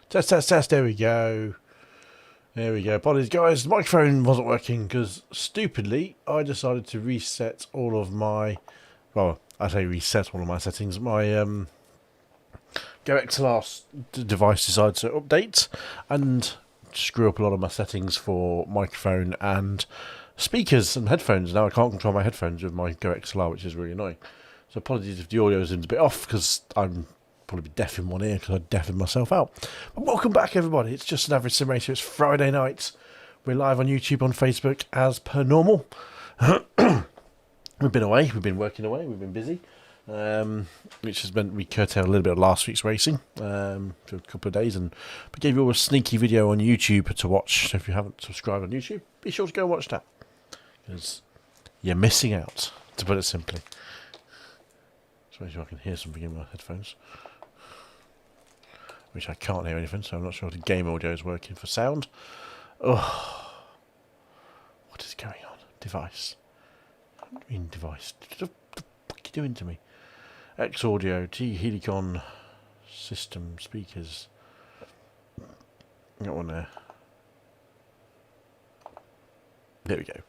Test, test, test. There we go. There we go. Apologies, guys. The microphone wasn't working because, stupidly, I decided to reset all of my... Well, I say reset all of my settings. My GOXLR device decided to update and screw up a lot of my settings for microphone and speakers and headphones. Now I can't control my headphones with my GOXLR, which is really annoying. So apologies if the audio is a bit off because I'm probably deaf in one ear because I deafened myself out. But welcome back, everybody. It's just an average sim racer. It's Friday night. We're live on YouTube, on Facebook as per normal. We've been away. We've been working away. We've been busy, which has meant we curtailed a little bit of last week's racing for a couple of days, and we gave you all a sneaky video on YouTube to watch. So if you haven't subscribed on YouTube, be sure to go watch that because you're missing out, to put it simply. Just make sure I can hear something in my headphones, which I can't hear anything, so I'm not sure if the game audio is working for sound. Oh, what is going on? Device. What do you mean device? What the fuck are you doing to me? X audio, T Helicon system speakers. Got one there. There we go.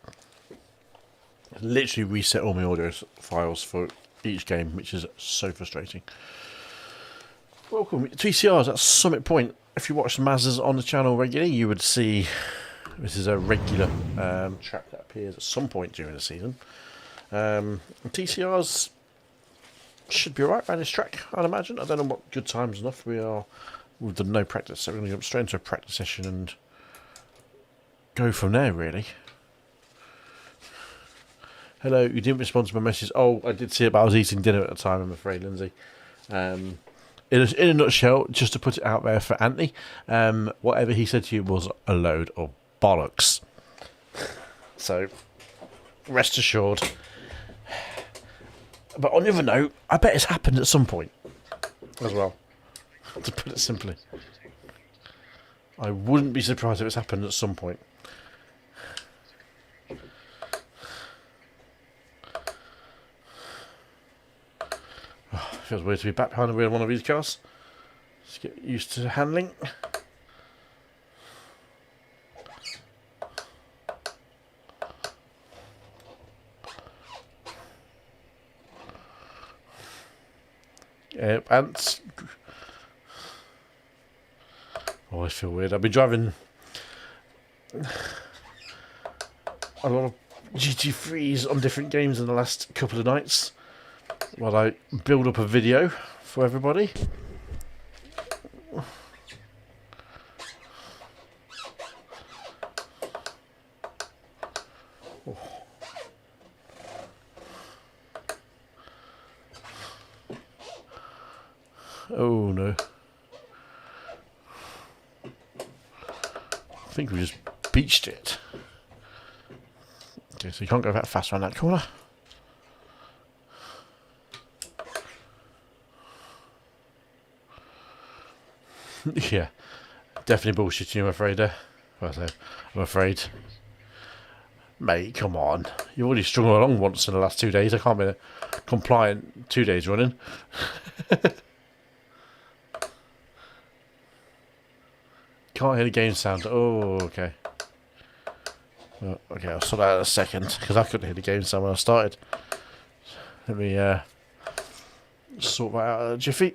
I literally reset all my audio files for each game, which is so frustrating. Welcome to TCRs at Summit Point. If you watch Maz's on the channel regularly, you would see this is a regular track that appears at some point during the season. TCRs should be alright around this track, I'd imagine. I don't know what good times enough we've done no practice, so we're going to jump straight into a practice session and go from there, really. Hello, you didn't respond to my message. Oh, I did see it, but I was eating dinner at the time, I'm afraid, Lindsay. In a nutshell, just to put it out there for Anthony, whatever he said to you was a load of bollocks. So, rest assured. But on the other note, I bet it's happened at some point as well, to put it simply. I wouldn't be surprised if it's happened at some point. Oh, feels weird to be back behind the wheel of one of these cars. Let's get used to handling. Ants. I always feel weird. I've been driving a lot of GT3s on different games in the last couple of nights while I build up a video for everybody. Oh no. I think we just beached it. Okay, so you can't go that fast around that corner. Yeah, definitely bullshitting, I'm afraid there. I'm afraid. Mate, come on. You've already strung along once in the last 2 days. I can't be compliant 2 days running. Can't hear the game sound. Oh, okay. Well, okay, I'll sort that out in a second because I couldn't hear the game sound when I started. Let me sort that out at a jiffy.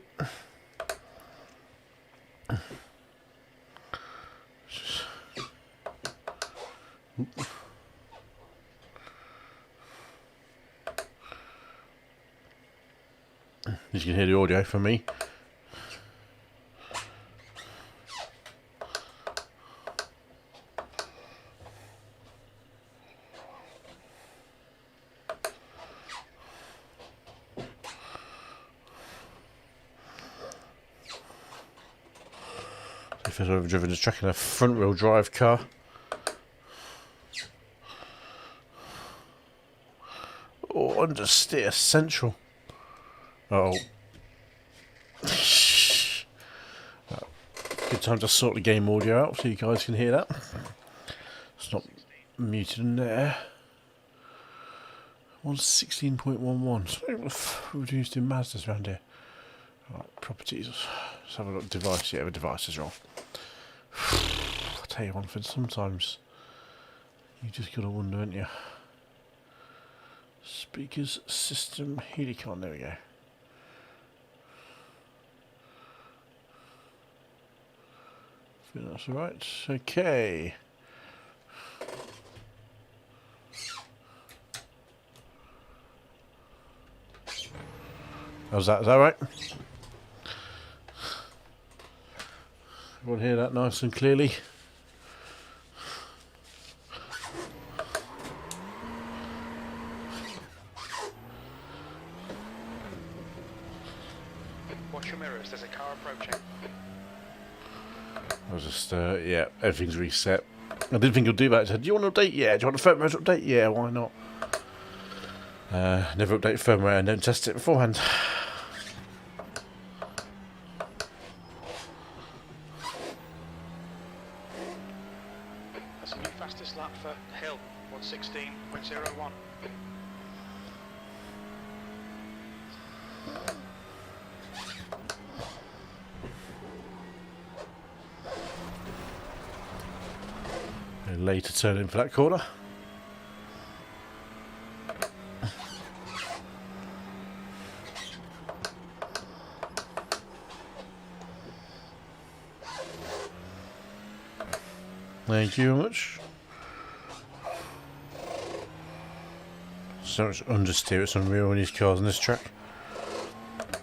You can hear the audio from me. If I've ever driven this track in a front wheel drive car. Oh, understeer central. Uh oh. Good time to sort the game audio out so you guys can hear that. It's not muted in there. 116.11. So reduced in Mazdas around here. Right, properties. Let's have a look. Device. Yeah, the device is wrong. I'll tell you one thing, sometimes you just gotta wonder, don't you? Speakers, system, Helicon, there we go. I think that's alright. Okay. How's that? Is that right? Everyone hear that nice and clearly? Watch your mirrors, there's a car approaching. I was just, yeah, everything's reset. I didn't think he'd do that. I said, do you want an update? Yeah. Do you want a firmware update? Yeah, why not? Never update firmware and don't test it beforehand. That's a new fastest lap for Hill, 1:16.01. Later turn in for that corner. Thank you very much. So much understeer, it's unreal in these cars on this track.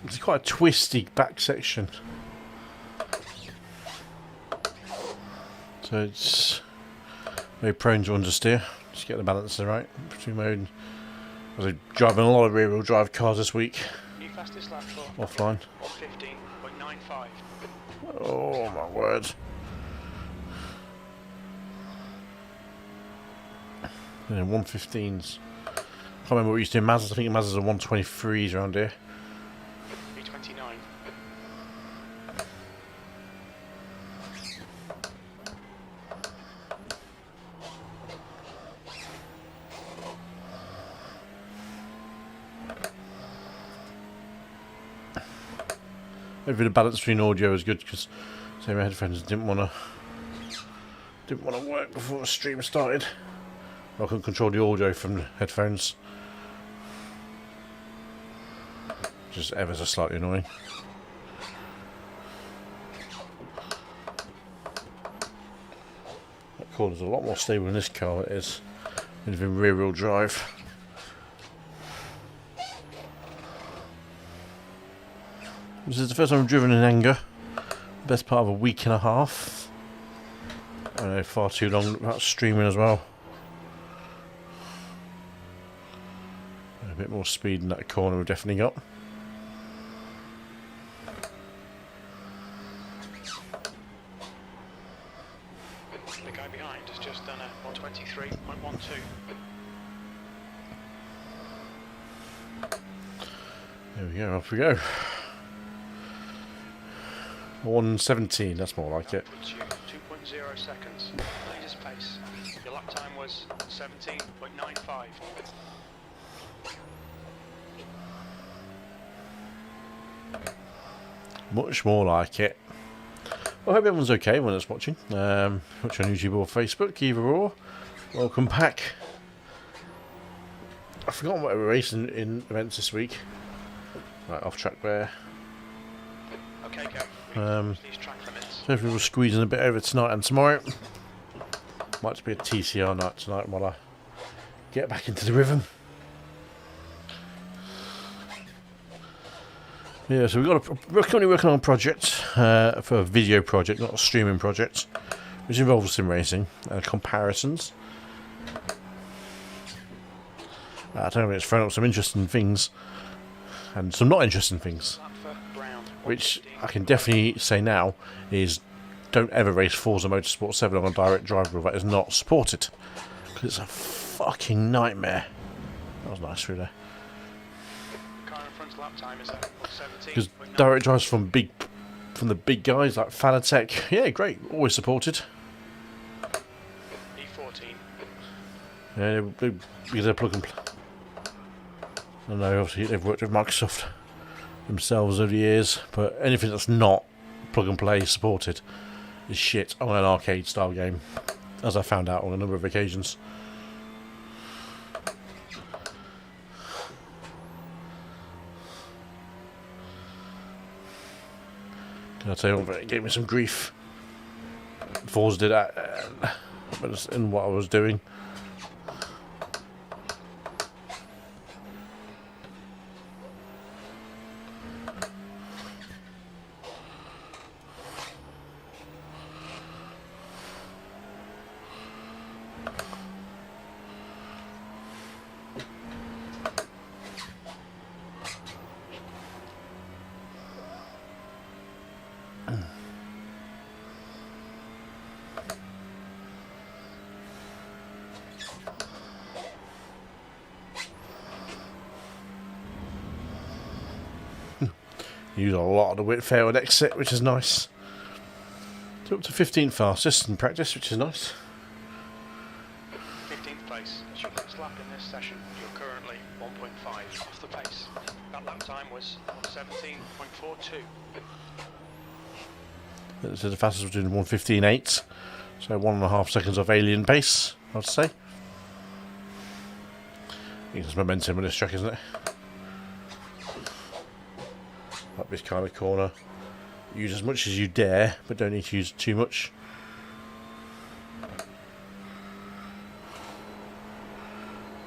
It's quite a twisty back section. So it's very prone to understeer. Just get the balance right between mode. I was driving a lot of rear-wheel drive cars this week. New fastest lap for offline. 1:15.95. Oh my word. Yeah, 115s. Can't remember what we used to do in Mazdas. I think Mazdas are 123s around here. 329. Hopefully the balance between audio is good because my headphones didn't want to work before the stream started. I couldn't control the audio from the headphones. Just ever so slightly annoying. That corner's a lot more stable in this car than it is in rear-wheel drive. This is the first time I've driven in anger. Best part of a week and a half. I know, far too long without streaming as well. A bit more speed in that corner we've definitely got. The guy behind has just done a 123.12. There we go, off we go. 117, that's more like it. Puts you 2.0 seconds. Latest pace. Your lap time was 17.95. Much more like it. Well, I hope everyone's okay when it's watching. Watch on YouTube or Facebook, either or. Welcome back. I've forgotten what we were racing in events this week. Right, off track there. Okay, go. These track limits. So hopefully we're squeezing a bit over tonight and tomorrow. Might just be a TCR night tonight while I get back into the rhythm. Yeah, so we're currently working on a project for a video project, not a streaming project, which involves sim racing comparisons. I don't know if it's thrown up some interesting things and some not interesting things, which I can definitely say now is don't ever race Forza Motorsport 7 on a direct drive wheel. That is not supported because it's a fucking nightmare. That was nice through there. Because direct drives from the big guys like Fanatec, yeah, great, always supported. E14. Yeah, because they're plug and play. I know, obviously they've worked with Microsoft themselves over the years, but anything that's not plug and play is supported. is shit on an arcade style game, as I found out on a number of occasions. Can I tell you what, it gave me some grief. Forza did that in what I was doing. Use a lot of the whip failed exit, which is nice. So up to 15 fastest in practice, which is nice. 15th place. That's your next lap in this session. You're currently 1.5 off the pace. That lap time was 17.42. So the fastest was doing 1:15.8, so 1.5 seconds off alien pace, I'd say. I think there's momentum in this track, isn't it? Up this kind of corner. Use as much as you dare, but don't need to use too much.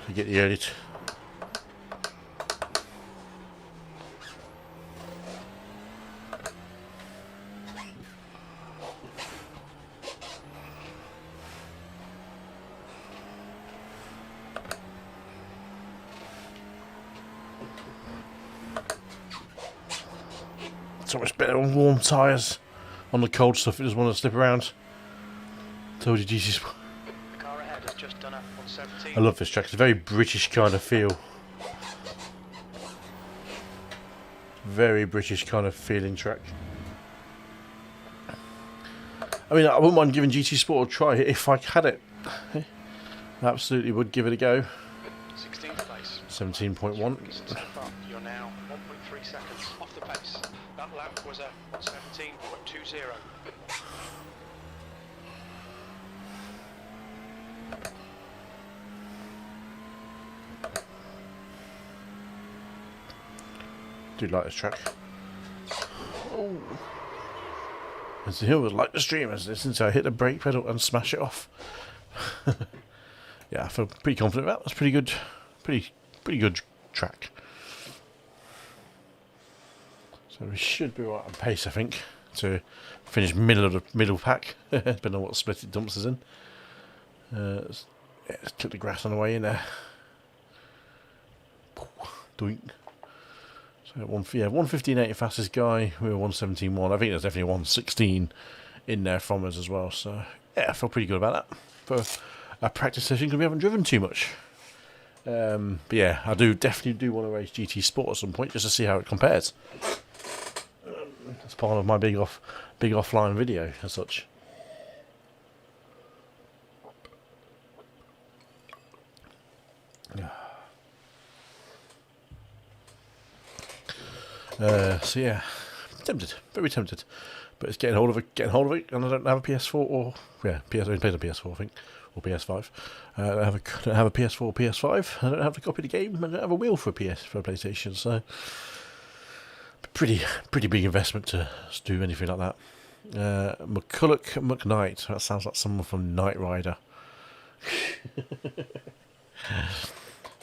To get the early. So much better on warm tyres. On the cold stuff, it doesn't want to slip around. Told you, GC Sport. The car ahead has just done a 117. I love this track. It's a very British kind of feel. Very British kind of feeling track. I mean, I wouldn't mind giving GT Sport a try if I had it. I absolutely would give it a go. 16th place. 17.1. You're now 1.3 seconds off the pace. That lap was a 117.20. Do like this track. Oh. As the hill was like the stream as this, until I hit the brake pedal and smash it off. Yeah, I feel pretty confident about that. That's pretty good. Pretty good track. So we should be right on pace, I think, to finish middle of the middle pack. Depending on what split it dumps us in. Let's clip the grass on the way in there. Doink. So 1:15.8 fastest guy. We were 1:17.1. I think there's definitely 1:16 in there from us as well. So yeah, I feel pretty good about that for a practice session because we haven't driven too much. But yeah, I definitely want to race GT Sport at some point just to see how it compares. That's part of my big offline video as such. So yeah, tempted, very tempted, but it's getting hold of it, and I don't have a PS4 or I played on PS4, I think, or PS5. I don't have a PS4 or PS5. I don't have a copy of the game. I don't have a wheel for a PlayStation. So pretty big investment to do anything like that. McCulloch McKnight. That sounds like someone from Knight Rider.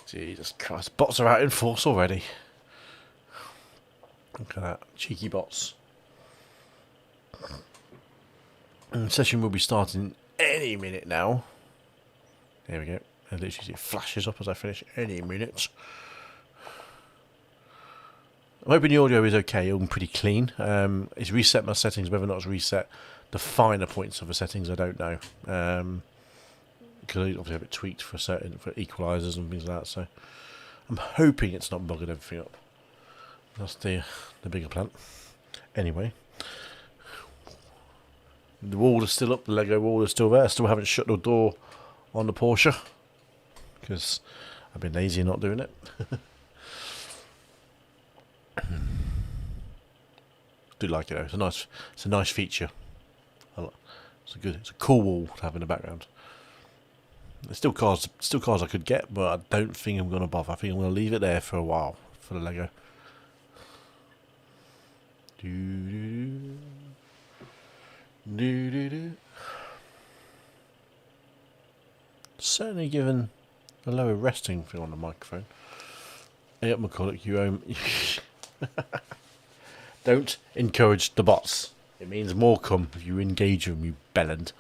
Jesus Christ, bots are out in force already. Look at that, cheeky bots. Session will be starting any minute now. There we go. And literally it flashes up as I finish any minute. I'm hoping the audio is okay and pretty clean. It's reset my settings. Whether or not it's reset the finer points of the settings, I don't know. Because I obviously have it tweaked for equalizers and things like that. So I'm hoping it's not bugging everything up. That's the bigger plan. Anyway, the wall is still up. The Lego wall is still there. Still haven't shut the door on the Porsche because I've been lazy not doing it. Do like it though. It's a nice feature. It's a cool wall to have in the background. There's still cars I could get, but I don't think I'm going to bother. I think I'm going to leave it there for a while for the Lego. Certainly given a lower resting thing on the microphone. Hey up, McCulloch, you own. Don't encourage the bots. It means more come if you engage them, you bellend.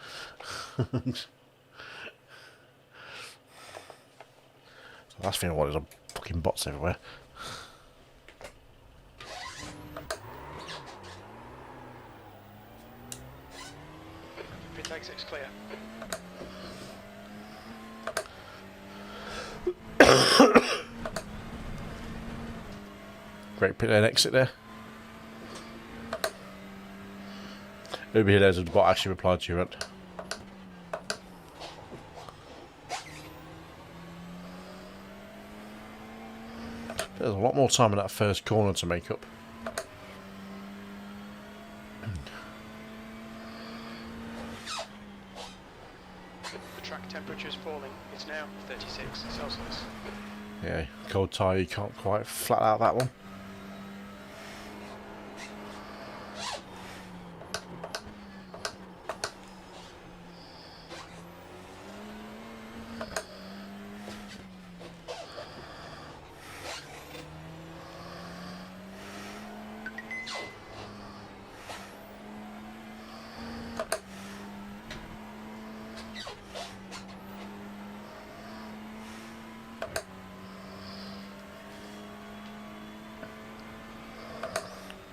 The last thing I want is fucking bots everywhere. Pit exit's clear. Great pit lane exit there. Over here, there's a bot actually replied to you, right? There's a lot more time in that first corner to make up. The track temperature's falling. It's now 36 Celsius. Yeah, cold tyre, you can't quite flat out that one.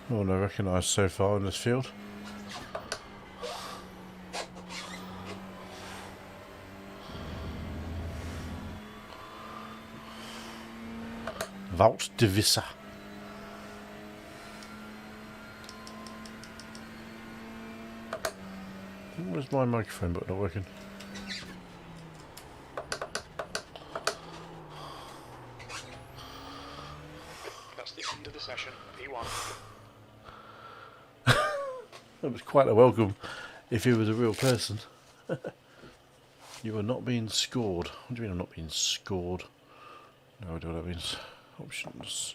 No one I recognise so far in this field. Vault Divisa. Where's my microphone button not working? That's the end of the session. P1. That was quite a welcome if he was a real person. You are not being scored. What do you mean I'm not being scored? No idea what that means. Options.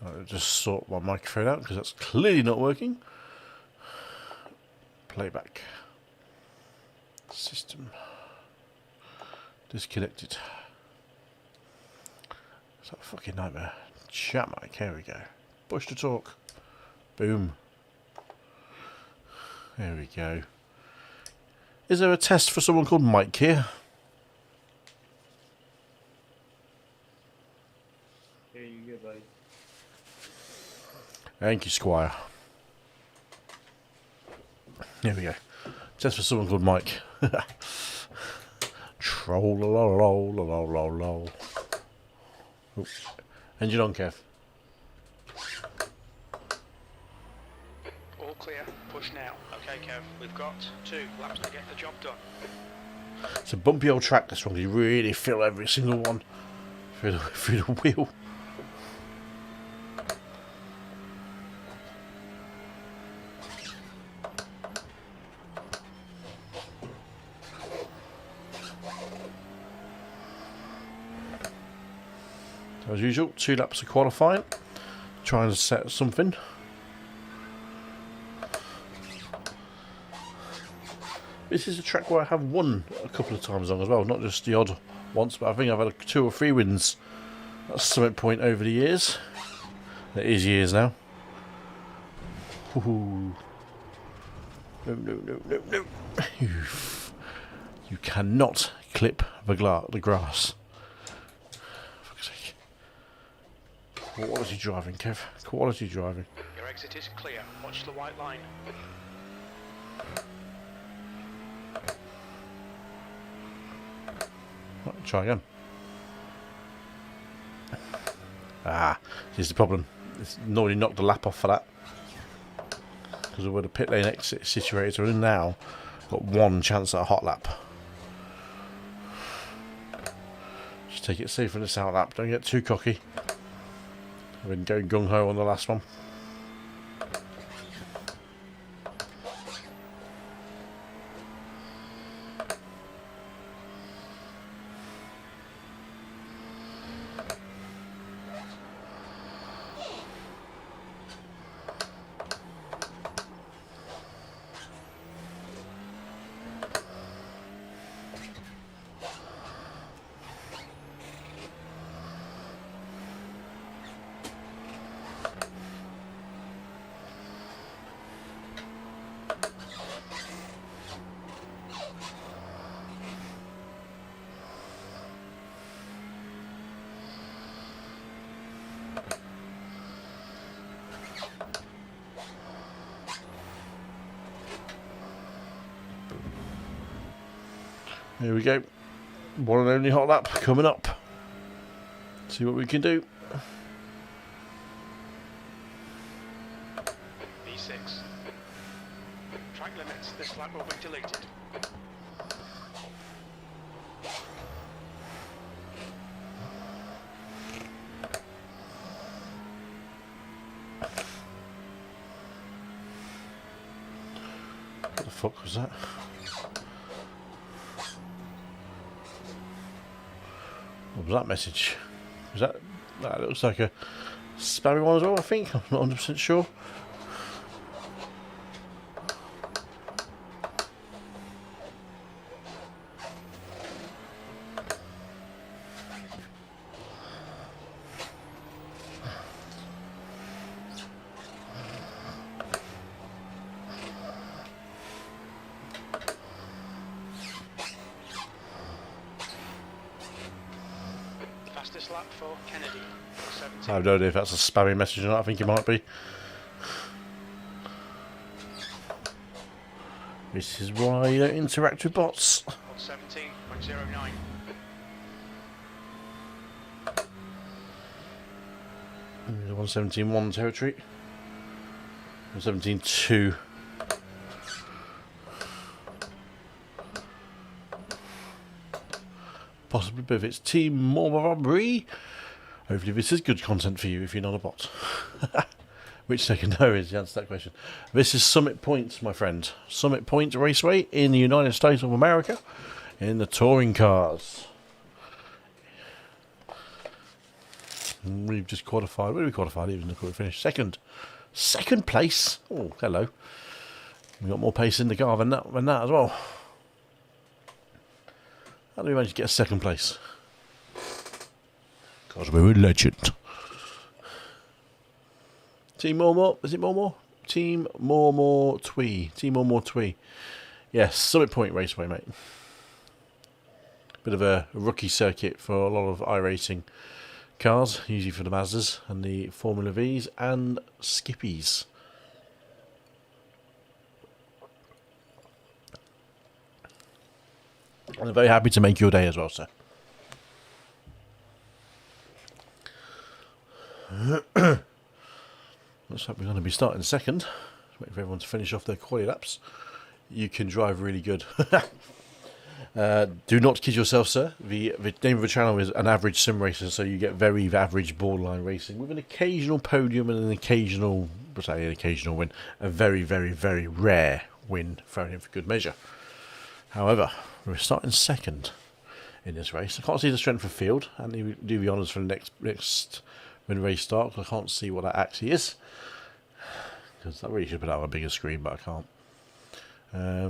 I'll just sort my microphone out because that's clearly not working. Playback. System. Disconnected. It's a fucking nightmare. Chat mic, here we go. Push to talk. Boom. There we go. Is there a test for someone called Mike here? Here you go, buddy. Thank you, Squire. Here we go. Test for someone called Mike. Troll-a-lol-lol-lol-lol-lol. Engine on, Kev. All clear. Push now. Okay, Kev. We've got 2 laps to get the job done. It's a bumpy old track, this one. You really feel every single one through the wheel. As usual, 2 laps of qualifying. Trying to set something. This is a track where I have won a couple of times on as well, not just the odd once, but I think I've had 2 or 3 wins at some point over the years. It is years now. Ooh. No. You cannot clip the grass. For fuck's sake. Quality driving, Kev. Quality driving. Your exit is clear. Watch the white line. Right, try again. Here's the problem. It's already knocked the lap off for that. Because of where the pit lane exit is situated, we're in now. Got 1 chance at a hot lap. Just take it safe in this out lap. Don't get too cocky. I've been going gung-ho on the last one. Here we go. One and only hot lap coming up. See what we can do. V6. Track limits. This lap will be deleted. What the fuck was that? What was that message? Was that looks like a spammy one as well, I think. I'm not 100% sure. Fastest lap for Kennedy. I have no idea if that's a spammy message or not. I think it might be. This is why you don't interact with bots. 17.09. The 117.1 territory. 117.2. Possibly, but if it's Team More Robbery, hopefully this is good content for you if you're not a bot. Which second no is the answer to that question. This is Summit Point, my friend. Summit Point Raceway in the United States of America in the touring cars. We've just qualified. Where did we qualify? Even if we finished second. Second place. Oh, hello. We got more pace in the car than that as well. How do we manage to get a second place? Because we're a legend. Team More. Is it More? Team More Twee. Team More Twee. Yes, Summit Point Raceway, mate. Bit of a rookie circuit for a lot of iRacing cars, usually for the Mazdas and the Formula Vs and Skippies. And I'm very happy to make your day as well, sir. Looks like we're going to be starting second. Just waiting for everyone to finish off their quali laps. You can drive really good. Do not kid yourself, sir. The name of the channel is An Average Sim Racer, so you get very average borderline racing with an occasional podium and an occasional win. A very rare win thrown in for good measure. However, we're starting second in this race. I can't see the strength of field, and do the honours for the next when the race starts. I can't see what that actually is, because I really should put it on a bigger screen, but I can't.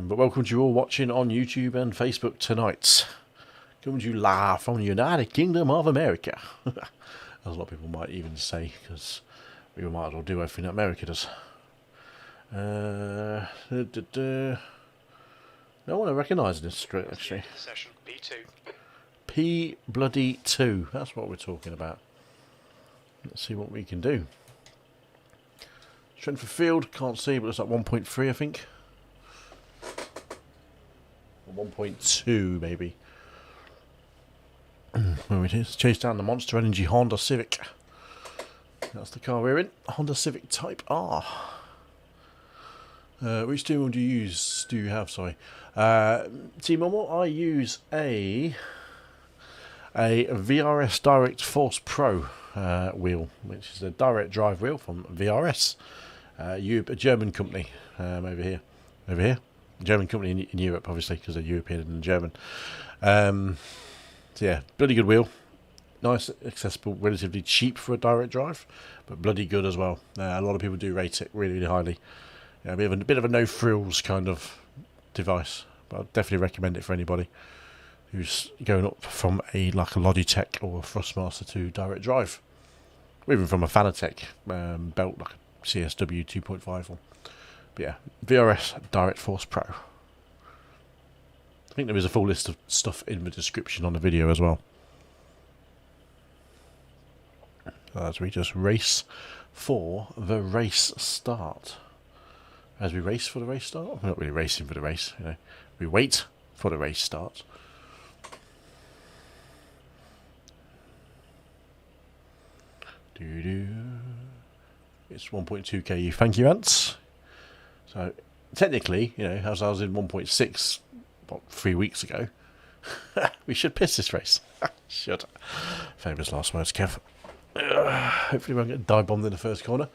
But welcome to you all watching on YouTube and Facebook tonight. Coming to you live from the United Kingdom of America. As a lot of people might even say, because we might as well do everything that America does. No one I recognise this straight, actually. Session P2. P-bloody-2. That's what we're talking about. Let's see what we can do. Strength of field, can't see, but it's like 1.3, I think. Or 1.2, maybe. There it is. Chase down the Monster Energy Honda Civic. That's the car we're in. Honda Civic Type R. Which steering wheel do you have? Sorry. Team Momo, I use a VRS Directforce Pro wheel, which is a direct drive wheel from VRS, a German company. Over here, a German company in Europe, obviously, because they're European and German. So yeah, bloody good wheel, nice, accessible, relatively cheap for a direct drive, but bloody good as well. A lot of people do rate it really highly. Yeah, a bit of a no frills kind of device, but I'd definitely recommend it for anybody who's going up from a Logitech or a Thrustmaster to direct drive, or even from a Fanatec belt like a CSW 2.5 one. But yeah, VRS Directforce Pro. I think there is a full list of stuff in the description on the video as well. As we just race for the race start. As we race for the race start? We're not really racing for the race, you know. We wait for the race start. It's 1.2k. Thank you, Ants. So technically, you know, as I was in 1.6 what, 3 weeks ago, we should piss this race. Should. Famous last words, Kev. Hopefully we won't get dive bombed in the first corner.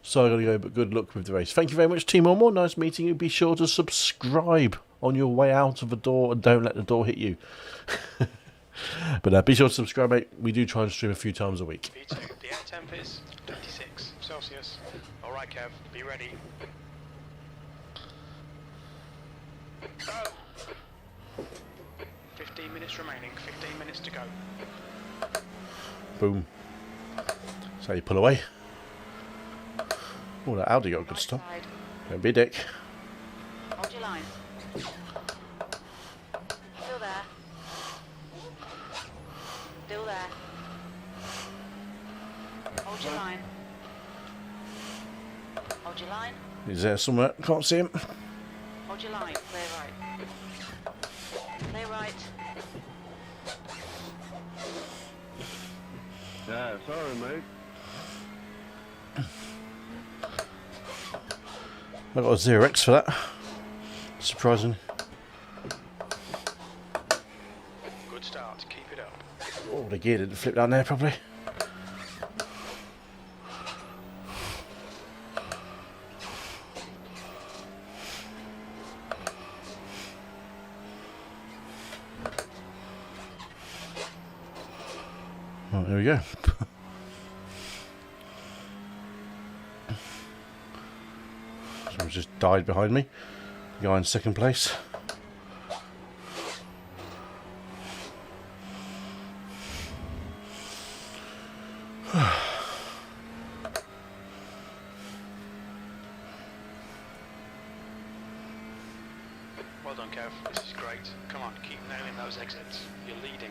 So I gotta go, but good luck with the race. Thank you very much, Team More. Nice meeting you. Be sure to subscribe on your way out of the door and don't let the door hit you. But be sure to subscribe, mate. We do try and stream a few times a week. V2, the air temp is 26 Celsius. Alright, Kev, be ready. Go! 15 minutes remaining, 15 minutes to go. Boom. So you pull away. Oh, that Audi got a good stop. Don't be a dick. Hold your line. Still there. Still there. Hold your line. Hold your line. He's there somewhere. Can't see him. Hold your line. Clear right. Clear right. Yeah, sorry, mate. I got a 0x for that. Surprising. Good start, keep it up. Oh, the gear didn't flip down there properly. Right, there we go. Someone just died behind me. The guy in second place. Well done, Kev. This is great. Come on, keep nailing those exits. You're leading.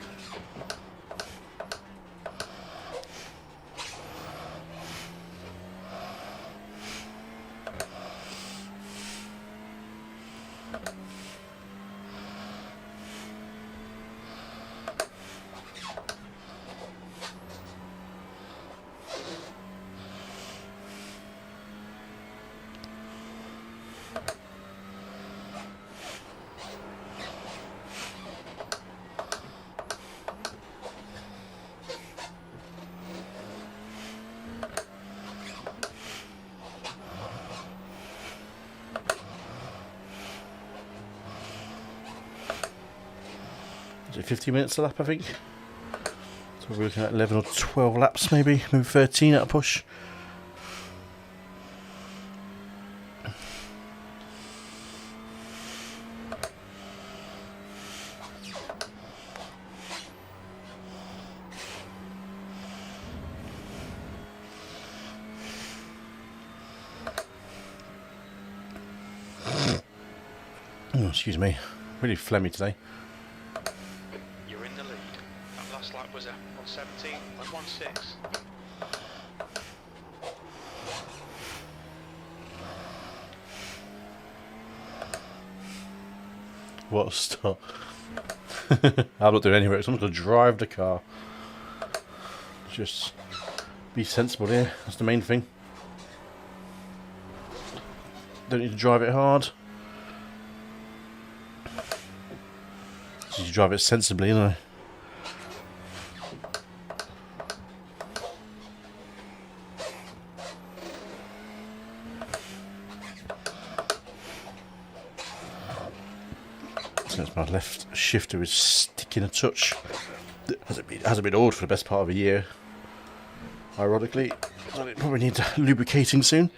Is it 50 minutes a lap, I think? So we're looking at 11 or 12 laps, maybe 13 at a push. Oh, excuse me, really phlegmy today. You're in the lead. That last lap was a 117.16. What a start. I'm not doing any work, someone's going to drive the car. Just be sensible here, that's the main thing. Don't need to drive it hard. Just need to drive it sensibly, you know. Since my left shifter is sticking a touch. It hasn't been oiled for the best part of a year. Ironically, so it probably needs lubricating soon.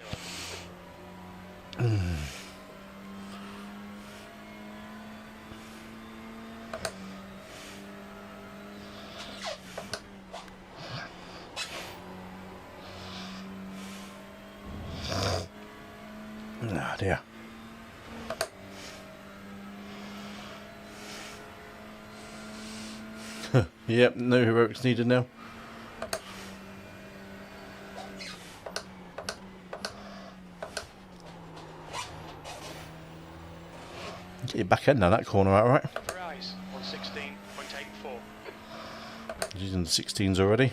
Ah, dear. Yep, no heroics needed now. Get your back end down that corner out, right? Rise, 116.84. Using the 16s already.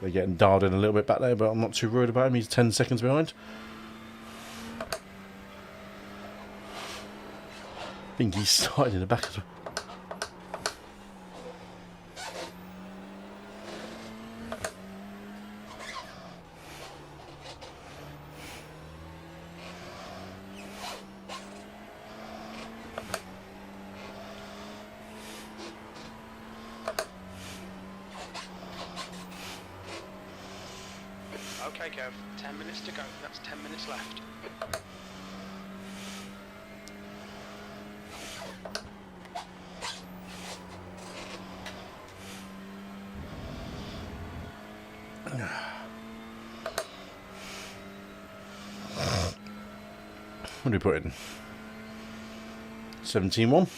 They're getting dialed in a little bit back there, but I'm not too worried about him. He's 10 seconds behind. I think he's started in the back as well. Okay, Kev, 10 minutes to go. That's 10 minutes left. What do we put in? 17.1.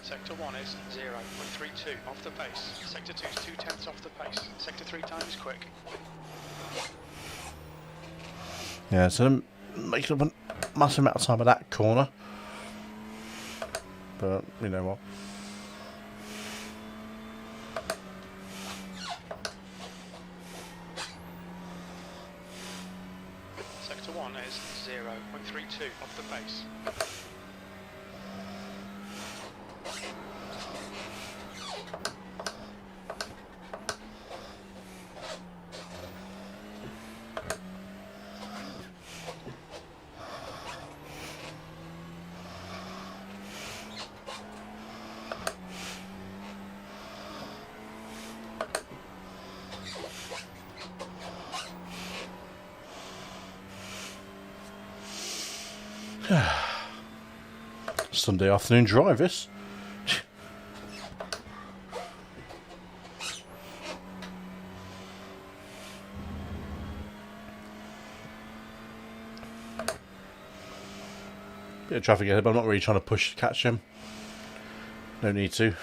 Sector 1 is 0.32 off the pace. Sector 2 is 0.2 off the pace. Sector 3 time is quick. Yeah, so I'm making up a massive amount of time at that corner. But, you know what? Sector 1 is 0.32 off the pace. Sunday afternoon drive, this. Bit of traffic ahead, but I'm not really trying to push to catch him. No need to.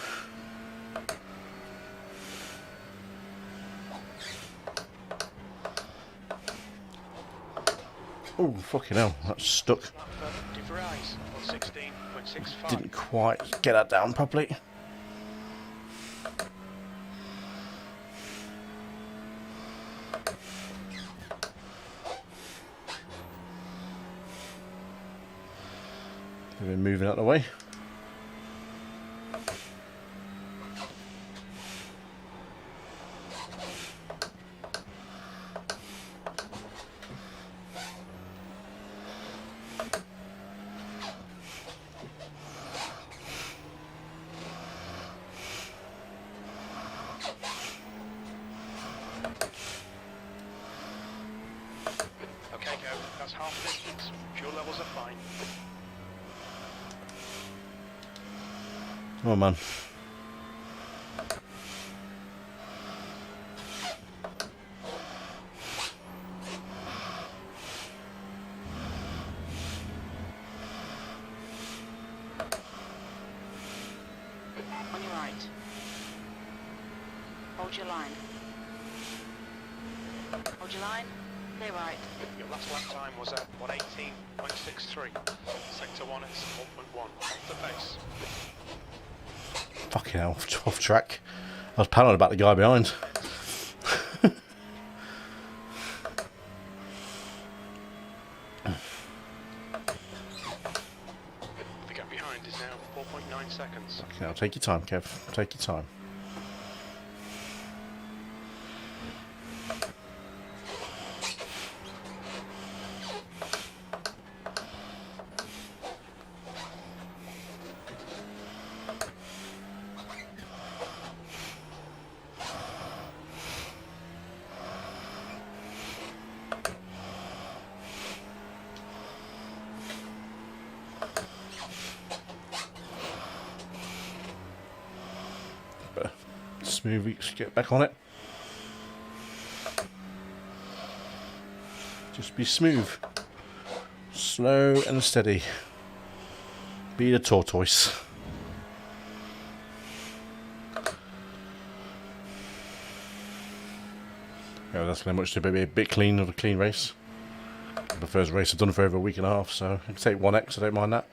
Oh, fucking hell, that's stuck. Rise on 16.65. Didn't quite get that down properly. We've been moving out of the way. Okay, go. That's half the distance. Fuel levels are fine. Come on, man. On your right. Hold your line. Hold your line. Clear right. Your last lap time was at 118.63. Sector 1 is 1.1 off the pace. Fucking hell, off track. I was paranoid about the guy behind. The gap behind is now 4.9 seconds. Fucking hell, take your time, Kev. Take your time. Smooth, get back on it. Just be smooth, slow and steady. Be the tortoise. Yeah, that's going to be a bit clean of a clean race. The first race I've done for over a week and a half, so I can take 1x, I don't mind that.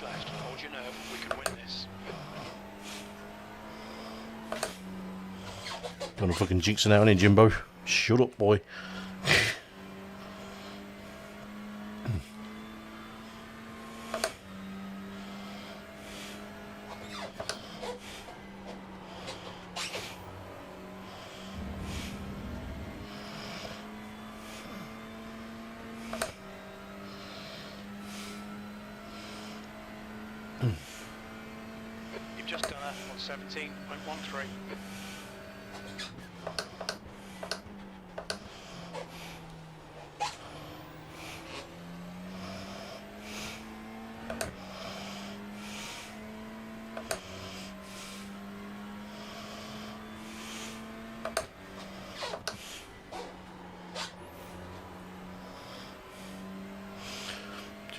minutes left. Hold your nerve. We can win this. Gonna fucking jinx it now, ain't he, Jimbo? Shut up, boy. You've just done that on 17.13.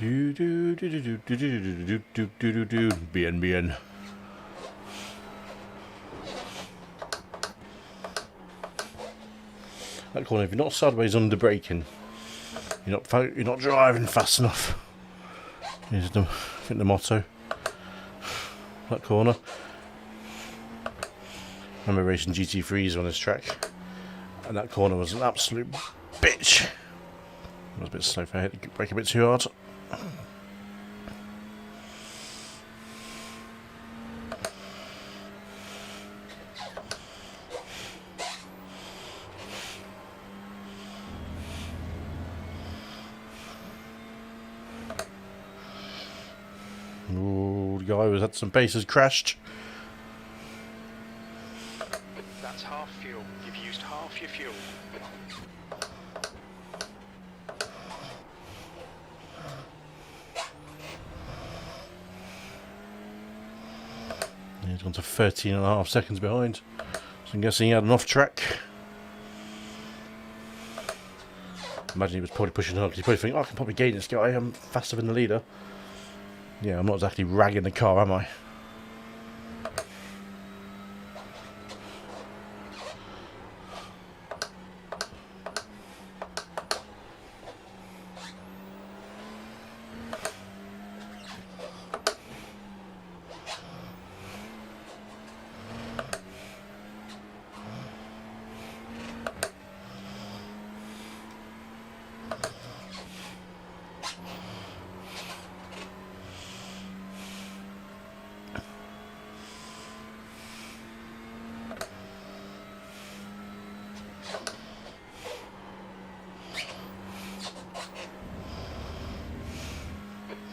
Do do do do do do do do do do do. Bien. That corner, if you're not sideways under braking, you're not driving fast enough. Here's the, I think the motto. That corner. I remember racing GT3s on this track, and that corner was an absolute bitch. I was a bit slow for I hit the brake a bit too hard. Oh, the guy was had some pace has crashed. That's half fuel. You've used half your fuel. He's gone to 13.5 seconds behind. So I'm guessing he had an off track. Imagine he was probably pushing hard. He's probably thinking, oh, I can probably gain this guy. I'm faster than the leader. Yeah, I'm not exactly ragging the car, am I?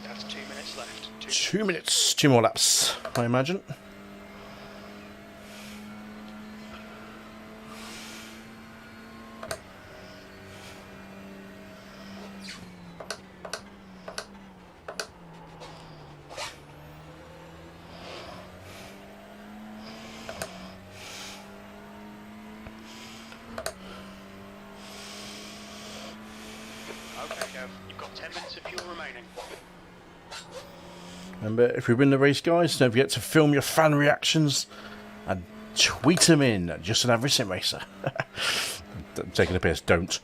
That's 2 minutes left. 2 minutes, 2 more laps, I imagine. Okay, Kev. You've got 10 minutes of fuel remaining. Remember, if we win the race, guys, don't forget to film your fan reactions and tweet them in at Just an Average Sim Racer. I'm taking a piss, don't.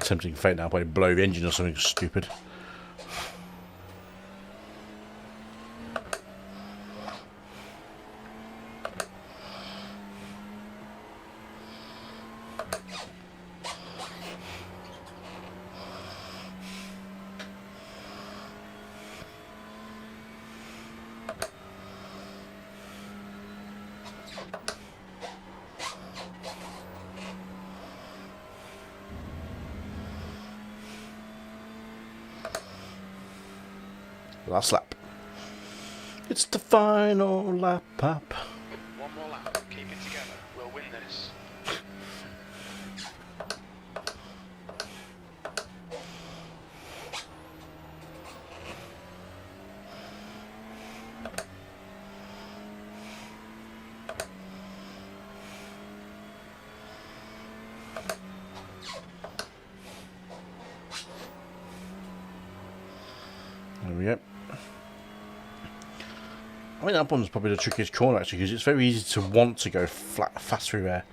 Tempting fate now, probably blow the engine or something stupid. Last lap. It's the final lap up. One more lap. Keep it together. We'll win this. There we go. I think that one's probably the trickiest corner actually, because it's very easy to want to go fast through there.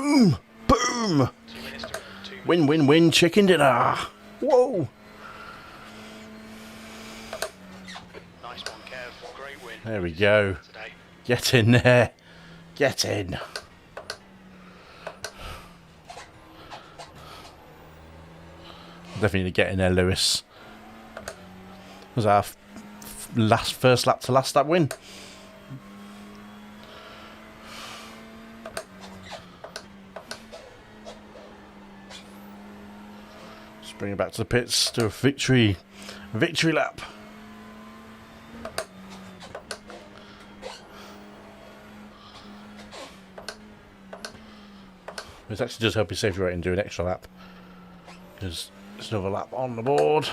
Boom! Boom! 2 minutes to 2 minutes. Win, win, win, chicken dinner! Whoa! Nice one, Kev. Great win. There we go. Today. Get in there. Get in. Definitely get in there, Lewis. Was our first lap to last lap win? Just bring it back to the pits to a victory lap. It's actually just help your safety rating do an extra lap, because there's another lap on the board.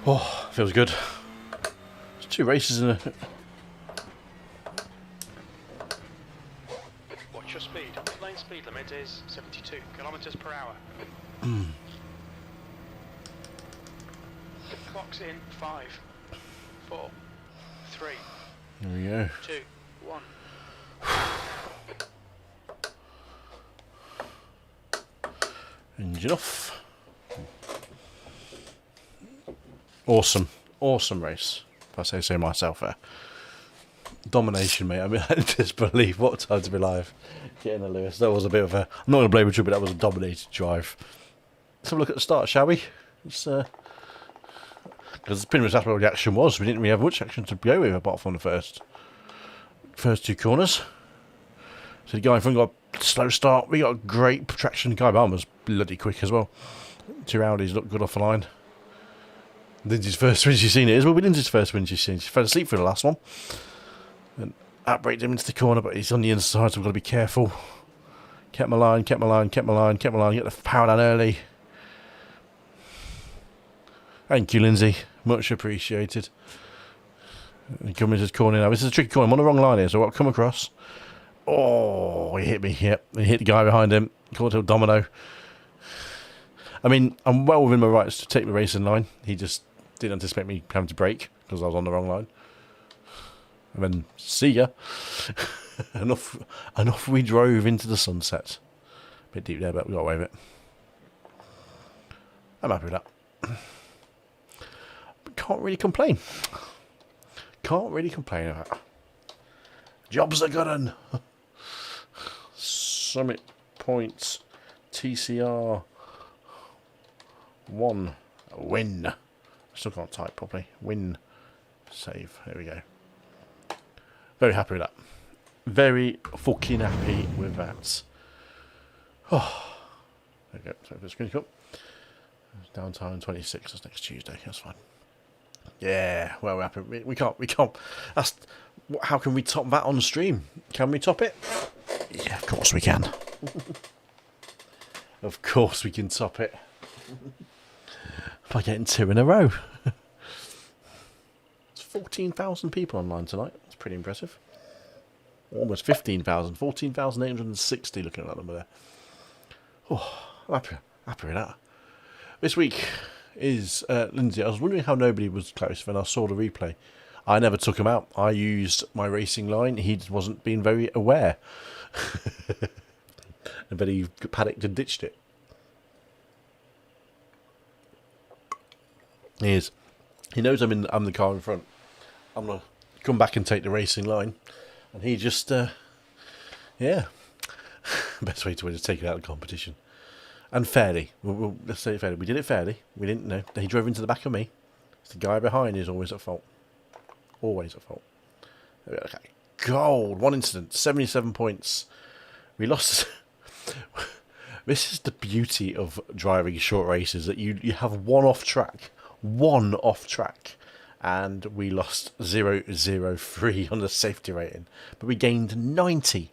Oh, feels good. There's 2 races in a... Watch your speed. Pit lane speed limit is 72 kilometers per hour. Clock's in 5, 4, 3, There we go. 2, 1. Engine off. Awesome. Awesome race, if I say so myself there. Domination, mate. I mean, I just believe what a time to be alive. Getting a Lewis. That was a bit of a... I'm not going to blame you, but that was a dominated drive. Let's have a look at the start, shall we? It's, because pretty much that's where the action was. We didn't really have much action to go with apart from the first 2 corners. So the guy in front got a slow start. We got a great traction. The guy behind was bloody quick as well. 2 Audis looked good off the line. Lindsay's first win she's seen it as well. Lindsay's first win she's seen. She fell asleep for the last one. And that braked him into the corner, but he's on the inside, so we've got to be careful. Kept my line, kept my line, kept my line, kept my line. Get the power down early. Thank you, Lindsay. Much appreciated. Coming into this corner now. This is a tricky corner. I'm on the wrong line here, so I'll come across. Oh, he hit me. Yep, he hit the guy behind him. Caught to a domino. I mean, I'm well within my rights to take the racing line. He just didn't anticipate me having to brake because I was on the wrong line. And then, see ya. and off we drove into the sunset. Bit deep there, but we got away with it. I'm happy with that. But can't really complain. Can't really complain about it. Jobs are good un. Summit points. TCR 1. Win. Still can't type properly. Win. Save. There we go. Very happy with that. Very fucking happy with that. Oh. There we go. So the screen up. Downtime 26. That's next Tuesday. That's fine. Yeah. Well, we're happy. We can't. That's. How can we top that on stream? Can we top it? Yeah, of course we can. Of course we can top it. By getting 2 in a row. It's 14,000 people online tonight. That's pretty impressive. Almost 15,000. 14,860 looking at that number there. Oh, I'm happy with that. This week is Lindsay. I was wondering how nobody was close when I saw the replay. I never took him out. I used my racing line. He wasn't being very aware. But he panicked and ditched it. He is. He knows I'm the car in front. I'm going to come back and take the racing line. And he just, yeah. Best way to win is take it out of the competition. And fairly. Let's say it fairly. We did it fairly. We didn't know. He drove into the back of me. The guy behind is always at fault. Always at fault. Okay. Gold. 1 incident. 77 points. We lost. This is the beauty of driving short races, that you have one off track. And we lost 0.03 on the safety rating. But we gained 90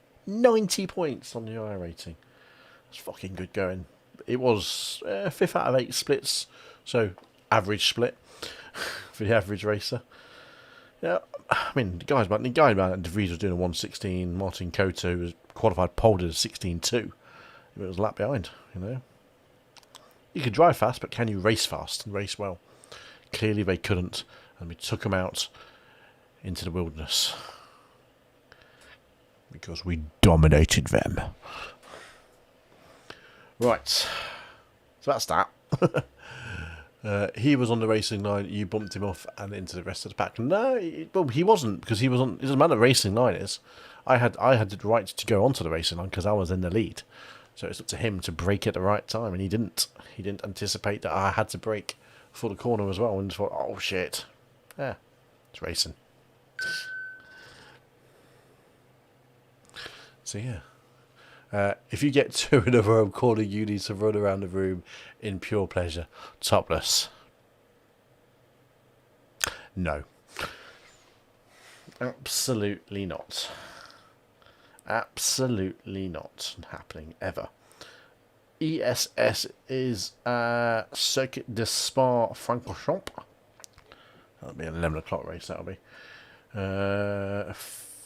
points on the iRating. That's fucking good going. It was 5th out of 8 splits. So, average split for the average racer. Yeah, I mean, the guy about De Vries was doing a 1:16. Martin Koto was qualified pole did a 16.2. It was a lap behind, you know. You can drive fast, but can you race fast and race well? Clearly they couldn't, and we took them out into the wilderness because we dominated them. Right, so that's that. He was on the racing line. You bumped him off and into the rest of the pack. No, well, he wasn't, because he was on. It doesn't matter. The racing line is. I had the right to go onto the racing line because I was in the lead. So it's up to him to brake at the right time, and he didn't. He didn't anticipate that I had to brake for the corner as well, and just thought, oh shit, yeah, it's racing. So yeah. If you get two in a row corner, you need to run around the room in pure pleasure, topless. No. Absolutely not. Absolutely not happening ever. ESS is Circuit de Spa-Francorchamps. That'll be an 11 o'clock race, that'll be.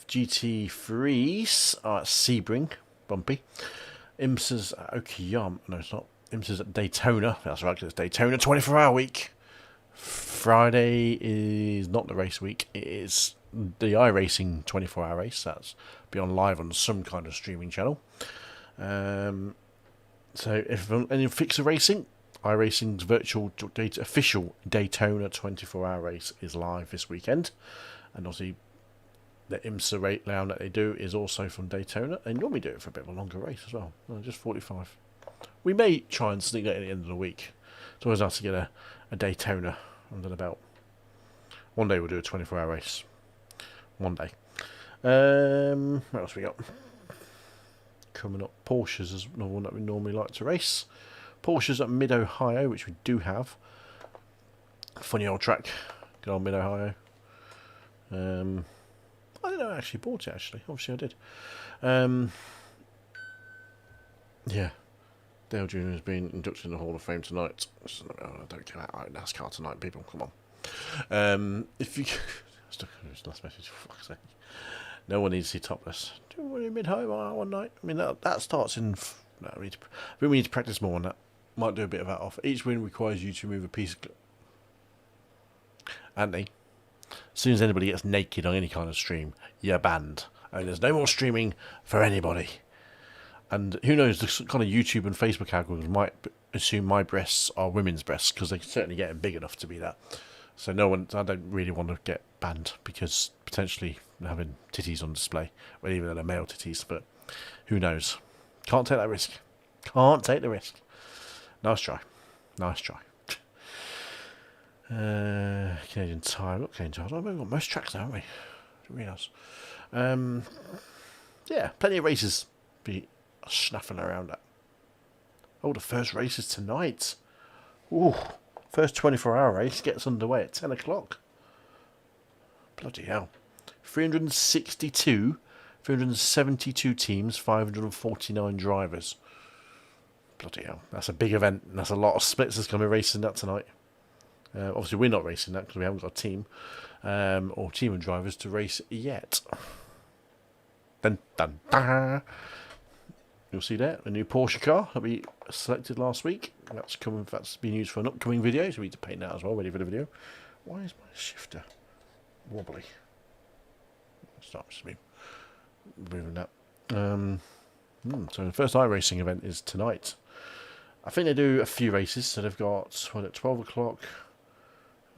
GT3s are at Sebring. Bumpy. IMSA's at Okayama. No, it's not. IMSA's at Daytona. That's right, 'cause it's Daytona 24-hour week. Friday is not the race week. It is the iRacing 24-hour race. That's be on live on some kind of streaming channel. So if any fixer racing, iRacing's virtual official Daytona 24-hour race is live this weekend. And obviously the IMSA rate round that they do is also from Daytona, and normally do it for a bit of a longer race as well. No, just 45. We may try and sneak that at the end of the week. It's always nice to get a Daytona under the belt. One day we'll do a 24-hour race. One day. What else we got? Coming up, Porsches is another one that we normally like to race. Porsches at Mid-Ohio, which we do have. Funny old track. Good old Mid-Ohio. I don't know, I actually bought it, actually. Obviously I did. Yeah. Dale Jr. has been inducted in the Hall of Fame tonight. I don't care about NASCAR tonight, people. Come on. If you... last message, for fuck's sake. No one needs to see topless. Do we mid-high one night? I mean, that starts in... No, I think we need to practice more on that. Might do a bit of that off. Each win requires you to remove a piece of... Anthony, as soon as anybody gets naked on any kind of stream, you're banned. And there's no more streaming for anybody. And who knows, the kind of YouTube and Facebook algorithms might assume my breasts are women's breasts, because they're certainly getting big enough to be that. So I don't really want to get banned, because potentially having titties on display, well, even though they're male titties, but who knows. Can't take that risk. Can't take the risk. Nice try. Nice try. Canadian Tire. Look, Canadian Tire. We've got most tracks now, haven't we? Didn't realise. Yeah, plenty of races be snaffing around at. Oh, the first race is tonight. Ooh, first 24-hour race gets underway at 10 o'clock. Bloody hell. 372 teams, 549 drivers. Bloody hell. That's a big event. And that's a lot of splits that's going to be racing that tonight. Obviously, we're not racing that because we haven't got a team or team of drivers to race yet. Dun, dun, dun. You'll see there a new Porsche car that we selected last week. That's been used for an upcoming video, so we need to paint that as well, ready for the video. Why is my shifter wobbly? Start just moving that. So the first iRacing event is tonight. I think they do a few races, so they've got at 12 o'clock.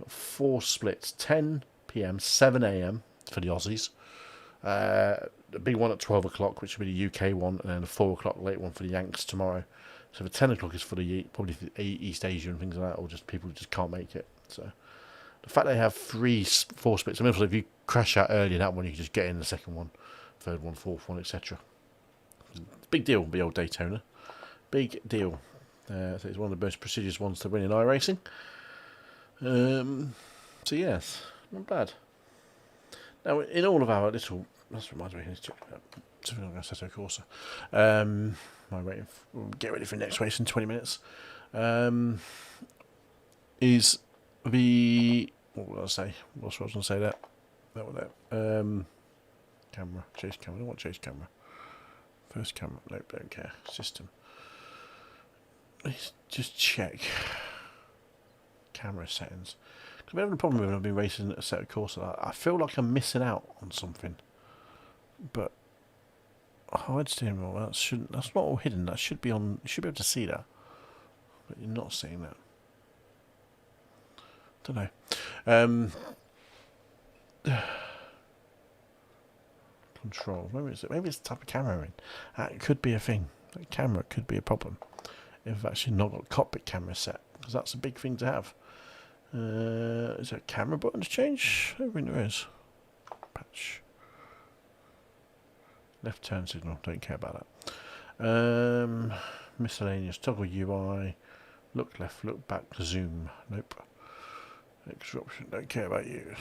4 splits, 10 PM, 7 AM for the Aussies. The big one at 12 o'clock, which will be the UK one, and then the 4 o'clock late one for the Yanks tomorrow. So the 10 o'clock is for probably the East Asia and things like that, or just people who just can't make it. So the fact they have 4 splits, I mean, if you crash out early in that one, you can just get in the second one, third one, fourth one, etc. Big deal, the old Daytona. Big deal. So it's one of the most prestigious ones to win in iRacing. So yes, not bad. Now, in all of our little... That reminds me, something I'm going to set a Corsair. We'll get ready for the next race in 20 minutes. Is the... What was I say? What was I going to say there? That one there. Camera, chase camera. I don't want chase camera. First camera. Nope, don't care. System. Let's just check camera settings. Because I'm having a problem with it. I've been racing a set of corsair. I feel like I'm missing out on something. But hide steering wheel. That's not all hidden. That should be on. You should be able to see that. But you're not seeing that. Don't know. Control. Maybe it's the type of camera we're in. That could be a thing. That camera could be a problem. If I've actually not got cockpit camera set, because that's a big thing to have. Is there a camera button to change? I don't think there is. Patch. Left turn signal. Don't care about that. Miscellaneous. Toggle UI. Look left. Look back. Zoom. Nope. Extra option. Don't care about you.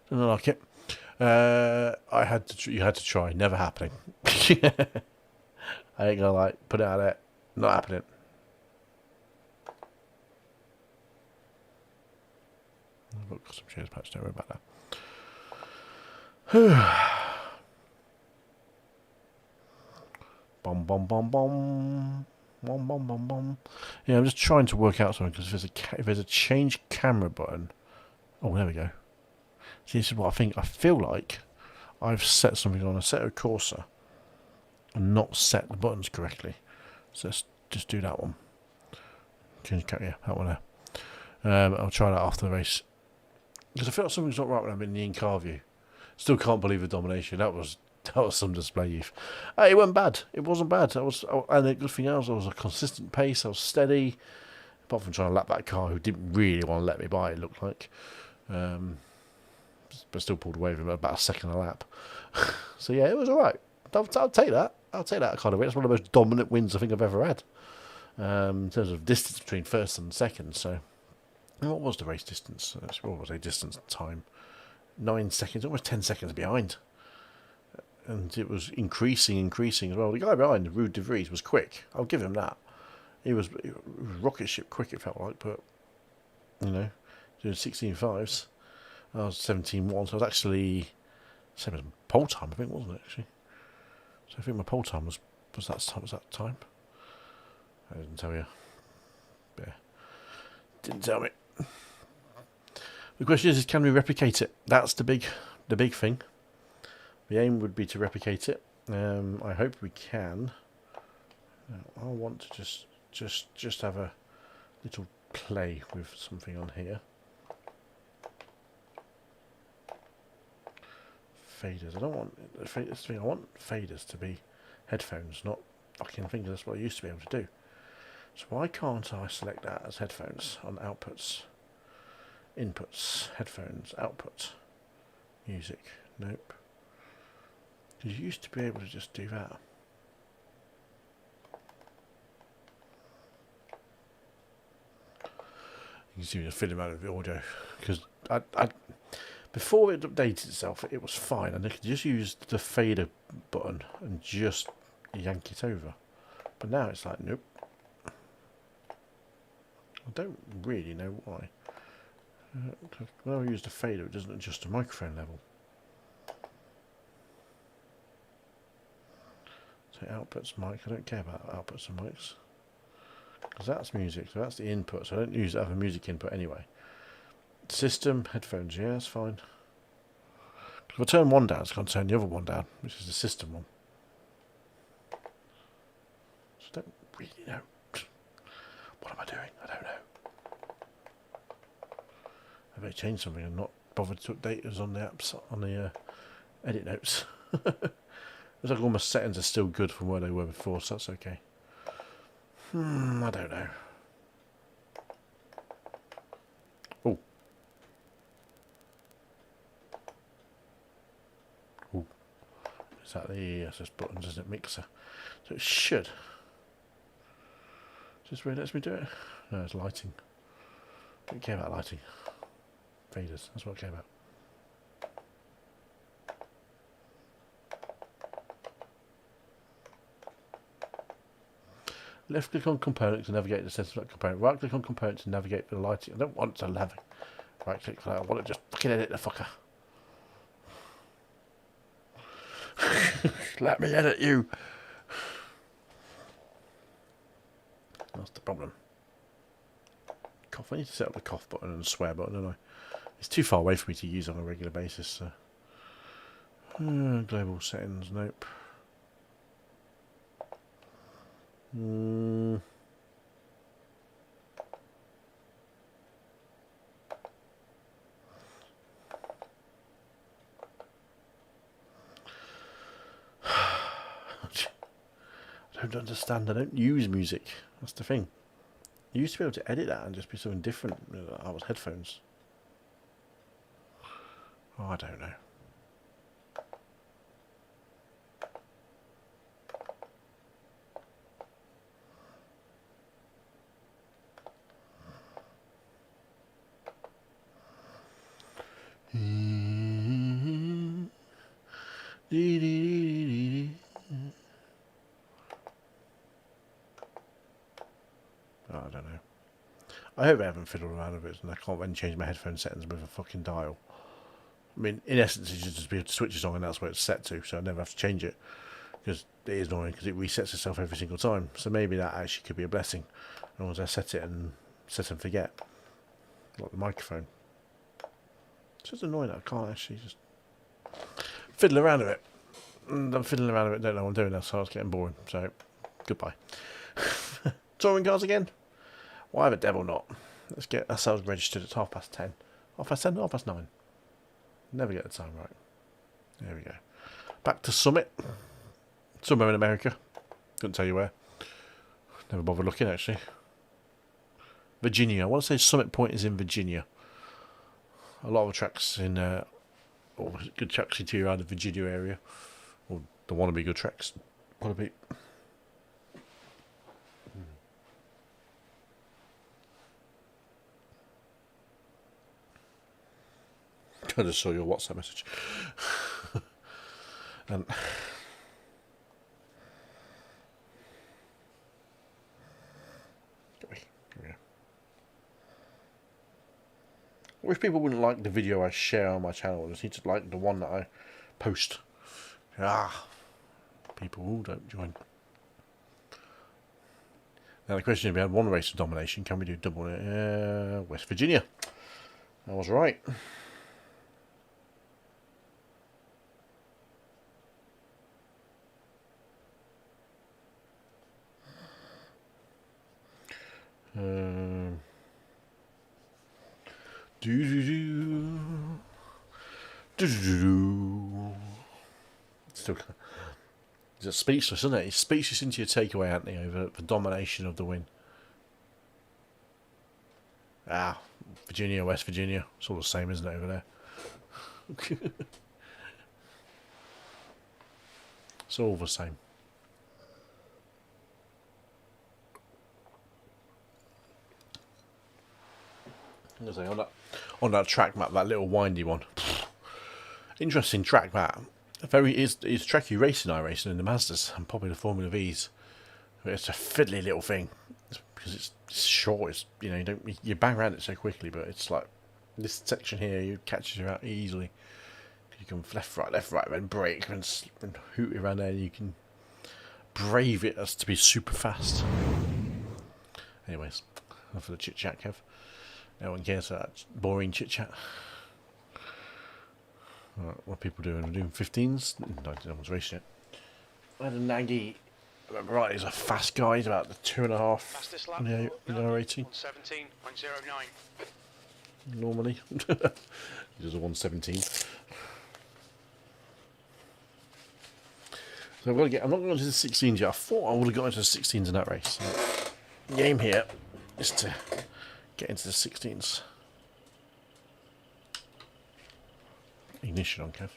Don't like it. You had to try. Never happening. I ain't gonna put it out there. Not happening. I've got custom shares patch. Don't worry about that. Bom bom bom bom. Bom bom bom bom. Yeah, I'm just trying to work out something because if there's a change camera button. Oh, there we go. See, this is what I think. I feel like I've set something on a set of corsair and not set the buttons correctly. So let's just do that one. Change camera, yeah, that one there. I'll try that after the race because I feel like something's not right when I'm in the in-car view. Still can't believe the domination. That was some display youth. It wasn't bad. It wasn't bad. And the good thing else, I was a consistent pace. I was steady. Apart from trying to lap that car who didn't really want to let me by, it looked like. But still pulled away from about a second a lap. So yeah, it was alright. I'll take that. I'll take that kind of win. It's one of the most dominant wins I think I've ever had. In terms of distance between first and second. So what was the race distance? What was a distance time? 9 seconds, almost 10 seconds behind. And it was increasing as well. The guy behind, Ruud de Vries, was quick. I'll give him that. He was rocket ship quick, it felt like, but you know, doing 16.5s. I was 17.1, so I was actually same as pole time, I think, wasn't it? Actually, so I think my pole time was that time. I didn't tell you. Yeah, didn't tell me. The question is can we replicate it? That's the big thing. The aim would be to replicate it. I hope we can. Now, I want to just have a little play with something on here. Faders. I don't want the thing. I want faders to be headphones, not fucking fingers. That's what I used to be able to do. So why can't I select that as headphones on outputs, inputs, headphones, output, music? Nope. Because you used to be able to just do that. You can see me just fiddling around with the audio because I before it updated itself, it was fine, and I could just use the fader button and just yank it over. But now it's like, nope. I don't really know why. When I use the fader, it doesn't adjust the microphone level. So outputs mic, I don't care about outputs and mics. Because that's music, so that's the input, so I don't use that for music input anyway. System, headphones, yeah, that's fine. If I turn one down, it's going to turn the other one down, which is the system one. So I don't really know. What am I doing? I don't know. I better change something and not bother to update us on the apps, on the edit notes. Looks like all my settings are still good from where they were before, so that's okay. I don't know. Oh. Oh. Is that the SS buttons, isn't it? Mixer. So it should. Just where it lets me do it. No, it's lighting. Don't care about lighting. Faders, that's what I care about. Left click on component to navigate the sense of that component. Right click on component to navigate for the lighting. I don't want to Right click for that. I want to just fucking edit the fucker. Let me edit you. That's the problem. Cough. I need to set up the cough button and the swear button, don't I? It's too far away for me to use on a regular basis. So. Global settings, nope. I don't understand. I don't use music. That's the thing. I used to be able to edit that and just be something different. I was headphones. Oh, I don't know. Oh, I don't know. I hope I haven't fiddled around with it and I can't then change my headphone settings with a fucking dial. I mean, in essence, it should just be able to switch it on and that's where it's set to, so I never have to change it. Because it is annoying because it resets itself every single time. So maybe that actually could be a blessing. As long as I set it and set and forget. Like the microphone. It's just annoying that I can't actually just fiddle around with it. And I'm fiddling around with it, don't know what I'm doing now, so it's getting boring. So, goodbye. Touring cars again? Why the devil not? Let's get ourselves registered at 10:30. 10:30? 9:30. Never get the time right. There we go. Back to Summit. Somewhere in America. Couldn't tell you where. Never bothered looking, actually. Virginia. I want to say Summit Point is in Virginia. A lot of tracks in... or good tracks into around the Virginia area. Or the wannabe good tracks. Wannabe... I just saw your WhatsApp message. And I wish people wouldn't like the video I share on my channel. I just need to like the one that I post. People don't join. Now the question is, we had one race of domination. Can we do double? West Virginia. I was right. Still, it's speechless, isn't it? He's speechless into your takeaway, Anthony, over the domination of the win. Virginia, West Virginia. It's all the same, isn't it, over there? It's all the same. I'm gonna say on that track map, that little windy one. Interesting track map. It's tracky racing iRacing in the Mazdas and probably the Formula V's. But it's a fiddly little thing because it's short. It's, you know, you bang around it so quickly, but it's like this section here, you catches you out easily. You can left, right, then brake and hoot around there. And you can brave it as to be super fast. Anyways, enough for the chit chat, Kev. No one cares for that boring chit chat. Right, what are people doing? We're doing 15s? No one's racing it. I had a Nagy. Right, he's a fast guy. He's about the 2.5 Fastest lap in the rating. 17.09. Normally. He does a 117. So I've got to get. I'm not going to the 16s yet. I thought I would have got into the 16s in that race. The aim here is to get into the 16s. Ignition on, Kev.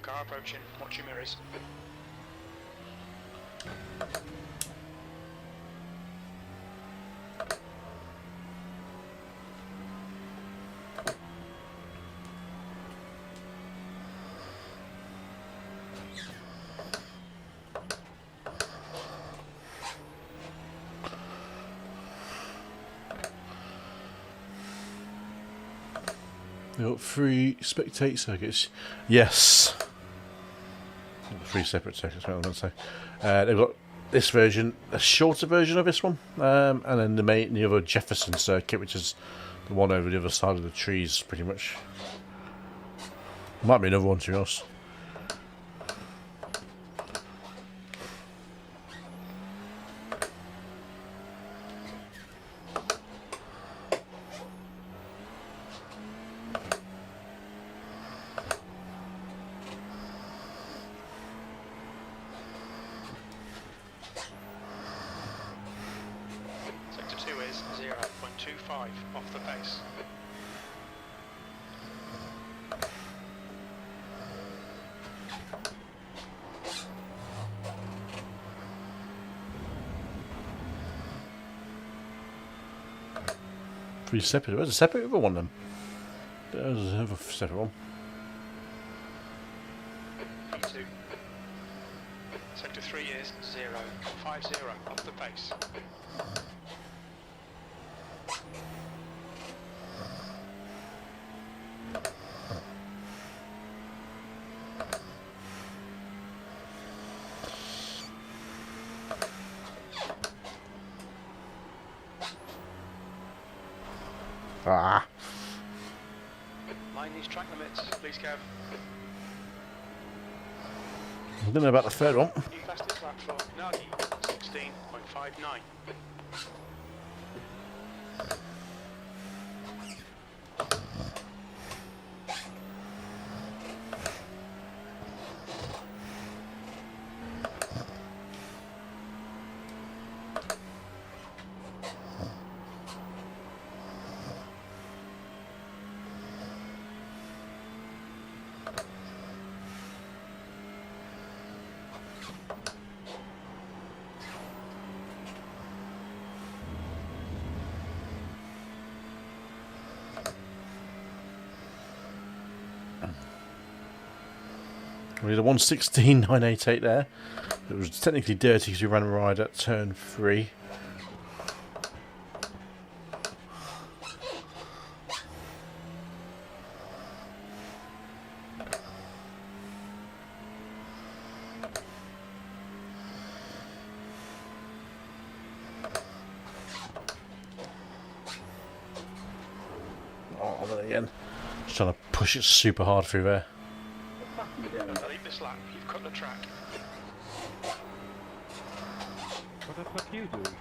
Car approaching. Watch your mirrors. We've got 3 spectate circuits. Yes. 3 separate circuits, what I was going to say. They've got this version, a shorter version of this one, and then the other Jefferson circuit, which is the one over the other side of the trees, pretty much. Might be another one, to be honest. Sector 2 is 0.25 off the base. Three separate. Where's a separate other one then? There's another separate one. P2. Sector 3 is 0.50 off the base. Ah. Mind these track limits, please, Kev. I don't know about the third one. Fastest lap for Nagi, 16.59. We had a 116.988 there. It was technically dirty because we ran a ride at turn 3. Oh, there again. Just trying to push it super hard through there. Now leave this lap, you've cut the track. What the fuck are you doing?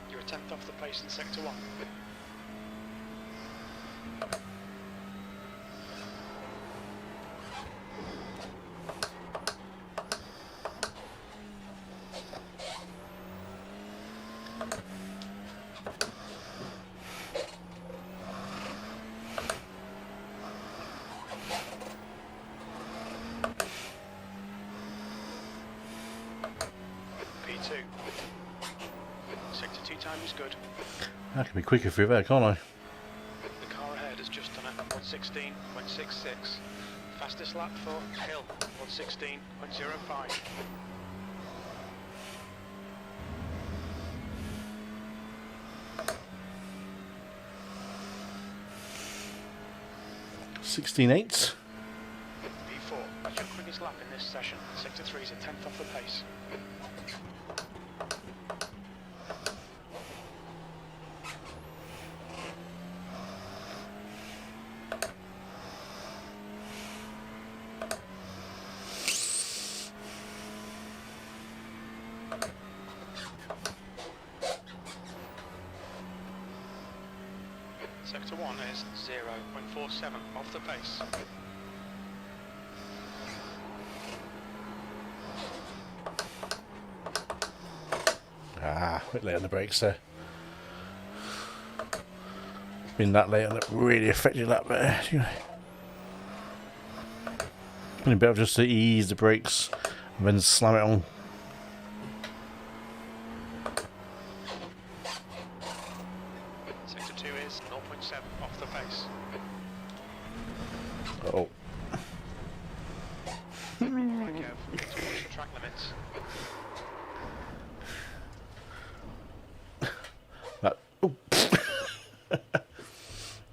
You're a tenth off the pace in sector 1. P2. Sector 2 time is good. I can be quicker through there, can't I? The car ahead has just done it, 116.66. Fastest lap for Hill, 116.05. $16.8. P4, that's your quickest lap in this session. Sector 3 is a tenth off the pace. Sector 1 is 0.47 off the pace. Ah, a bit late on the brakes there. Been that late on it, really affected that bit, you know. Been better just to ease the brakes and then slam it on. Sector 2 is 0.7 off the pace. Oh. Right, Kev, towards the track limits. That, oh.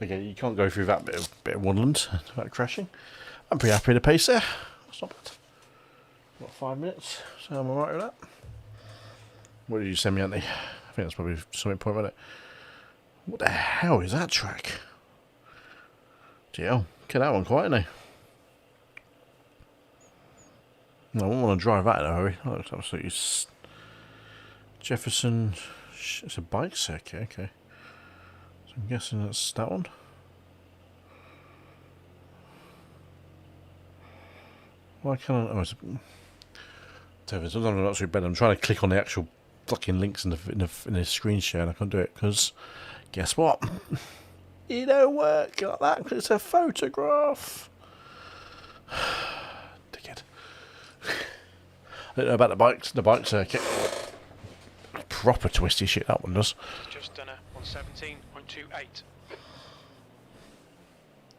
Okay, you can't go through that bit of woodland without crashing. I'm pretty happy with the pace there. That's not bad. What, 5 minutes? So I'm alright with that. What did you send me, Anthony? I think that's probably something point about it. What the hell is that track? Gee, get that one quite, isn't No, I wouldn't want to drive that in a hurry. That looks absolutely Jefferson. It's a bike circuit, okay. So I'm guessing that's that one. Why can't I? Oh, it's sometimes I'm not so bad. I'm trying to click on the actual fucking links in the screen share and I can't do it because guess what? It don't work like that because it's a photograph. Dickhead. I don't know about the bike circuit. Proper twisty shit that one does. Just done a 117.28.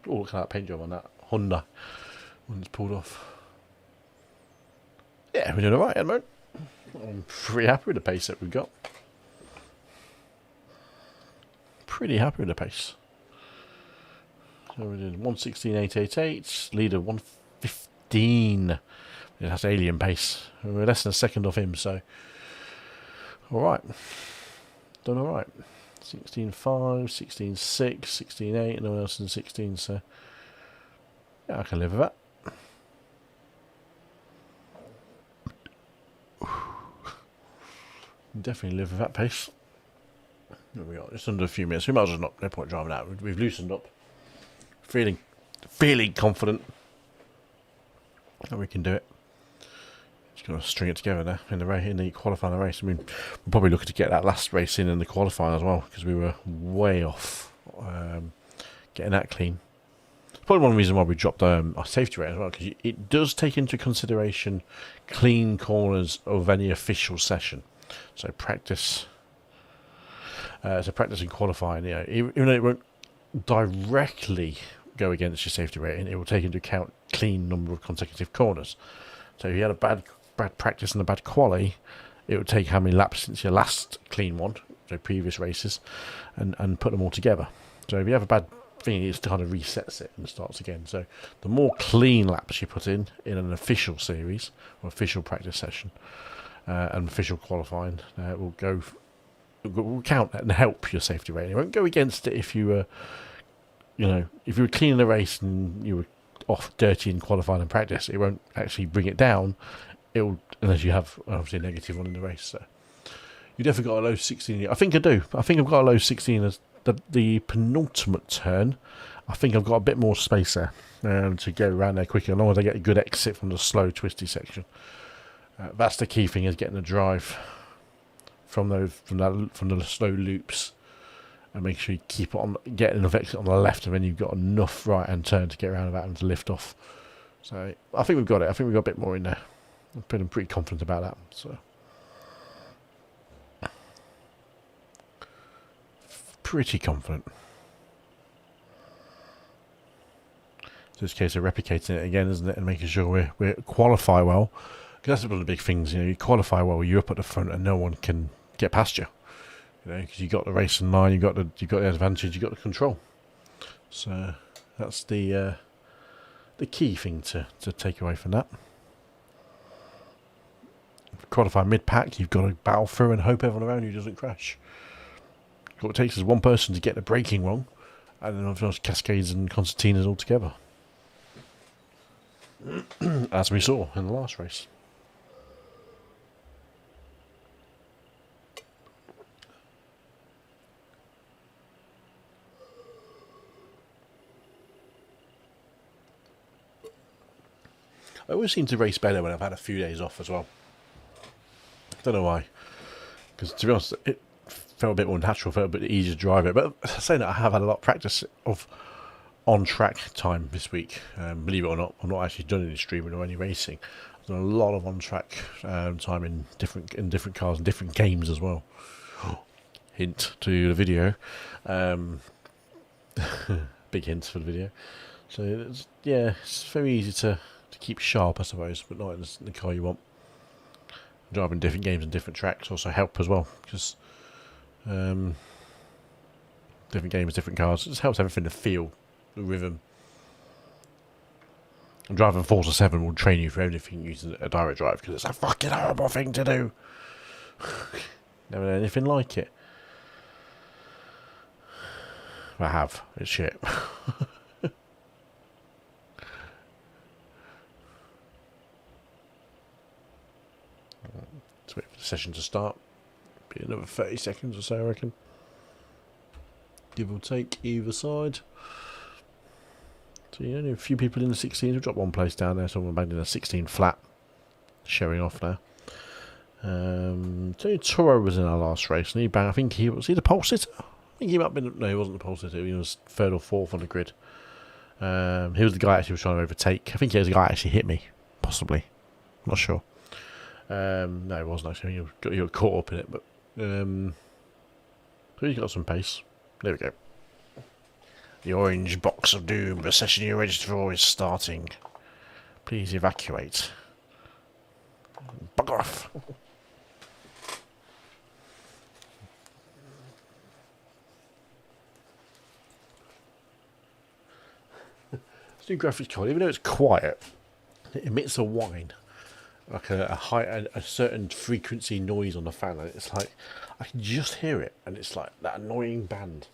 Oh, look at that paint job on that Honda when it's pulled off. Yeah, we're doing alright at the moment. I'm pretty happy with the pace that we've got. Pretty happy with the pace. So we did 116.888, leader 115. That's alien pace. We're less than a second off him, so alright. Done alright. 16.5, 16.6, 16.8, no one else in 16, so yeah, I can live with that. Definitely live with that pace. There we are, just under a few minutes. We might as well not, no point driving out. We've loosened up. Feeling confident that we can do it. Just going to string it together now in the race, in the qualifying race. I mean, we're probably looking to get that last race in the qualifying as well because we were way off getting that clean. Probably one reason why we dropped our safety rate as well because it does take into consideration clean corners of any official session. So practice. So practice and qualifying. You know, even though it won't directly go against your safety rating, it will take into account clean number of consecutive corners. So if you had a bad practice and a bad quali, it would take how many laps since your last clean one, so previous races, and put them all together. So if you have a bad thing, it kind of resets it and starts again. So the more clean laps you put in an official series or official practice session and official qualifying, will count and help your safety rating. It won't go against it if you were, if you were clean in the race and you were off dirty in qualifying and practice. It won't actually bring it down. It'll, unless you have obviously a negative one in the race. So you definitely got a low 16. I think I do. I think I've got a low 16 as the penultimate turn. I think I've got a bit more space there to go around there quicker, as long as I get a good exit from the slow twisty section. That's the key thing, is getting the drive from the slow loops, and make sure you keep it on, getting enough exit on the left, and then you've got enough right hand turn to get around about and to lift off. So I think we've got it. I think we've got a bit more in there. I'm pretty confident about that. So pretty confident. So it's a case of replicating it again, isn't it, and making sure we qualify well. Because that's one of the big things. You qualify well, you're up at the front, and no one can get past you. Because you got the racing line, you got the advantage, you got the control. So that's the key thing to take away from that. If you qualify mid-pack, you've got to battle through and hope everyone around you doesn't crash. What it takes is one person to get the braking wrong, and then obviously cascades and concertinas all together. As we saw in the last race. I always seem to race better when I've had a few days off as well. Don't know why. Because to be honest, it felt a bit more natural, felt a bit easier to drive it. But saying that, I have had a lot of practice of on-track time this week. Believe it or not, I'm not actually done any streaming or any racing. I've done a lot of on-track time in different cars and different games as well. Hint to the video. Big hint for the video. So it's, yeah, it's very easy to keep sharp, I suppose, but not in the car you want. Driving different games and different tracks also help as well, because different games, different cars, it just helps everything to feel the rhythm. And driving Forza 7 will train you for anything using a direct drive, because it's a fucking horrible thing to do. Never done anything like it. I have. It's shit. Let's wait for the session to start. Be another 30 seconds or so, I reckon. Give or take either side. So, a few people in the 16s. We've dropped one place down there. Someone banked in a 16 flat. Showing off now. Tony Toro was in our last race. And he banged, I think he was the pole sitter? I think he might have been. No, he wasn't the pole sitter. He was third or fourth on the grid. He was the guy actually was trying to overtake. I think he was the guy that actually hit me. Possibly. I'm not sure. No, it wasn't actually. You got caught up in it, but so he's got some pace. There we go. The orange box of doom. The session you're registered for is starting. Please evacuate. Bugger off. This new graphics card, even though it's quiet, it emits a whine. Like a certain frequency noise on the fan, and it's like I can just hear it, and it's like that annoying band.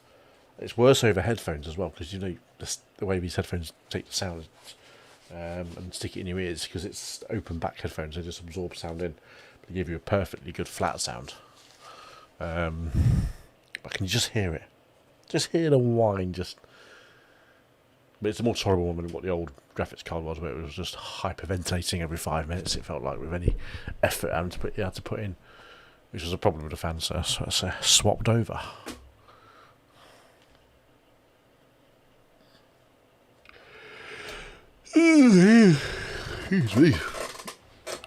It's worse over headphones as well, because the way these headphones take the sound and stick it in your ears, because it's open back headphones, they just absorb sound in, but they give you a perfectly good flat sound. I can just hear it, just hear the whine, but it's a more tolerable one than what the old graphics card was, where it was just hyperventilating every 5 minutes. It felt like with any effort you had to put in, which was a problem with the fan. So it's swapped over. Excuse me.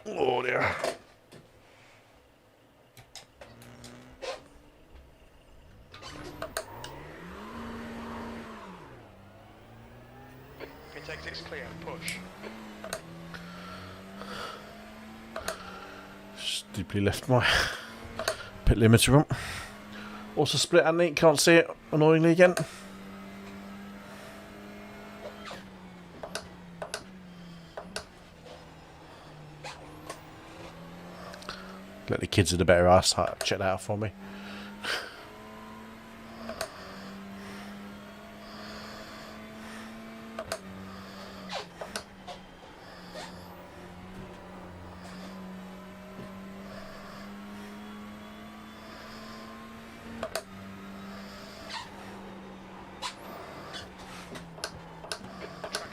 Oh dear. Exit's clear. Push. Stupidly left my pit limiter on. Also split, Andy. Can't see it, annoyingly again. Let the kids with the better ass check that out for me.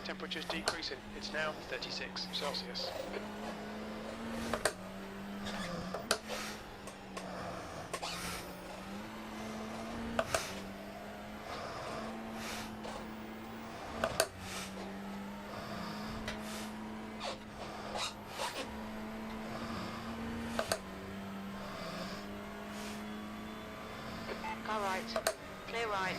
Temperature's decreasing. It's now 36 Celsius. Car right. Clear right.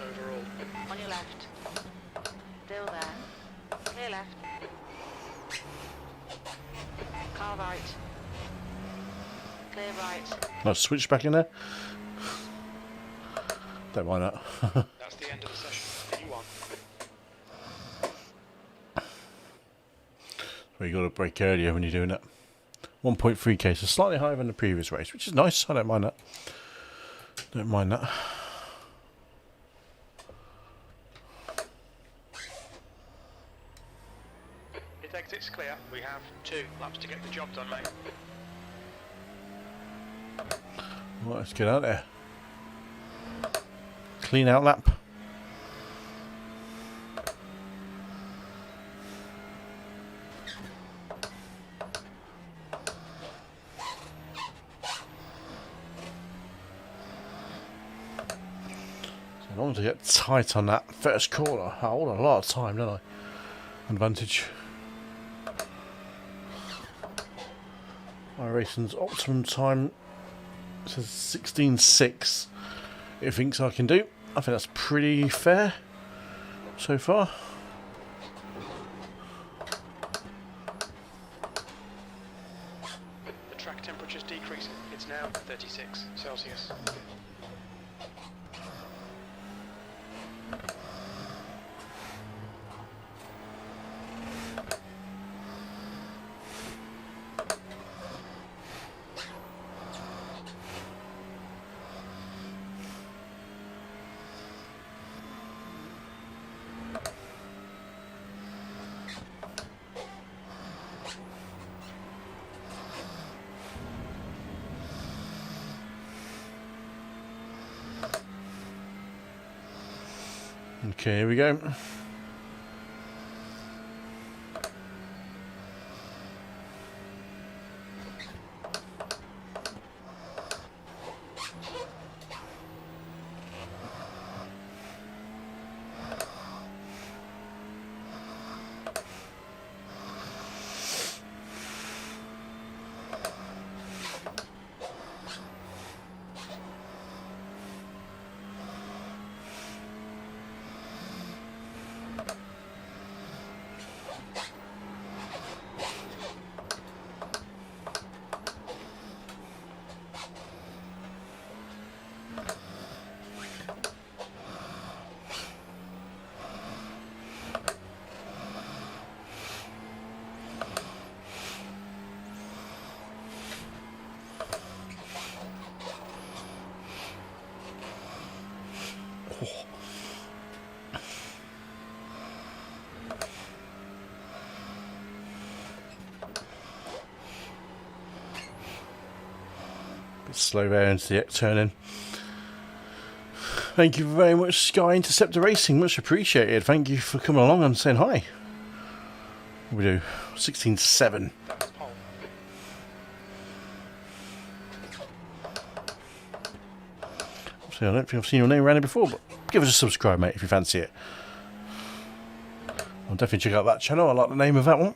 Overall. On your left. Still there. Clear left. Car right. Clear right. Nice switch back in there. Don't mind that. That's the end of the session. You won. Well, you got to brake earlier when you're doing that. 1.3k, so slightly higher than the previous race, which is nice. I don't mind that. Don't mind that. We have 2 laps to get the job done, mate. Right, let's get out there. Clean out lap. As long as I get tight on that first corner, I hold a lot of time, don't I? Advantage. iRacing's optimum time says 16.6. It thinks I can do. I think that's pretty fair so far. The track temperature's decreasing. It's now 36 Celsius. Okay, here we go. Bit slow there into the turn-in. Thank you very much, Sky Interceptor Racing. Much appreciated. Thank you for coming along and saying hi. What do we do? 16.7. That's pole. So I don't think I've seen your name around here before, but give us a subscribe, mate, if you fancy it. I'll definitely check out that channel. I like the name of that one.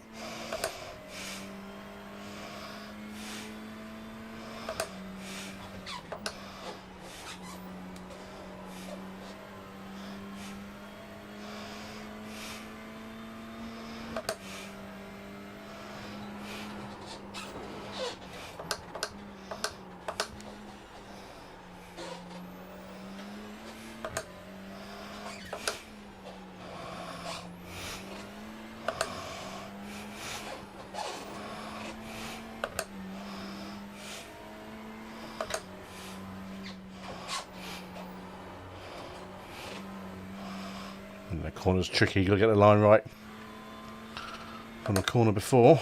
And the corner's tricky, you've got to get the line right from the corner before.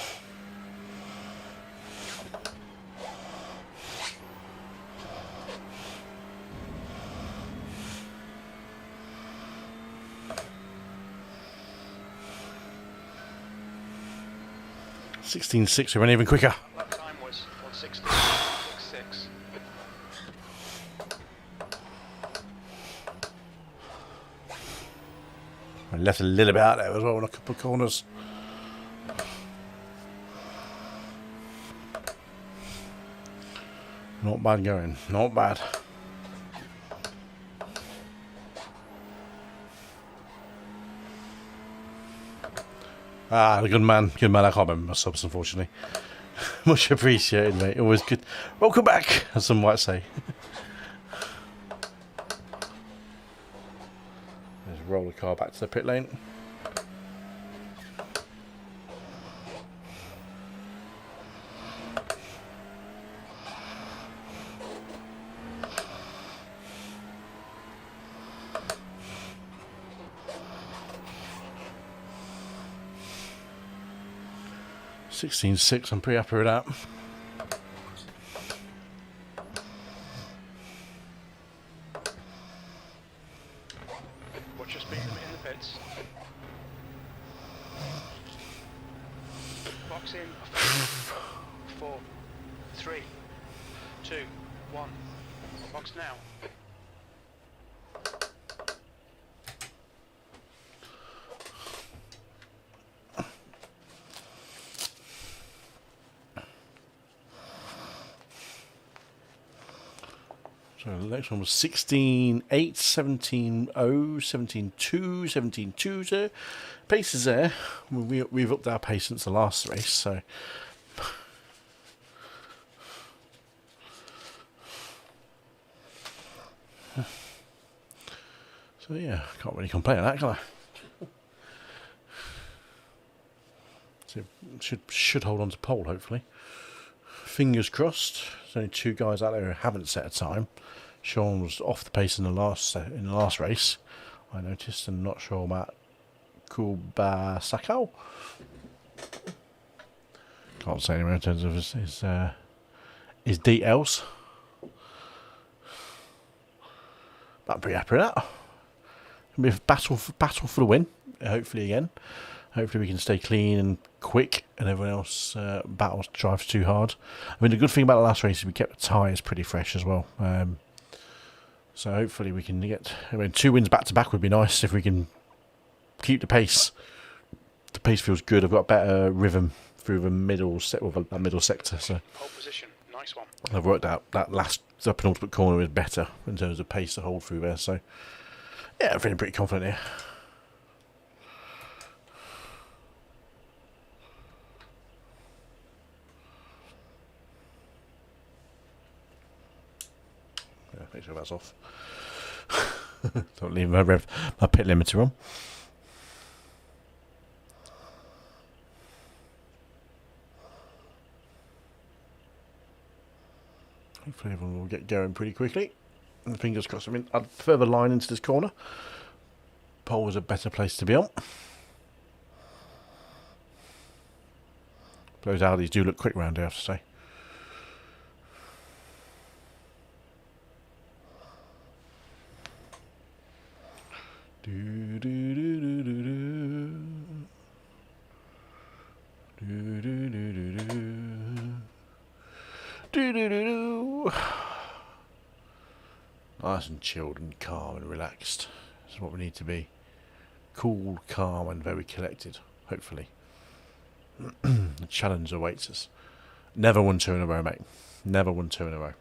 (16.6), we went even quicker. That time was 1:16.66. I left a little bit out there as well in a couple of corners. Not bad going, not bad. Ah, the good man, I can't remember my subs, unfortunately. Much appreciated, mate. Always good. Welcome back, as some might say. Let's roll the car back to the pit lane. 16.6, I'm pretty happy with that. Watch your speed limit in the pits. Box in. 4, 3, 2, 1. Box now. So the next one was 16.8, 17.0, 17.2, 17.2. So pace is there. We've upped our pace since the last race, so. So yeah, can't really complain on that, can I? So should hold on to pole, hopefully. Fingers crossed. There's only 2 guys out there who haven't set a time. Sean was off the pace in the last race, I noticed, and not sure about Kubasako. Can't say anywhere in terms of his details. But I'm pretty happy with that. It'll be a battle for the win. Hopefully again. Hopefully we can stay clean and quick, and everyone else drives too hard. I mean, the good thing about the last race is we kept the tyres pretty fresh as well. So hopefully we can get. I mean, 2 wins back to back would be nice if we can keep the pace. The pace feels good. I've got better rhythm through the middle sector. So Pole position. Nice one. I've worked out that last penultimate corner is better in terms of pace to hold through there. So yeah, I'm feeling pretty confident here. Make sure that's off. Don't leave my pit limiter on. Hopefully everyone will get going pretty quickly. And fingers crossed. I mean, I'd further line into this corner. Pole is a better place to be on. Those Audis do look quick round here, I have to say. Nice and chilled and calm and relaxed. That's what we need to be. Cool, calm and very collected, hopefully. The challenge awaits us. Never won 2 in a row, mate. Never won 2 in a row.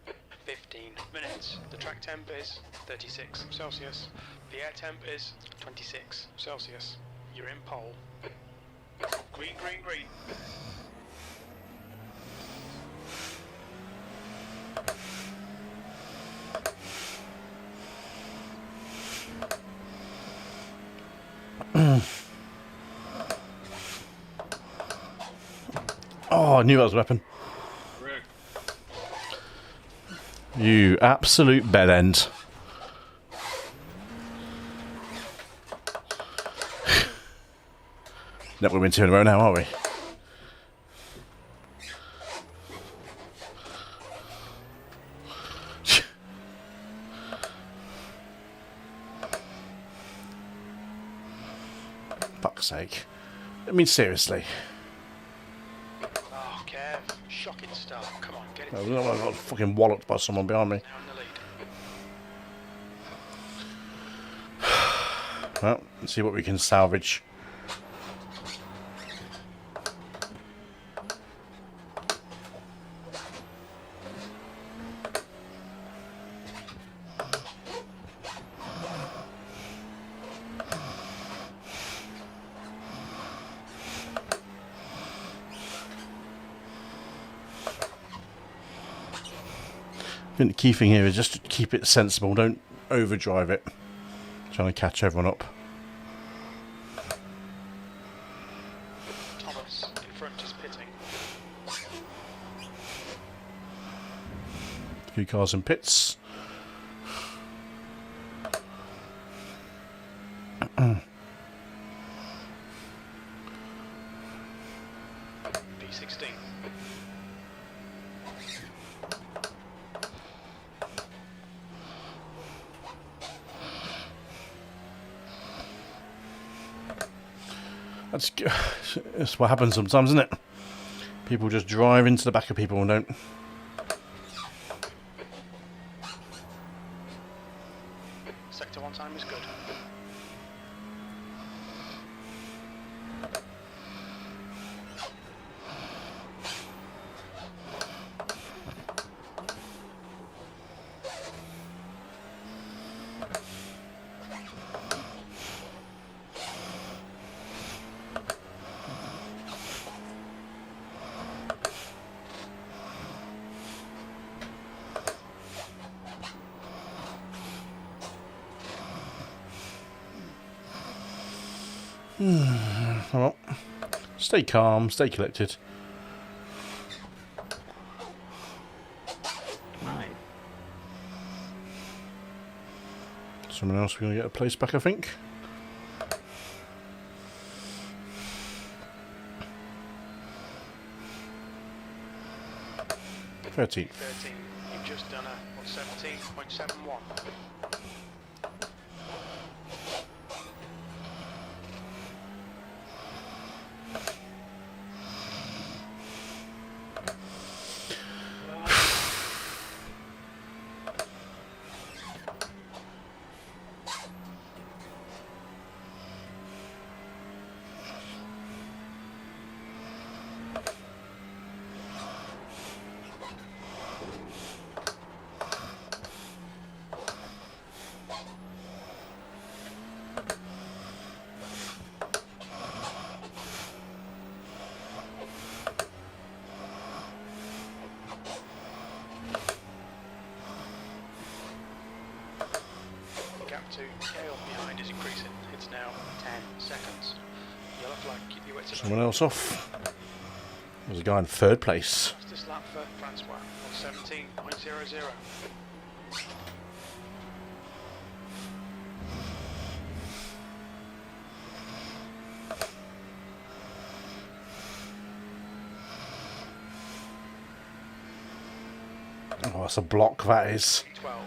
15 minutes. The track temp is 36 Celsius. The air temp is 26 Celsius. You're in pole. Green, green, green. Oh, I knew that was a weapon. You absolute bed end. Never going to win 2 in a row now, are we? Fuck's sake. I mean, seriously. Oh, Kev. Shocking start. Come on, get it. I got fucking walloped by someone behind me. Now in the lead. Well, let's see what we can salvage. I think the key thing here is just to keep it sensible, don't overdrive it. Trying to catch everyone up. Thomas in front is pitting. A few cars in pits. V6 That's what happens sometimes, isn't it? People just drive into the back of people and don't. Sector 1 time is good. Well, stay calm, stay collected. Nice. Someone else going to get a place back, I think. You've 13th. just done a 17.71. To scale behind is increasing. It's now 10 seconds. Yellow flag, keep your wits about. Someone else off. There's a guy in 3rd place. Fastest lap for Francois on 17.00. Oh, that's a block, that is. 12.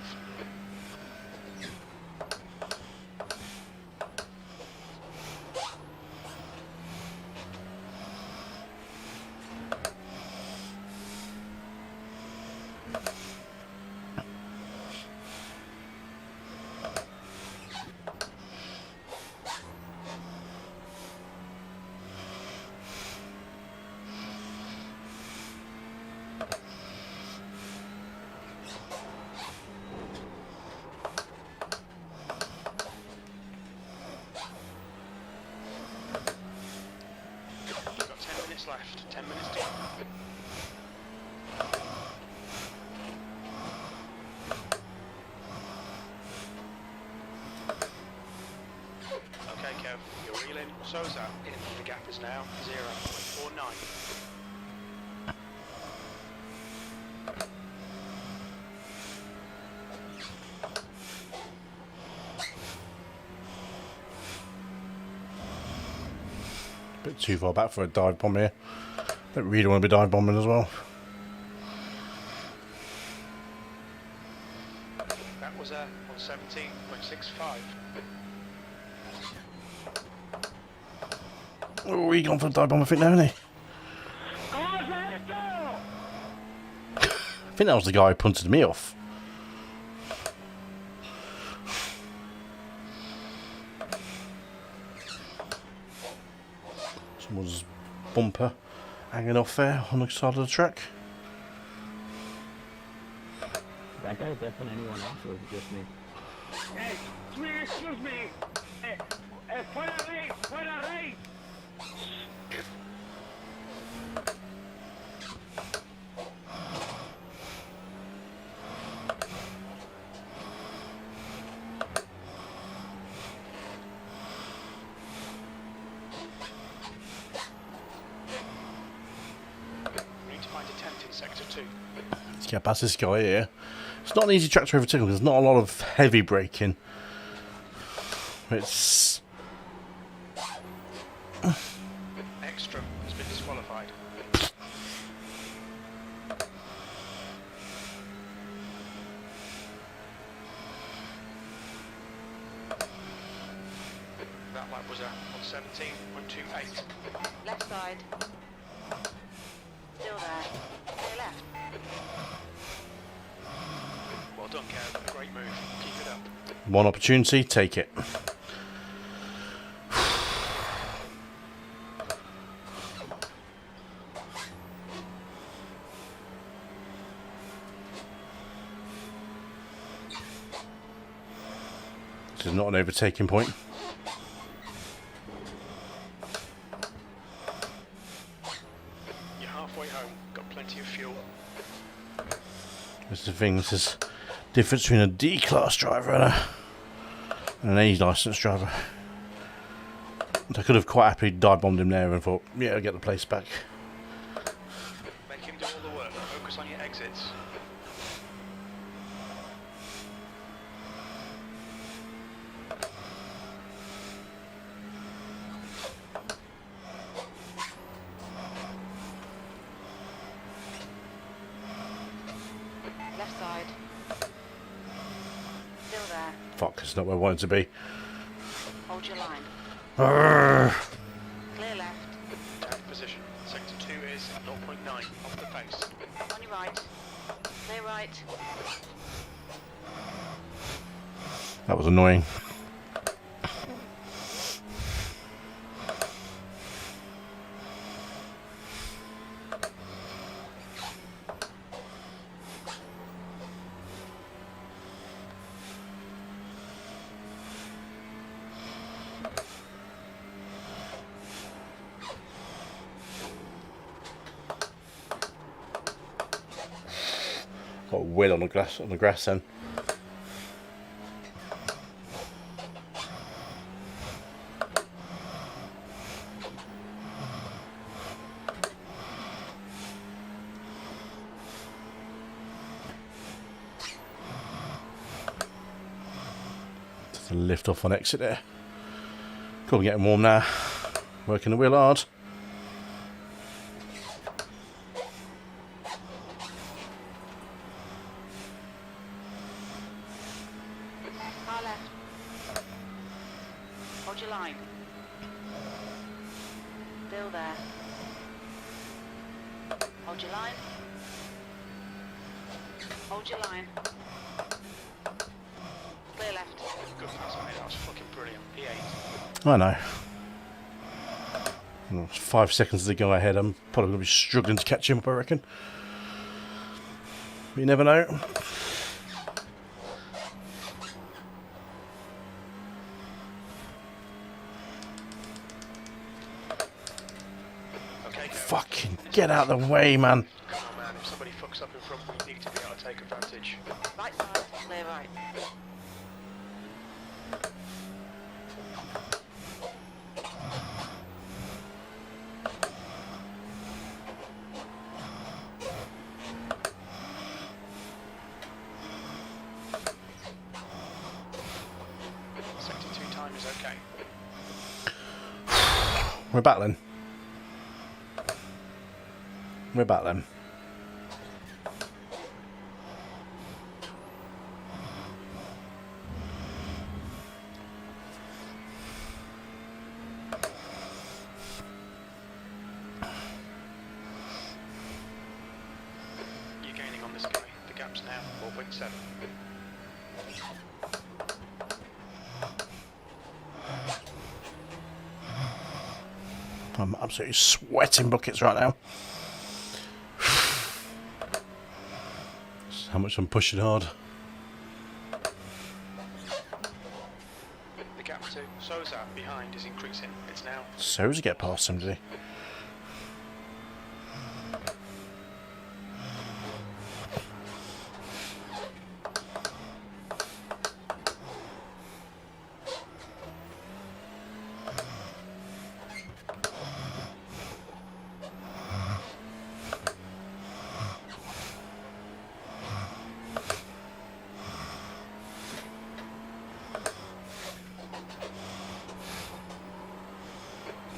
Left, 10 minutes to go. Okay, Kev, you're reeling. So is that. The gap is now 0.49. Bit too far back for a dive bomb here. Don't really want to be dive bombing as well. That was on 17.65. Oh, he gone for a dive bomb, I think, now, hasn't he? I think that was the guy who punted me off. Someone's bumper hanging off there on the side of the track. That guy definitely anyone else or is it just me? Hey, excuse me. Fuera race. We need to find a tent in sector 2. Let's get past this guy here. It's not an easy track to overtake because there's not a lot of heavy braking. It's... Extra has been disqualified. That lap was a 117.28. Left side. Still there. Clear left. Well done, Kev. Great move. Keep it up. One opportunity, take it. This is not an overtaking point. You're halfway home. Got plenty of fuel. This is the thing, this is the difference between a D-class driver and an A licence driver. I could have quite happily dive-bombed him there and thought, yeah, I'll get the place back. Make him do all the work. Focus on your exits. Left side. Still there. Fuck, it's not where I wanted to be. Hold your line. Arrgh. Clear left. 10th position. Sector 2 is 0.9 off the pace. On your right. Clear right. That was annoying. Got a wheel on the grass then. Just a lift off on exit there. Cool, getting warm now. Working the wheel hard. Car left. Hold your line. Still there. Hold your line. Hold your line. Clear left. Good pass, mate. That was fucking brilliant. P8. I know. Well, 5 seconds to go ahead. I'm probably going to be struggling to catch him up, I reckon. But you never know. Okay, Kev. Fucking get out of the way, man. Come on, man. If somebody fucks up in front, we need to be able to take advantage. Right side. Clear right. Sector 2 time is okay. We're battling. We're battling. You're gaining on this guy. The gap's now 4.7. I'm absolutely sweating buckets right now. That's how much I'm pushing hard. The gap to Sosa behind is increasing. It's now So does he get past him, does he?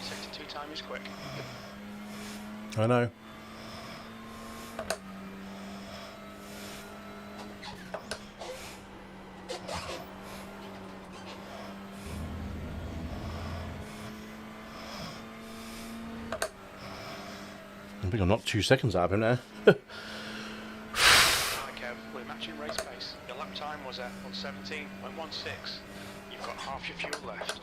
sector 2 time is quick. I know. think I knocked 2 seconds out of him there. Right, Kev, we're matching race pace. Your lap time was at 1:17.16. You've got half your fuel left.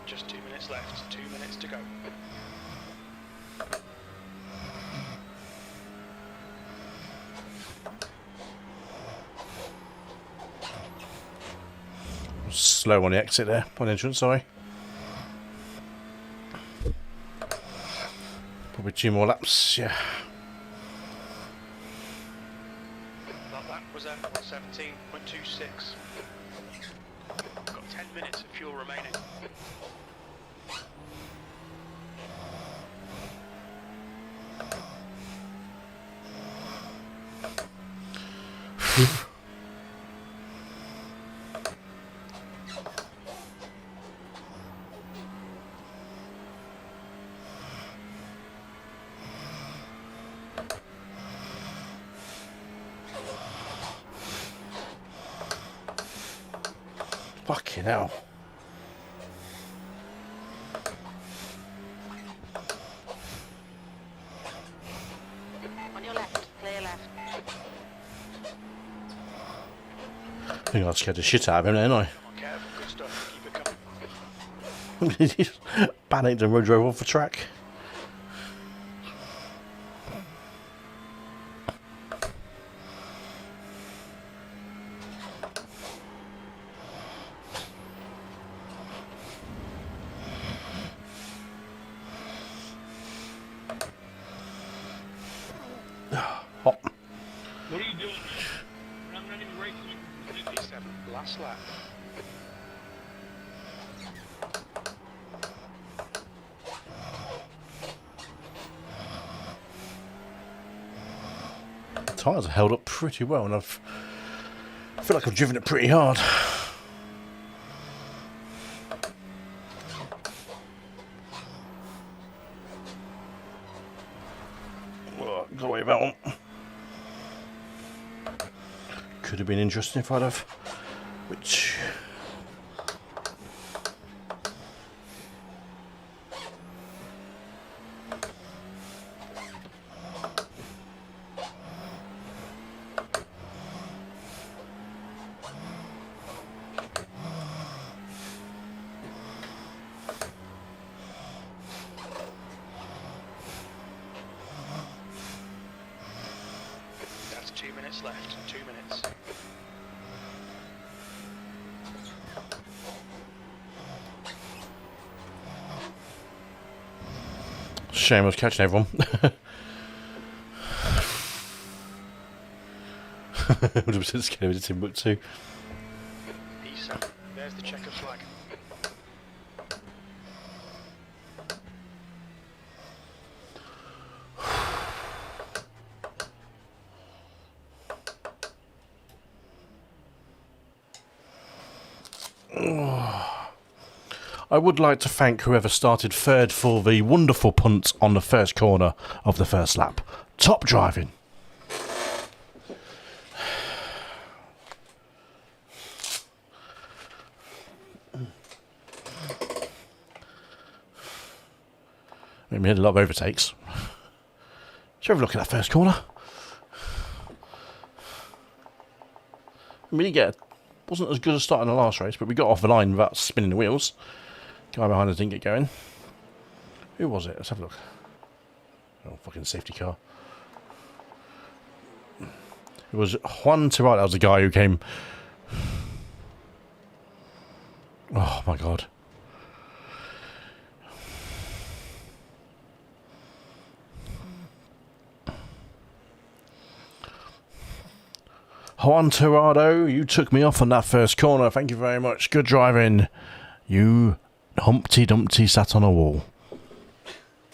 Just 2 minutes left, 2 minutes to go. Slow on the exit there, on the entrance, sorry. Probably 2 more laps, yeah. That was at 1:17.26. Got 10 minutes of fuel remaining. Fucking hell. On your left, clear left. I think I scared the shit out of him, didn't I? Kev, good stuff. Keep it coming. Panicked and drove off the track. Hot. What are you doing, man? I'm not even racing you. 57, last lap. The tyres are held up pretty well, and I feel like I've driven it pretty hard. Oh, got away with that one. Could have been interesting if I'd have. Which. That's 2 minutes left, 2 minutes. Shame I was catching everyone. Would have been scared of Timbuktu. East, there's the checker flag. I would like to thank whoever started third for the wonderful punt on the first corner of the first lap. Top driving. I mean, we had a lot of overtakes. Did you ever look at that first corner? We didn't get, wasn't as good a start in the last race, but we got off the line without spinning the wheels. Guy behind us didn't get going. Who was it? Let's have a look. Oh, fucking safety car. It was Juan to right. That was the guy who came. Oh my god. Juan Tirado, you took me off on that first corner. Thank you very much. Good driving. You Humpty Dumpty sat on a wall.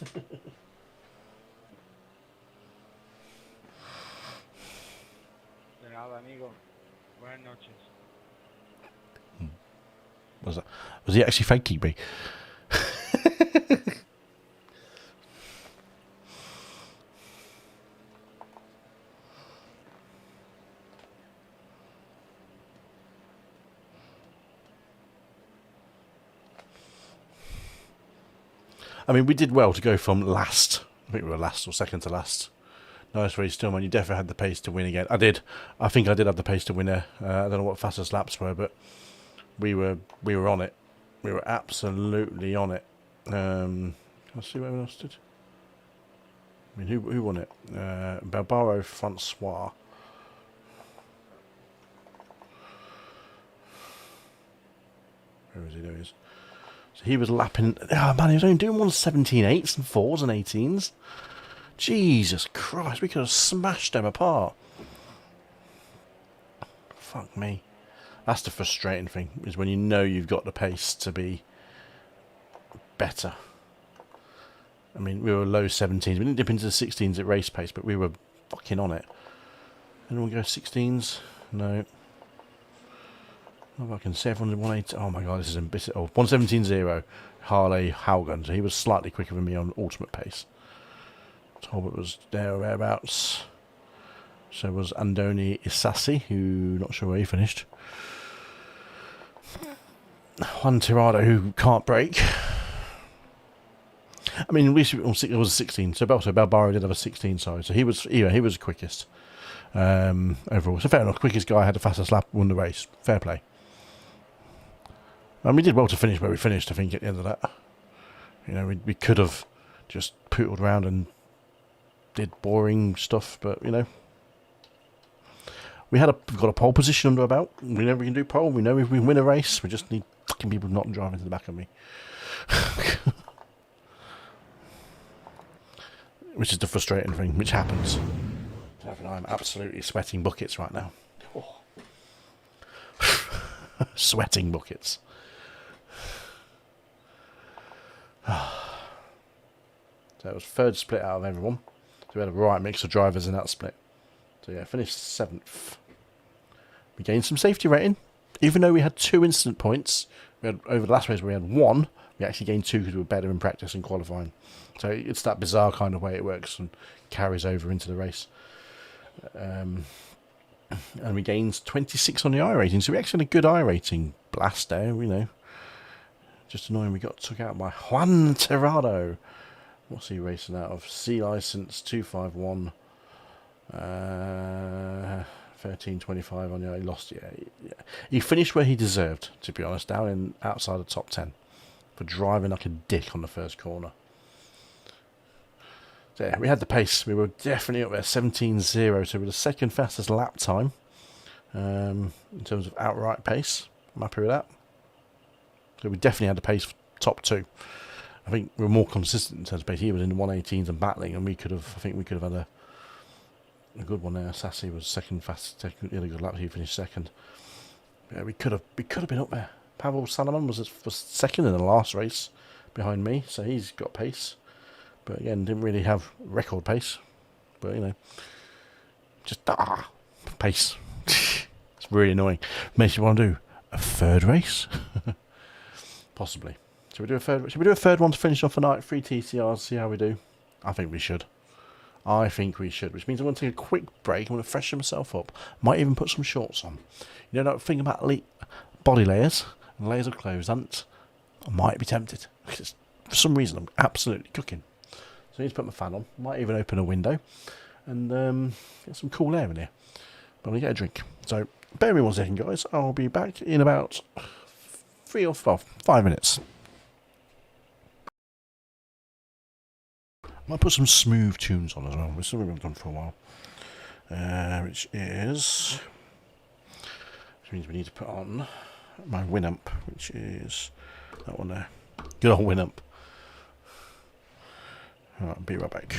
De nada, amigo. Buenas noches. Was he actually faking me? I mean, we did well to go from last. I think we were last or second to last. Nice race, still, man. You definitely had the pace to win again. I did. I think I did have the pace to win there. I don't know what fastest laps were, but we were on it. We were absolutely on it. Let's see what everyone else did. I mean, who won it? Barbaro Francois. Where is he? There he is. So he was lapping. Oh man, he was only doing 117.8s and 4s and 18s. Jesus Christ, we could have smashed them apart. Fuck me. That's the frustrating thing, is when you know you've got the pace to be better. I mean, we were low 17s. We didn't dip into the 16s at race pace, but we were fucking on it. Anyone go 16s? No. Oh, I can see everyone did 180. Oh my god, this is a bit. Oh, 117.0. Harley Haugen. So he was slightly quicker than me on ultimate pace. Talbot was there or thereabouts. So was Andoni Isasi, who not sure where he finished. Juan Tirado, who can't brake. I mean, at least it was a 16. So Balbaro did have a 16 side. So he was the quickest overall. So fair enough. Quickest guy had the fastest lap, won the race. Fair play. And we did well to finish where we finished, I think, at the end of that. You know, we could have just pootled around and did boring stuff, but, you know. We've got a pole position under our belt. We know we can do pole. We know if we win a race, we just need fucking people not driving to the back of me. Which is the frustrating thing, which happens. I'm absolutely sweating buckets right now. Oh. Sweating buckets. So it was third split out of everyone. So we had a right mix of drivers in that split. So yeah, finished 7th. We gained some safety rating. Even though we had 2 incident points, we had over the last race we had 1. We actually gained 2 because we were better in practice and qualifying. So it's that bizarre kind of way it works and carries over into the race. And we gained 26 on the iRating. So we actually had a good iRating blast there, you know. Just annoying we got took out by Juan Tirado. What's he racing out of? C license 251. 13.25 on the. He lost. Yeah. He finished where he deserved, to be honest, down in outside the top 10 for driving like a dick on the first corner. So yeah, we had the pace. We were definitely up there, 17.0. So we were the second fastest lap time in terms of outright pace. I'm happy with that. So we definitely had the pace for top 2. I think we were more consistent in terms of pace. He was in the 118s and battling, and I think we could have had a good one there. Sassy was second fastest. He had a good lap. He finished second. Yeah, we could have been up there. Pavel Salaman was second in the last race behind me, so he's got pace. But again, didn't really have record pace. But you know, just pace. It's really annoying. Makes you want to do a third race. Possibly. Should we do a third one to finish off the night? 3 TCRs, see how we do. I think we should. Which means I'm going to take a quick break. I'm going to freshen myself up. Might even put some shorts on. You know that thing about body layers and layers of clothes, I might be tempted. Because for some reason I'm absolutely cooking. So I need to put my fan on. Might even open a window and get some cool air in here. But I'm going to get a drink. So bear with me 1 second, guys. I'll be back in about 5 minutes. I might put some smooth tunes on as well. This is something I've done for a while. Which means we need to put on my Winamp, which is that one there. Good old Winamp. Alright, I'll be right back.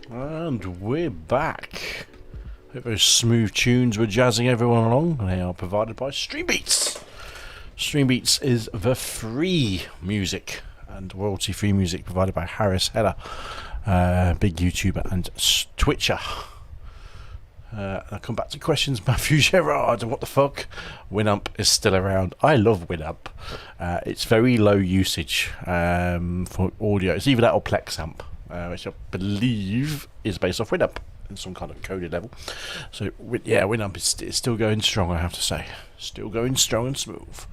And we're back. Hope those smooth tunes were jazzing everyone along. They are provided by StreamBeats. StreamBeats is the free music and royalty-free music provided by Harris Heller, big YouTuber and Twitcher. I'll come back to questions. Matthew Gerard, what the fuck? Winamp is still around. I love Winamp. It's very low usage for audio. It's either that or Plexamp, which I believe is based off Winamp in some kind of coded level. So yeah, Winamp is still going strong, I have to say. Still going strong and smooth.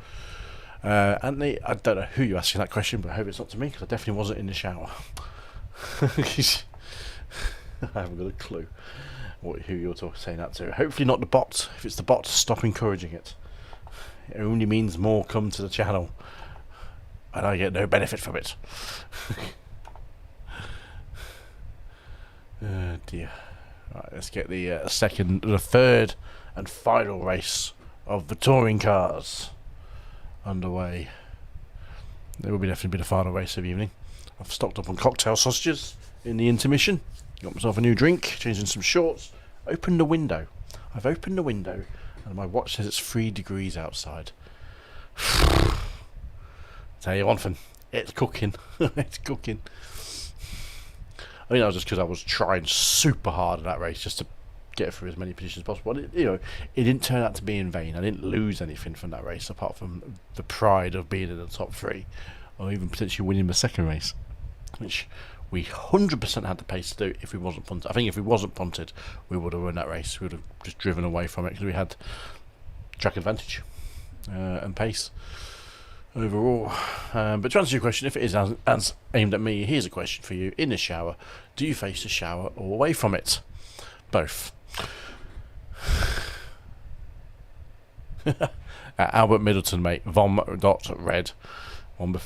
Anthony, I don't know who you're asking that question, but I hope it's not to me, because I definitely wasn't in the shower. I haven't got a clue who you're saying that to. Hopefully not the bot. If it's the bot, stop encouraging it. It only means more come to the channel, and I get no benefit from it. Oh dear. Right, let's get the third and final race of the touring cars underway. There will definitely be the final race of the evening. I've stocked up on cocktail sausages in the intermission. Got myself a new drink, changing some shorts. Opened the window. I've opened the window, and my watch says it's 3 degrees outside. Tell you one thing, it's cooking. It's cooking. I mean, that was just because I was trying super hard in that race just to get through as many positions as possible. It didn't turn out to be in vain. I didn't lose anything from that race apart from the pride of being in the top 3, or even potentially winning the second race, which we 100% had the pace to do if we wasn't punted. I think if we wasn't punted, we would have won that race. We would have just driven away from it because we had track advantage and pace overall. But to answer your question, if it is as aimed at me, here's a question for you. In the shower, do you face the shower or away from it? Both. Albert Middleton, mate. Vom.red. One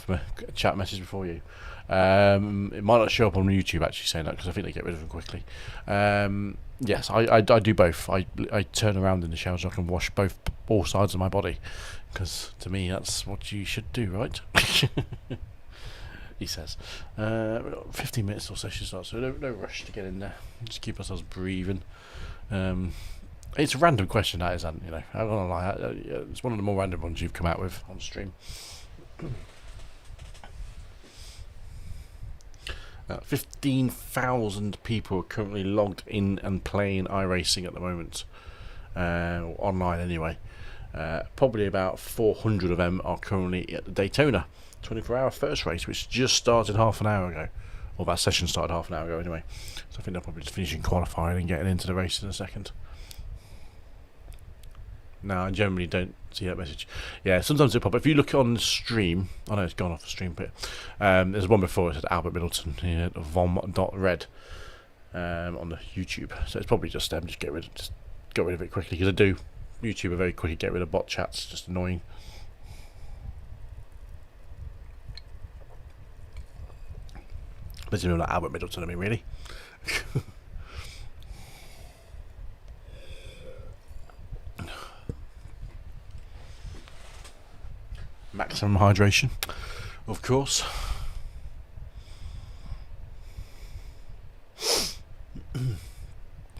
chat message before you. It might not show up on YouTube actually saying that, because I think they get rid of them quickly. Yes, I do both. I turn around in the shower so I can wash all sides of my body, because to me that's what you should do, right? He says. 15 minutes or so should start, so no rush to get in there. Just keep ourselves breathing. It's a random question, that is, and I don't wanna lie, it's one of the more random ones you've come out with on stream. 15,000 people are currently logged in and playing iRacing at the moment, online anyway. Probably about 400 of them are currently at the Daytona 24-hour first race, which just started half an hour ago, or that session started half an hour ago anyway. So I think they're probably just finishing qualifying and getting into the race in a second. No, I generally don't see that message. Yeah, sometimes it pop up. If you look on the stream, I know it's gone off the stream, but there's one before it said Albert Middleton, vom.red on the YouTube. So it's probably just them. Just got rid of it quickly, because YouTube are very quick to get rid of bot chats. Just annoying. But you know, like Albert Middleton, I mean, really. Maximum hydration, of course.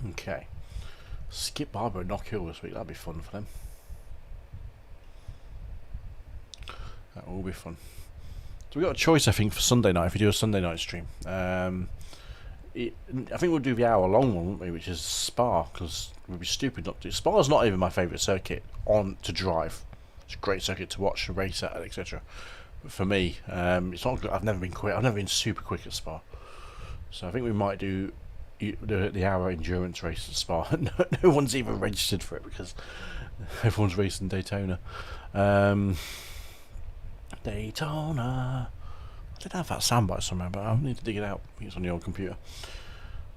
Okay. Skip Barber and Knock Hill this week. That'd be fun for them. That will be fun. So we got a choice, I think, for Sunday night. If we do a Sunday night stream, I think we'll do the hour-long one, won't we? Which is Spa, because we'd be stupid not to. Spa's not even my favourite circuit to drive. It's a great circuit to watch, to race at, etc. But for me, it's not good. I've never been quick. I've never been super quick at Spa. So I think we might do the hour endurance race at Spa. No one's even registered for it because everyone's racing Daytona. Daytona. I did have that soundbite somewhere, but I need to dig it out. I think it's on the old computer.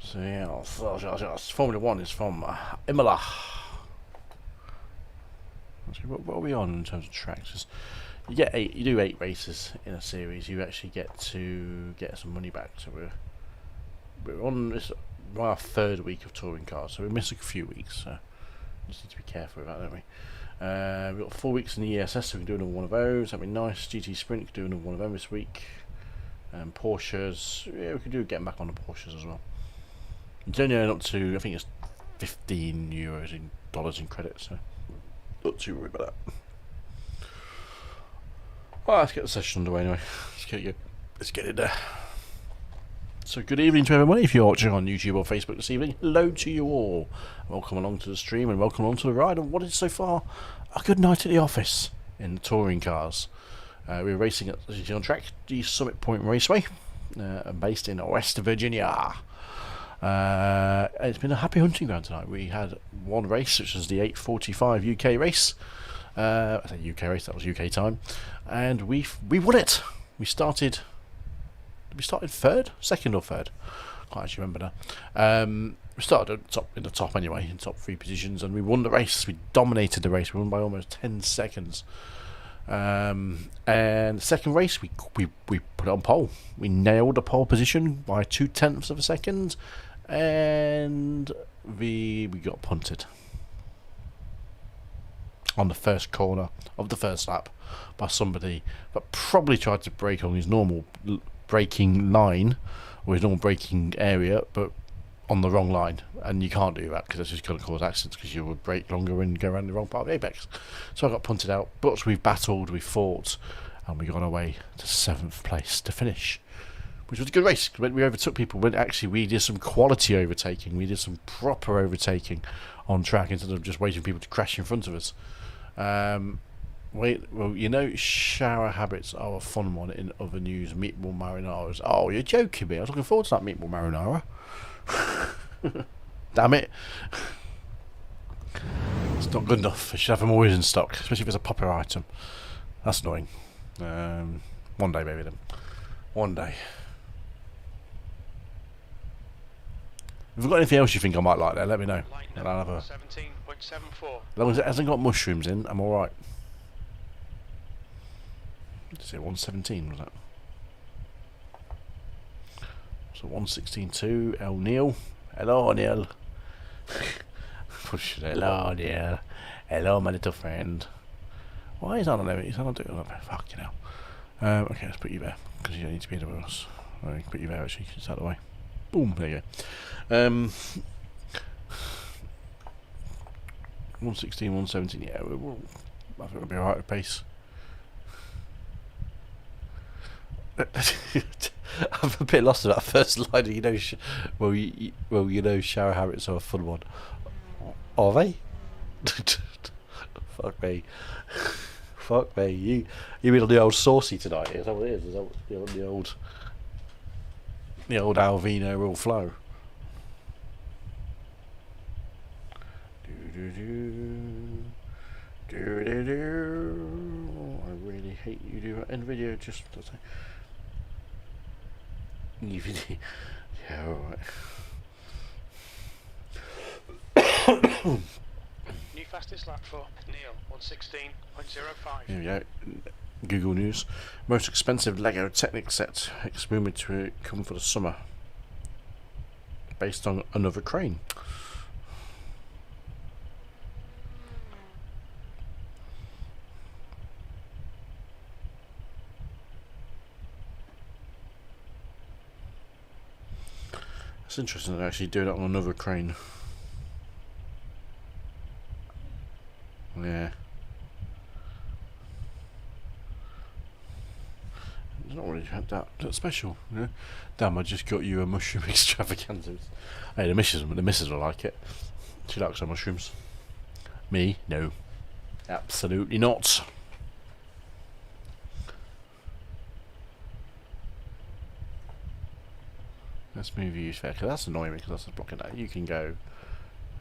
So yeah, Formula 1 is from Imola. What are we on in terms of tracks? You do 8 races in a series. You actually get to get some money back. So we're on our 3rd week of touring cars, so we missed a few weeks. So we just need to be careful about that, don't we? We've got 4 weeks in the ESS, so we can do another one of those. That'd be nice. GT Sprint, could do another one of them this week. Porsches, yeah, we could do getting back on the Porsches as well. It's only up to, I think it's €15 in dollars in credit, so not too worried about that. Well, let's get the session underway anyway. Let's get it there. So good evening to everyone. If you're watching on YouTube or Facebook this evening, hello to you all. Welcome along to the stream and welcome along to the ride on what is so far a good night at the office in the touring cars. We're racing at, as you see on track, the Summit Point Raceway, based in West Virginia. It's been a happy hunting ground tonight. We had one race, which was the 8:45 UK race. I say UK race, that was UK time, and we won it. We started third, second or third. Can't actually remember now. We started in the top anyway, in top 3 positions, and we won the race. We dominated the race. We won by almost 10 seconds. And the second race, we put it on pole. We nailed the pole position by 0.2 of a second, and we got punted on the first corner of the first lap by somebody that probably tried to brake on his normal braking line or his normal braking area, but on the wrong line, and you can't do that because that's just going to cause accidents because you would brake longer and go around the wrong part of the apex. So I got punted out, but we've battled, we fought, and we got our way to 7th place to finish, which was a good race. When we overtook people, when actually we did some quality overtaking, we did some proper overtaking on track instead of just waiting for people to crash in front of us. Well, you know, shower habits are a fun one in other news. Meatball marinaras. Oh, you're joking me. I was looking forward to that meatball marinara. Damn it. It's not good enough. I should have them always in stock, especially if it's a popular item. That's annoying. One day, maybe then. One day. If you've got anything else you think I might like there, let me know. And I'll have a 17.74. As long as it hasn't got mushrooms in, I'm alright. Is it 117, was that? So 116.2, El Neil. Hello, Neil. Push it. Hello, Neil. Hello, my little friend. Why is that on there? Is that not doing that? Fuck you now. Okay, let's put you there, because you don't need to be anywhere else. I can put you there actually, it's out of the way. Boom, there you go. 116, 117, yeah, I think we'll be alright at pace. I'm a bit lost in that first line. You know, shower habits are a fun one. Are they? Fuck me. Fuck me. You mean on the old saucy tonight? Is that what it is? Is that what, the old Alvino will flow? I really hate you do NVIDIA just to say. NVIDIA. Yeah, alright. New fastest lap for Neil, 116.05. Here we go. Google News. Most expensive Lego Technic set rumored to come for the summer, based on another crane. It's interesting that they're actually doing it on another crane. Yeah. It's not really that special, you know? Damn, I just got you a mushroom extravaganza. Hey, the missus will like it. She likes her mushrooms. Me? No. Absolutely not. Let's move you there, because that's annoying me, because that's blocking that. You can go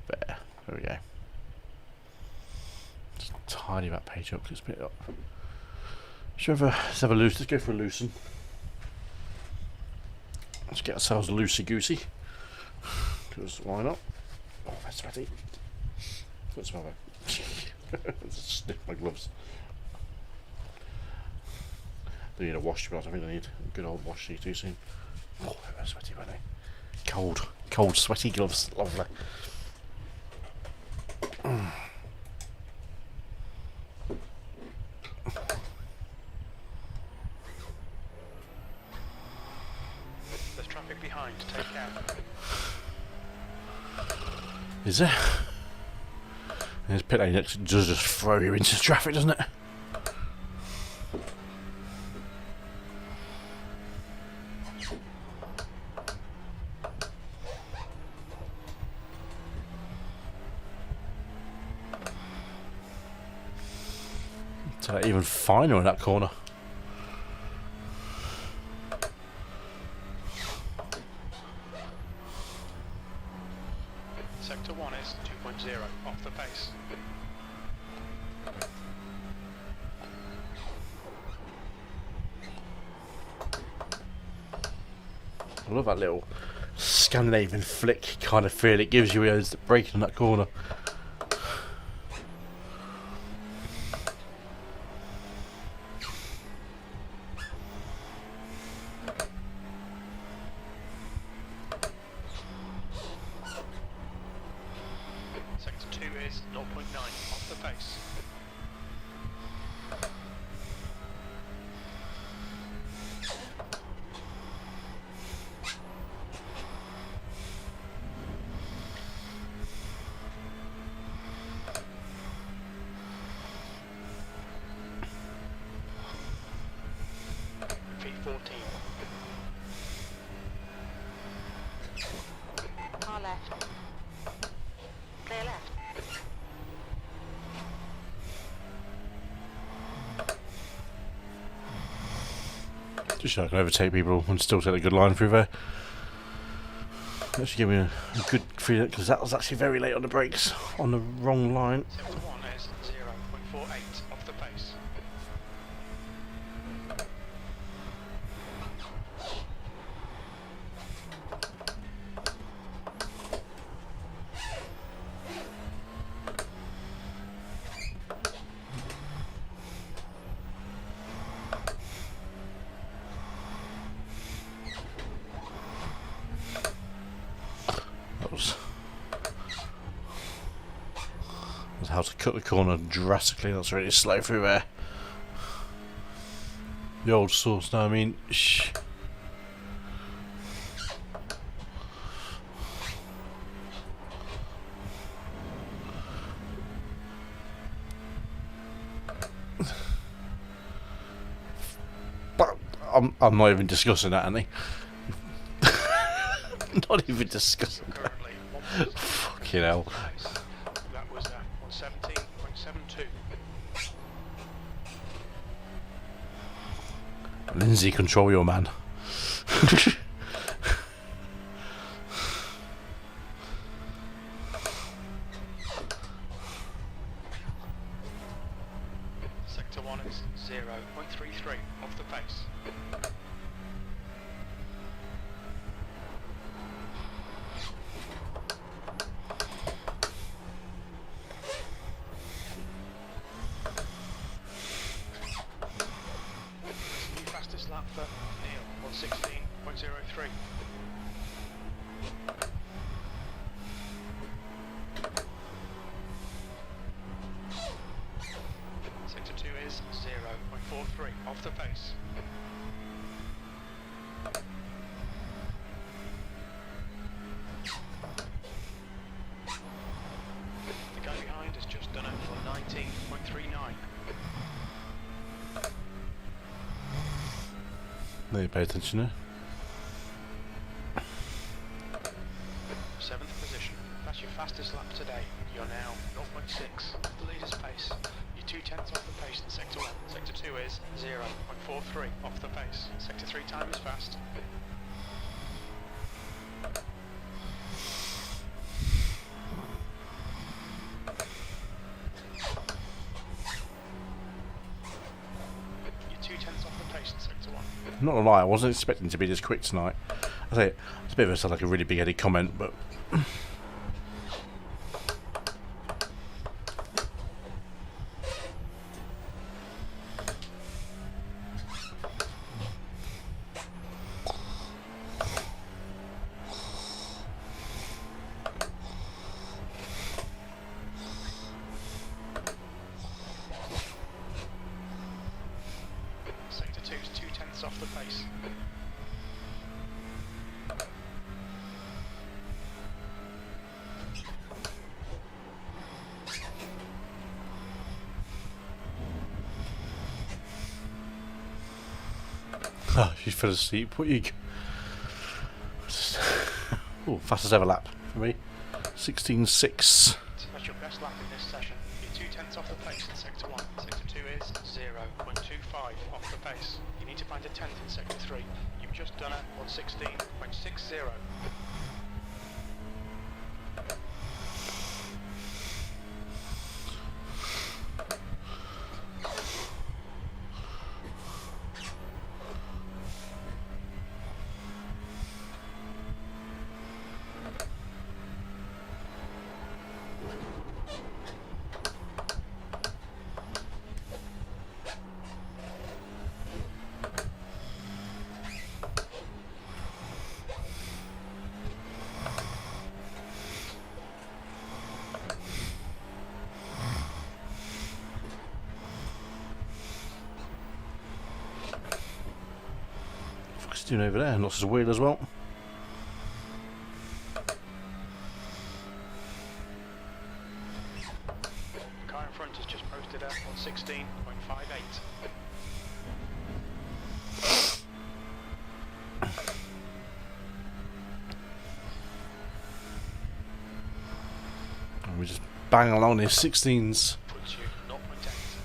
there. There we go. Just tidy that page up, just a bit up. Let's have a loose. Let's go for a loosen. Let's get ourselves a loosey goosey. Because why not? Oh, that's sweaty. Let's smell that. Let's sniff my gloves. They need a wash, but I think they need a good old wash too soon. Oh, they're sweaty, weren't they? Cold, sweaty gloves. Lovely. There's traffic behind, take care. Is there? This pit lane does just throw you into traffic, doesn't it? So even finer in that corner. Sector 1 is 2.0 off the pace. I love that little Scandinavian flick kind of feel it gives you as braking in that corner. Sector 2 is 0.9 off the pace. V14. Car left. Clear left. Just so I can overtake people and still take a good line through there. That should give me a good feeling, because that was actually very late on the brakes on the wrong line. Sector 1 is 0.48 off the pace. That's how to cut the corner drastically. That's really slow through there. The old source now, I mean, shh. But I'm not even discussing that, Annie. Not even discussing that. Currently 1.6 Fucking hell. pace. That was 117.72. Lindsay, control your man. Sector 1 is 0.33 off the pace. New fastest lap for Neil, 116.03. Sector 2 is 0.43 off the pace. The guy behind has just done it for 19.39. There you pay attention there. 7th position. That's your fastest lap today. You're now 0.6 off the leader's pace. You're 2/10 off the pace in Sector 1. Sector 2 is 0.43 off the pace. Sector 3 time is fast. You're 2/10 off the pace in Sector 1. Not gonna lie, I wasn't expecting to be this quick tonight. I say it's a bit of a like a really big-headed comment, but Sector 2 is 2/10 off the pace. Oh, she fell asleep. What you? Oh, fastest ever lap for me. 16.6. That's your best lap in this session. You're 2/10 off the pace in sector 1. Sector 2 is 0.25 off the pace. You need to find a 10th in sector 3. You've just done it on 16.60. What's he doing over there? Lost his wheel as well. The car in front has just posted up on 16.58. And we just bang along these 16s. Puts you 0.8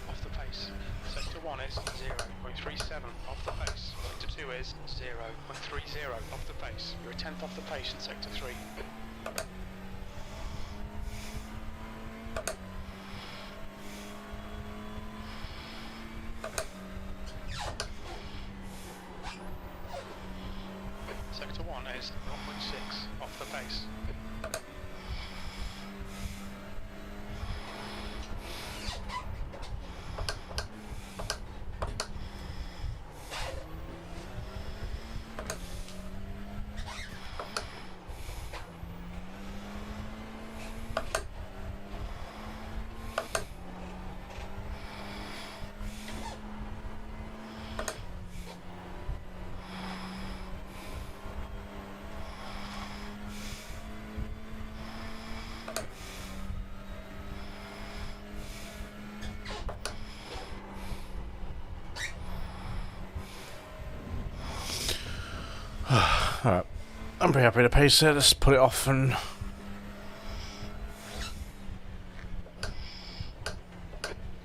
off the pace. Sector 1 is 0.37 off the pace. Sector 2 is 0.30 off the pace. You're a 10th off the pace in sector 3. Sector 1 is 0.6 off the pace. Alright, I'm pretty happy with the pace there. Let's put it off and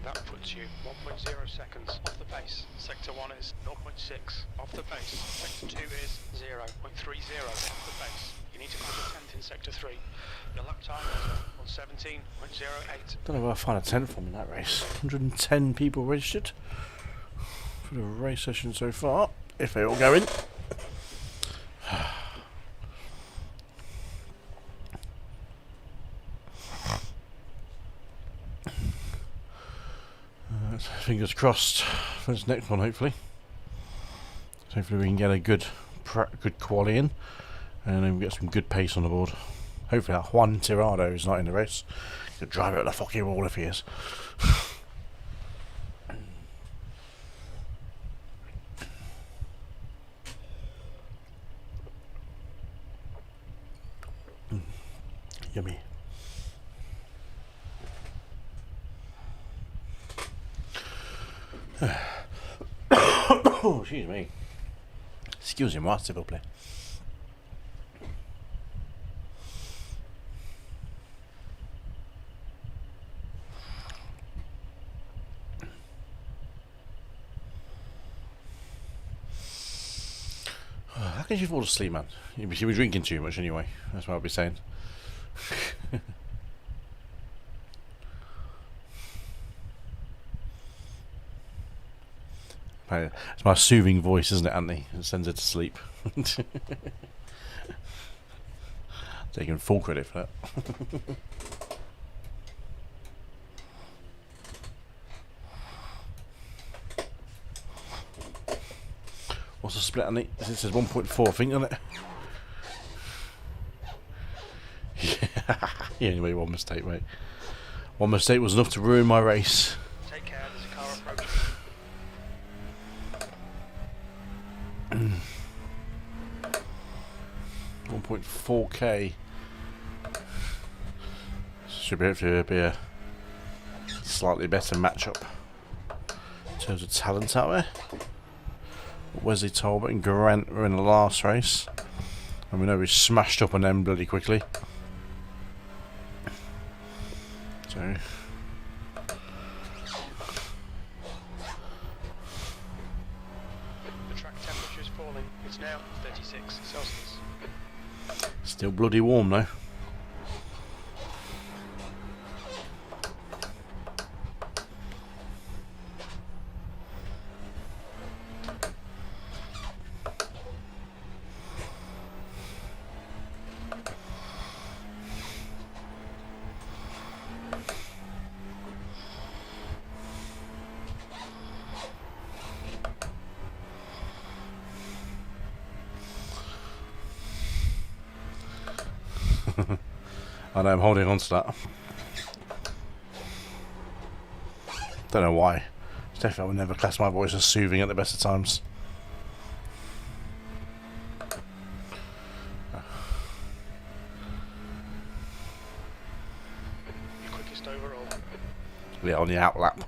That puts you 1.0 seconds off the pace. Sector 1 is 0.6 off the pace. Sector 2 is 0.30 off the pace. You need to find a 10th in sector 3. Your lap time is on 17.08. don't know where I find a 10th from in that race. 110 people registered for the race session so far, if they all go in. Fingers crossed for this next one, hopefully. So hopefully we can get a good quali in, and then we get some good pace on the board. Hopefully that Juan Tirado is not in the race. He'll drive it at the fucking wall if he is. Yummy. Oh, excuse me. Excusez-moi, s'il vous plaît. How can you fall asleep, man? You be drinking too much anyway. That's what I'll be saying. It's my soothing voice, isn't it, Anthony? It sends her to sleep. Taking full credit for that. What's the split, Anthony? It says 1.4, I think, doesn't it? Yeah, you only made one mistake, mate. One mistake was enough to ruin my race. Take care, there's a car approaching. 1.4k. Should be able to be a slightly better matchup in terms of talent out there. Wesley Talbot and Grant were in the last race, and we know we smashed up on them bloody quickly. So The track temperature is falling. It's now 36 Celsius. still bloody warm though. I know I'm holding on to that. Don't know why. Definitely I would never class my voice as soothing at the best of times. Your quickest overall. Yeah, on the outlap.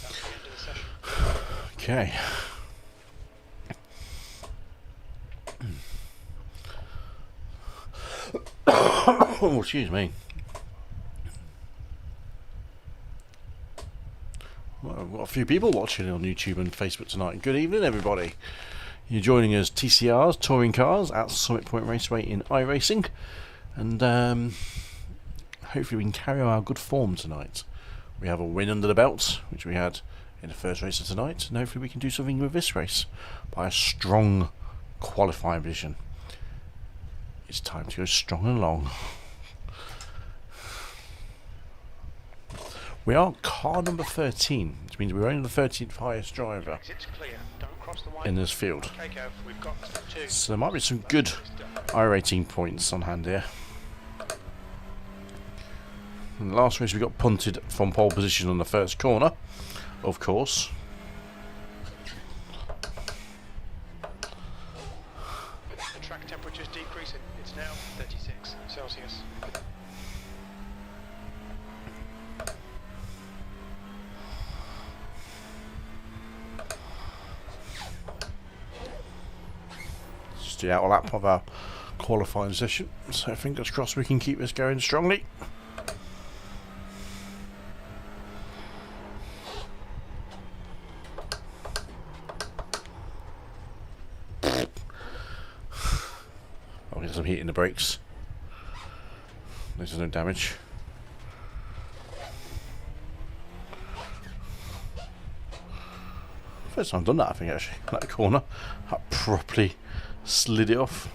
That's the end of the session. Okay. Oh, excuse me. Well, I've got a few people watching on YouTube and Facebook tonight. Good evening, everybody. You're joining us, TCRs, touring cars, at Summit Point Raceway in iRacing, and hopefully we can carry on our good form tonight. We have a win under the belt, which we had in the first race of tonight, and hopefully we can do something with this race by a strong qualifying position. It's time to go strong and long. We are car number 13, which means we're only the 13th highest driver Exit's clear. Don't cross the line. in this field. Okay, Kev, we've got 2. So there might be some good iRating points on hand here. In the last race we got punted from pole position on the first corner, of course. The track temperature's decreasing. It's now 36 Celsius. Just the outer lap of our qualifying session. So fingers crossed we can keep this going strongly. I'll get some heat in the brakes. There's no damage. First time I've done that, I think, actually. That corner. I properly slid it off.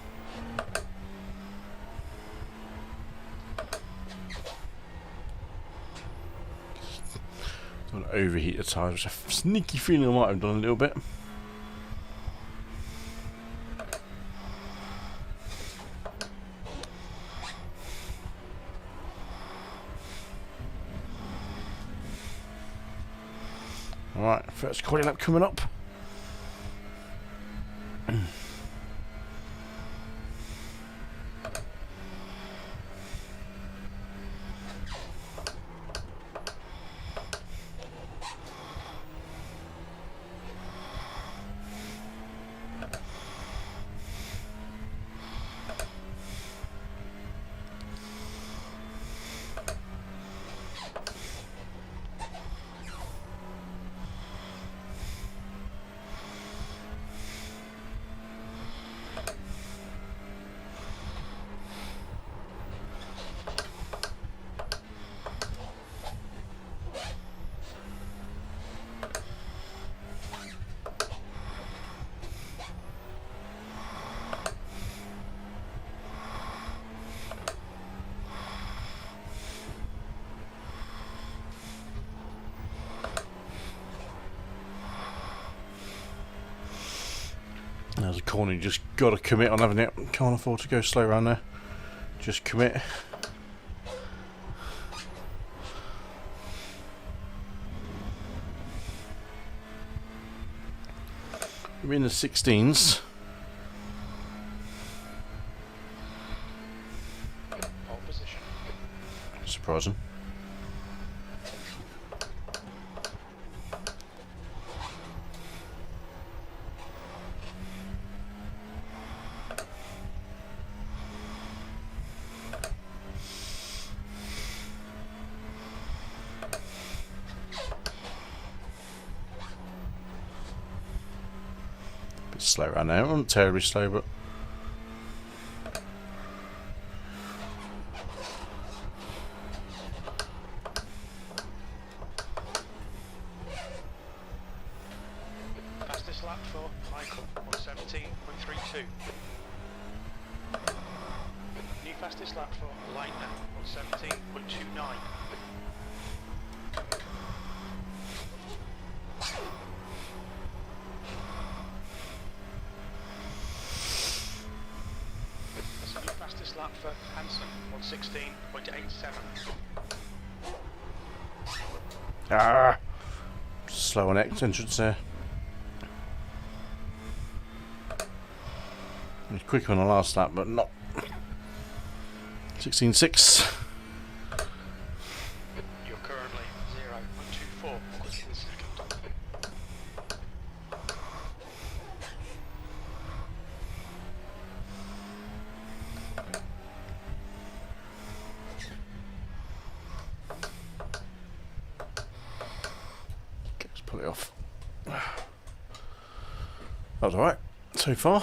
Don't overheat the tyres, which I have a sneaky feeling I might have done a little bit. Alright, first quality lap coming up. There's a corner you just got to commit on, haven't it? Can't afford to go slow around there. Just commit. We're in the 16s. Surprising. Bit slow right now, not terribly slow, but Fastest lap for Michael, 117.32. New fastest lap for Lightner, 117.29. That's a new fastest lap for Hanson, 116.87. ah, slow on entrance there. It was quicker on the last lap, but not 16.6. You're currently 0.24 quicker than second. Okay, let's pull it off. That was alright so far.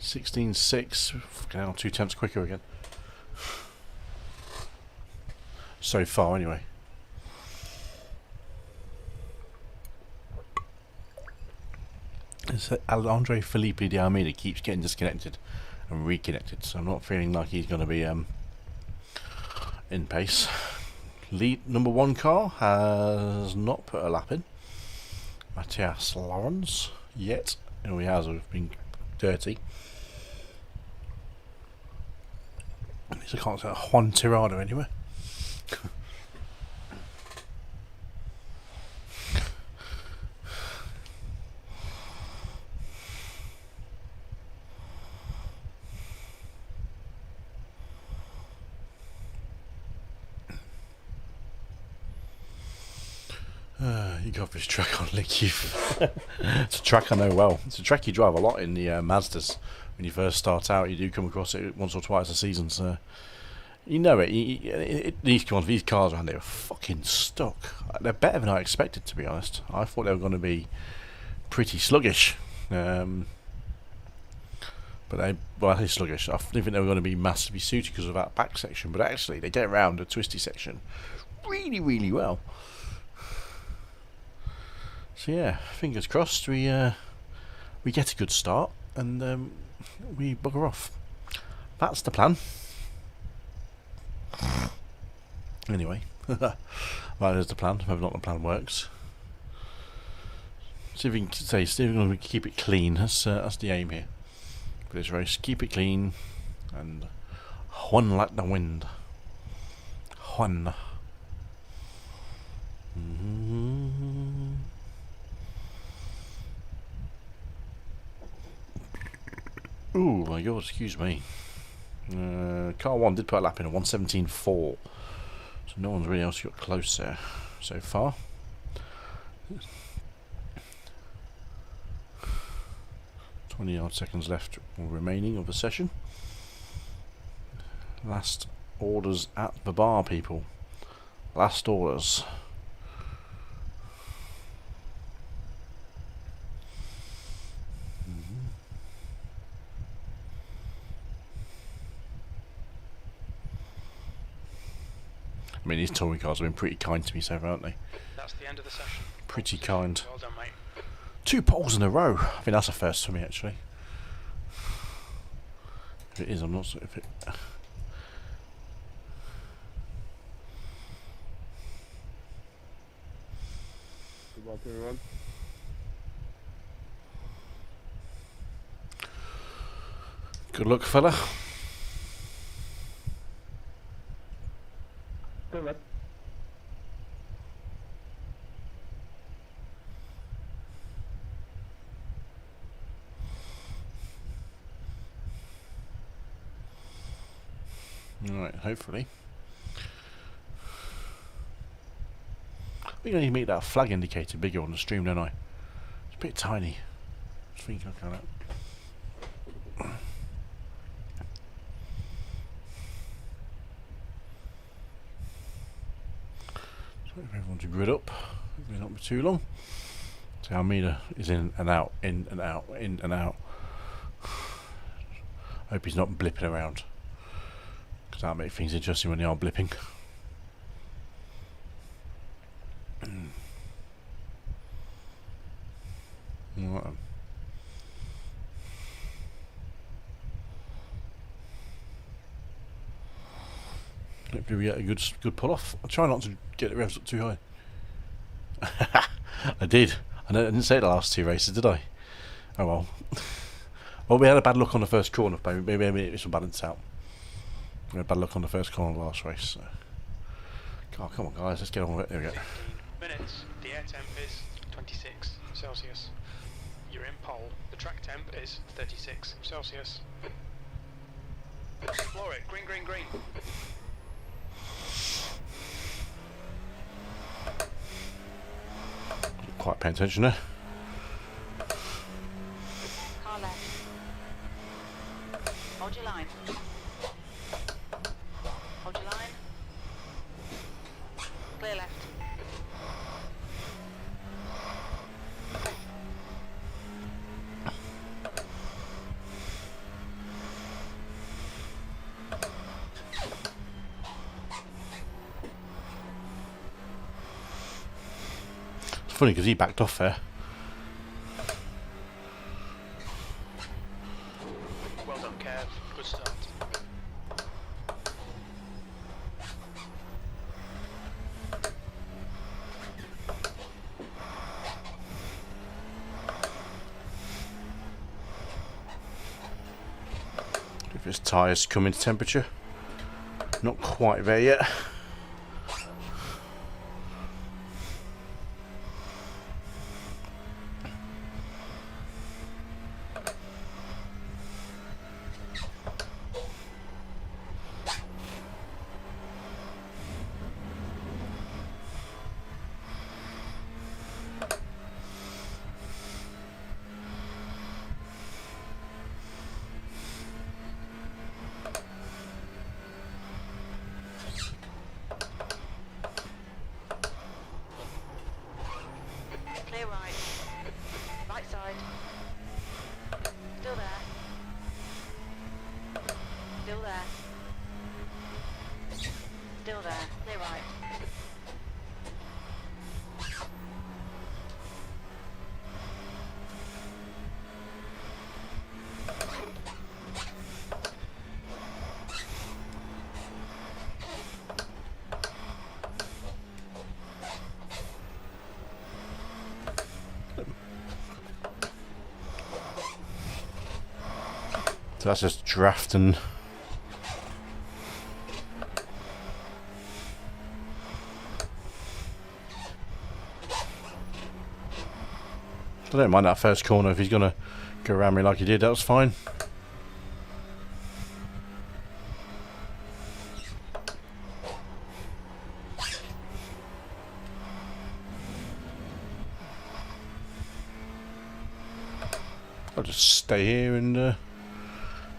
16.6. Fucking hell, 2 tenths quicker again. So far, anyway. It's Andre Felipe de Almeida keeps getting disconnected and reconnected, so I'm not feeling like he's going to be in pace. Lead number 1 car has not put a lap in. Matthias Lawrence yet. He has been dirty. At least I can't say Juan Tirado anyway. You got this track on Lick Youth. It's a track I know well. It's a track you drive a lot in the Mazdas. When you first start out, you do come across it once or twice a season, so you know it. These cars around here are fucking stuck. They're better than I expected, to be honest. I thought they were going to be pretty sluggish, but I say sluggish. I didn't think they were going to be massively suited because of that back section, but actually they get around the twisty section really, really well. So yeah, fingers crossed we get a good start and we bugger off. That's the plan. Anyway, that is the plan. Whether or not the plan works. See if we can keep it clean. That's the aim here for this race. Keep it clean and one like the wind. One. Ooh my god, excuse me. Car 1 did put a lap in a 117.4, so no one's really else got close there so far. 20 odd seconds left remaining of the session. Last orders at the bar, people. Last orders. I mean, these touring cars have been pretty kind to me so far, haven't they? That's the end of the session. Pretty kind. Well done, mate. 2 poles in a row. I think that's a first for me, actually. If it is, I'm not sure if it... Good luck, everyone. Good luck, fella. Good luck. Alright, hopefully. I think I need to make that flag indicator bigger on the stream, don't I? It's a bit tiny. I think I can. So if everyone to grid up, hopefully not be too long. So our meter is in and out, in and out, in and out. Hope he's not blipping around, because that'll make things interesting when they are blipping. Right. Hopefully we get a good pull off. I'll try not to get the revs up too high. I did. I didn't say it the last 2 races, did I? Oh well. Well, we had a bad luck on the first corner, but maybe this will balance out. We had bad luck on the first corner of the last race. So. Oh, come on, guys, let's get on with it. There we go. 15 minutes. The air temp is 26 Celsius. You're in pole. The track temp is 36 Celsius. Explore it. Green, green, green. Quite paying attention there. Car left. Hold your line. Hold your line. Clear left. It's funny because he backed off there. Well done, Kev. Good start. If his tyres come into temperature. Not quite there yet. Clear right. Right side. Still there. Still there. Still there. Clear right. So that's just draft and I don't mind that first corner if he's gonna go around me like he did, that was fine. I'll just stay here and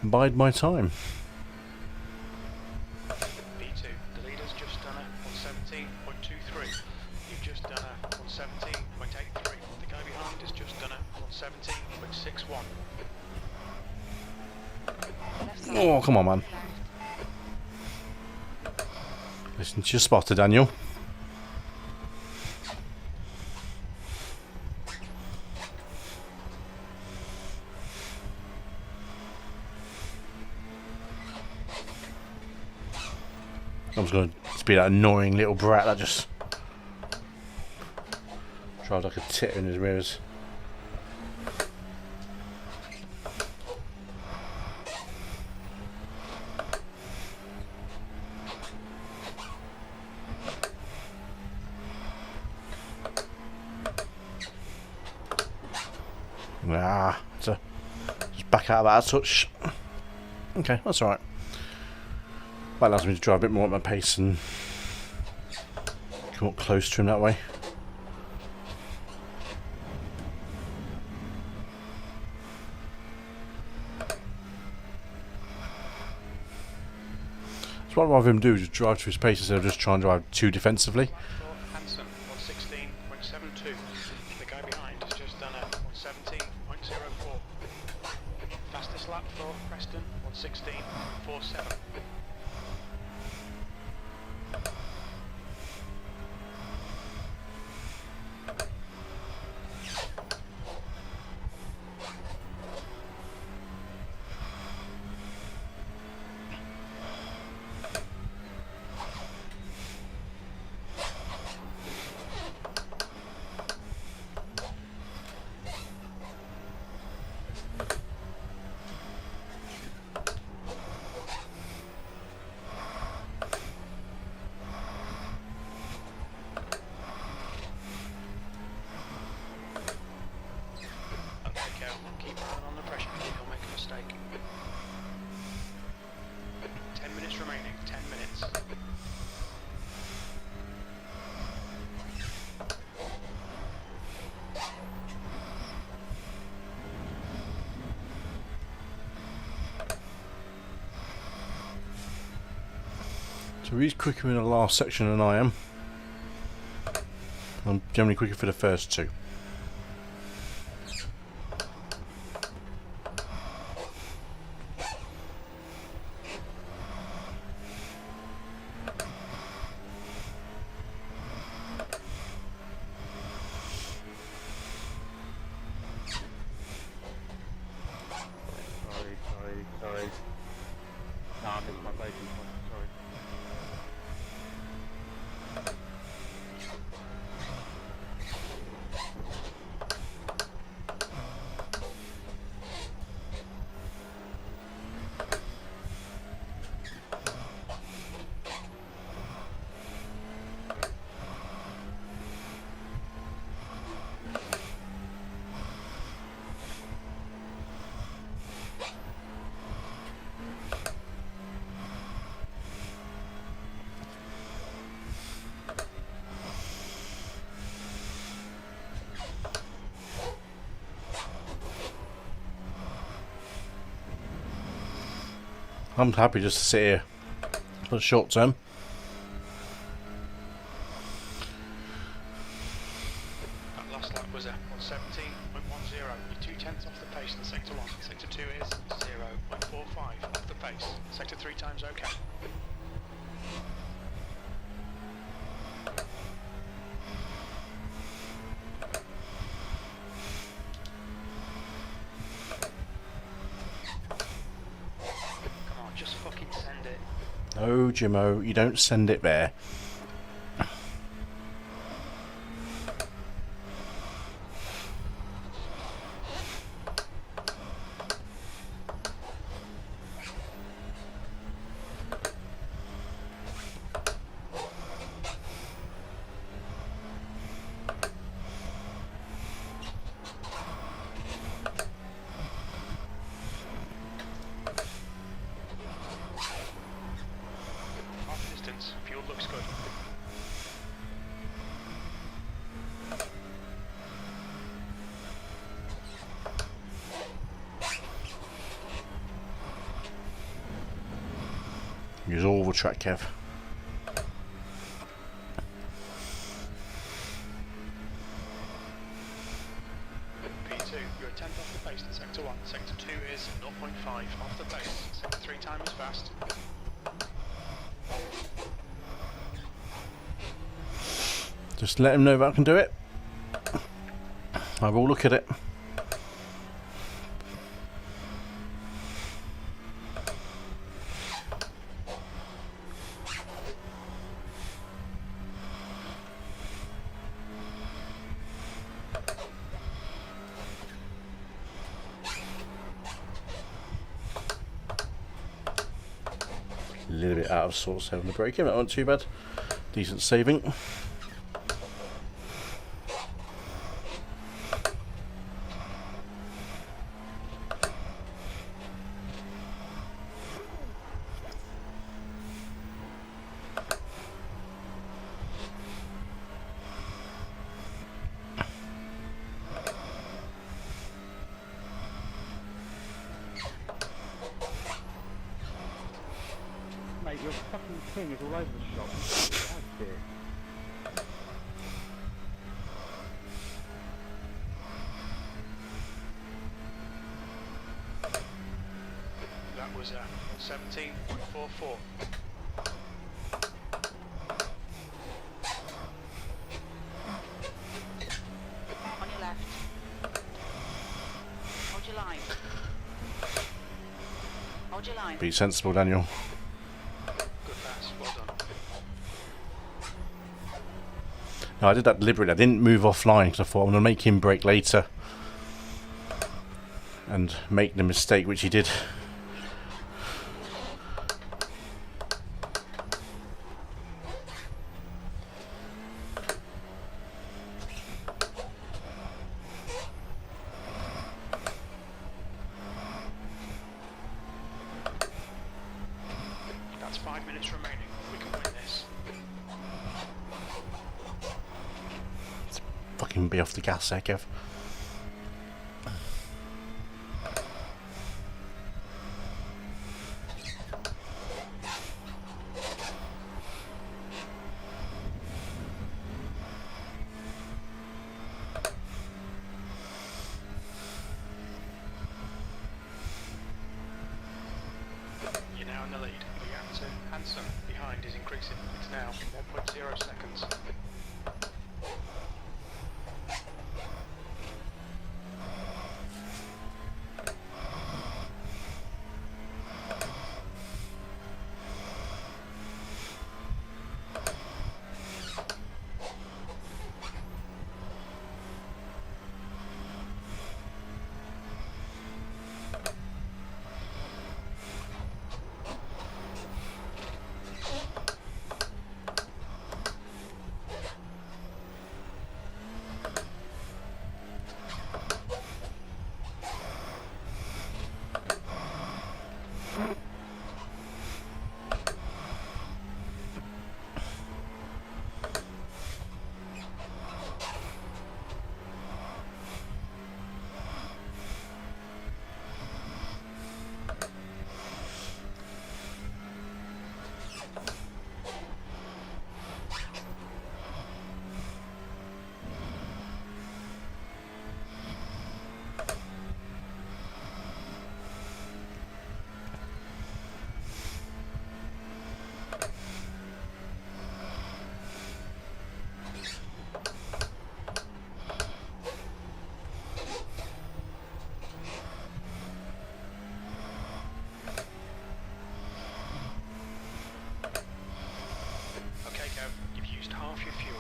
bide my time. B2, the leader's just done it on 17.23. You've just done it on 17.83. The guy behind has just done it on 17.61. Left side. Oh, come on, man. Listen to your spotter, Daniel. I was going to be that annoying little brat that just drives like a tit in his mirrors. Just back out of that a touch. Okay, that's alright. That allows me to drive a bit more at my pace and come up close to him that way. So what I'd rather him do is just drive to his pace instead of just try and drive too defensively. Hanson, 116.72. The guy behind has just done a 117.04. Fastest lap for Preston, 116.47. Keep an eye on the pressure, you'll make a mistake. 10 minutes remaining, 10 minutes. So he's quicker in the last section than I am. I'm generally quicker for the first two. Sorry. Nah, I missed my braking point, sorry. I'm happy just to sit here for the short term. That last lap was a 117.10. You're 2/10 off the pace in sector 1. Sector 2 is 0.45 off the pace. Sector 3 times okay. Just fucking send it. No, Jimmo, you don't send it there. Fuel looks good. Use all the track, Kev. P2, you're a 10th off the pace in sector 1. Sector 2 is 0.5 off the pace. Sector 3 time is fast. Just let him know that I can do it. I will look at it. A little bit out of sorts having the braking, that wasn't too bad. Decent saving. Mate, your fucking ping is all over the shop. That's it. That was 17.44. On your left. Hold your line. Hold your line. Be sensible, Daniel. Good pass, well done. No, I did that deliberately. I didn't move offline because I thought I'm going to make him brake later and make the mistake which he did. That's 5 minutes remaining. We can win this. Fucking be off the gas there, Kev. You're now in the lead. The gap to Hanson behind is increasing. It's now 1.0 seconds. Okay, Kev, you've used half your fuel.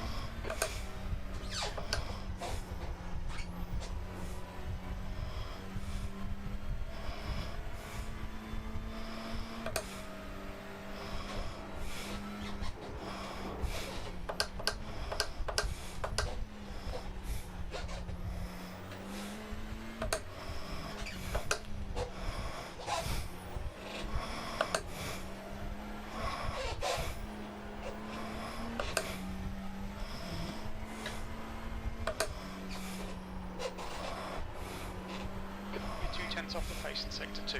You're 2/10 off the pace in sector 2.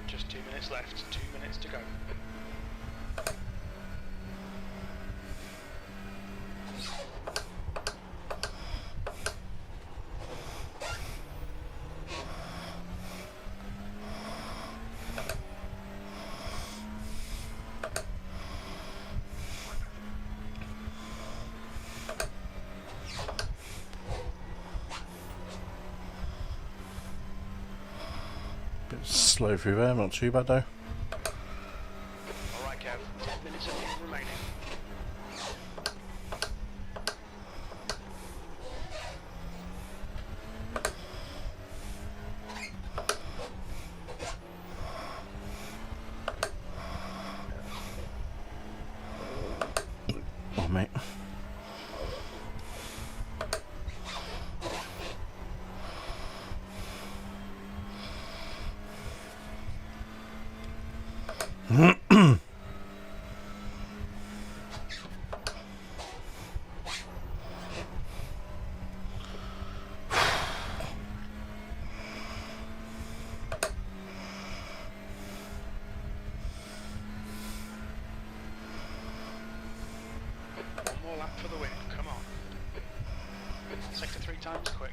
Just 2 minutes left, 2 minutes to go. Bit slow through there, not too bad though. Alright, Kev, 10 minutes of fuel remaining. Oh, mate. for the win, come on. Sector 3 times quick.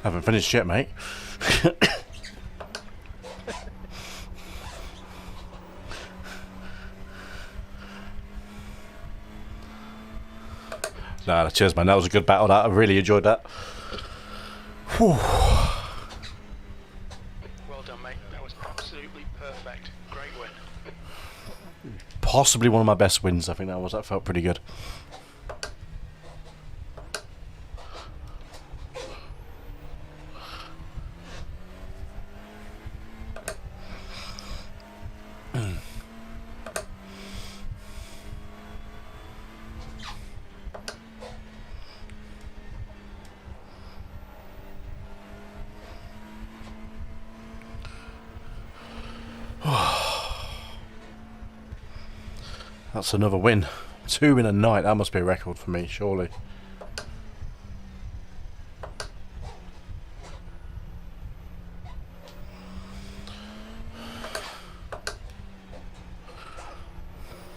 Haven't finished yet, mate. Nah, cheers, man. That was a good battle. That I really enjoyed that. Whew. Well done, mate. That was absolutely perfect. Great win. Possibly one of my best wins. I think that was. That felt pretty good. That's another win. 2 in a night. That must be a record for me, surely.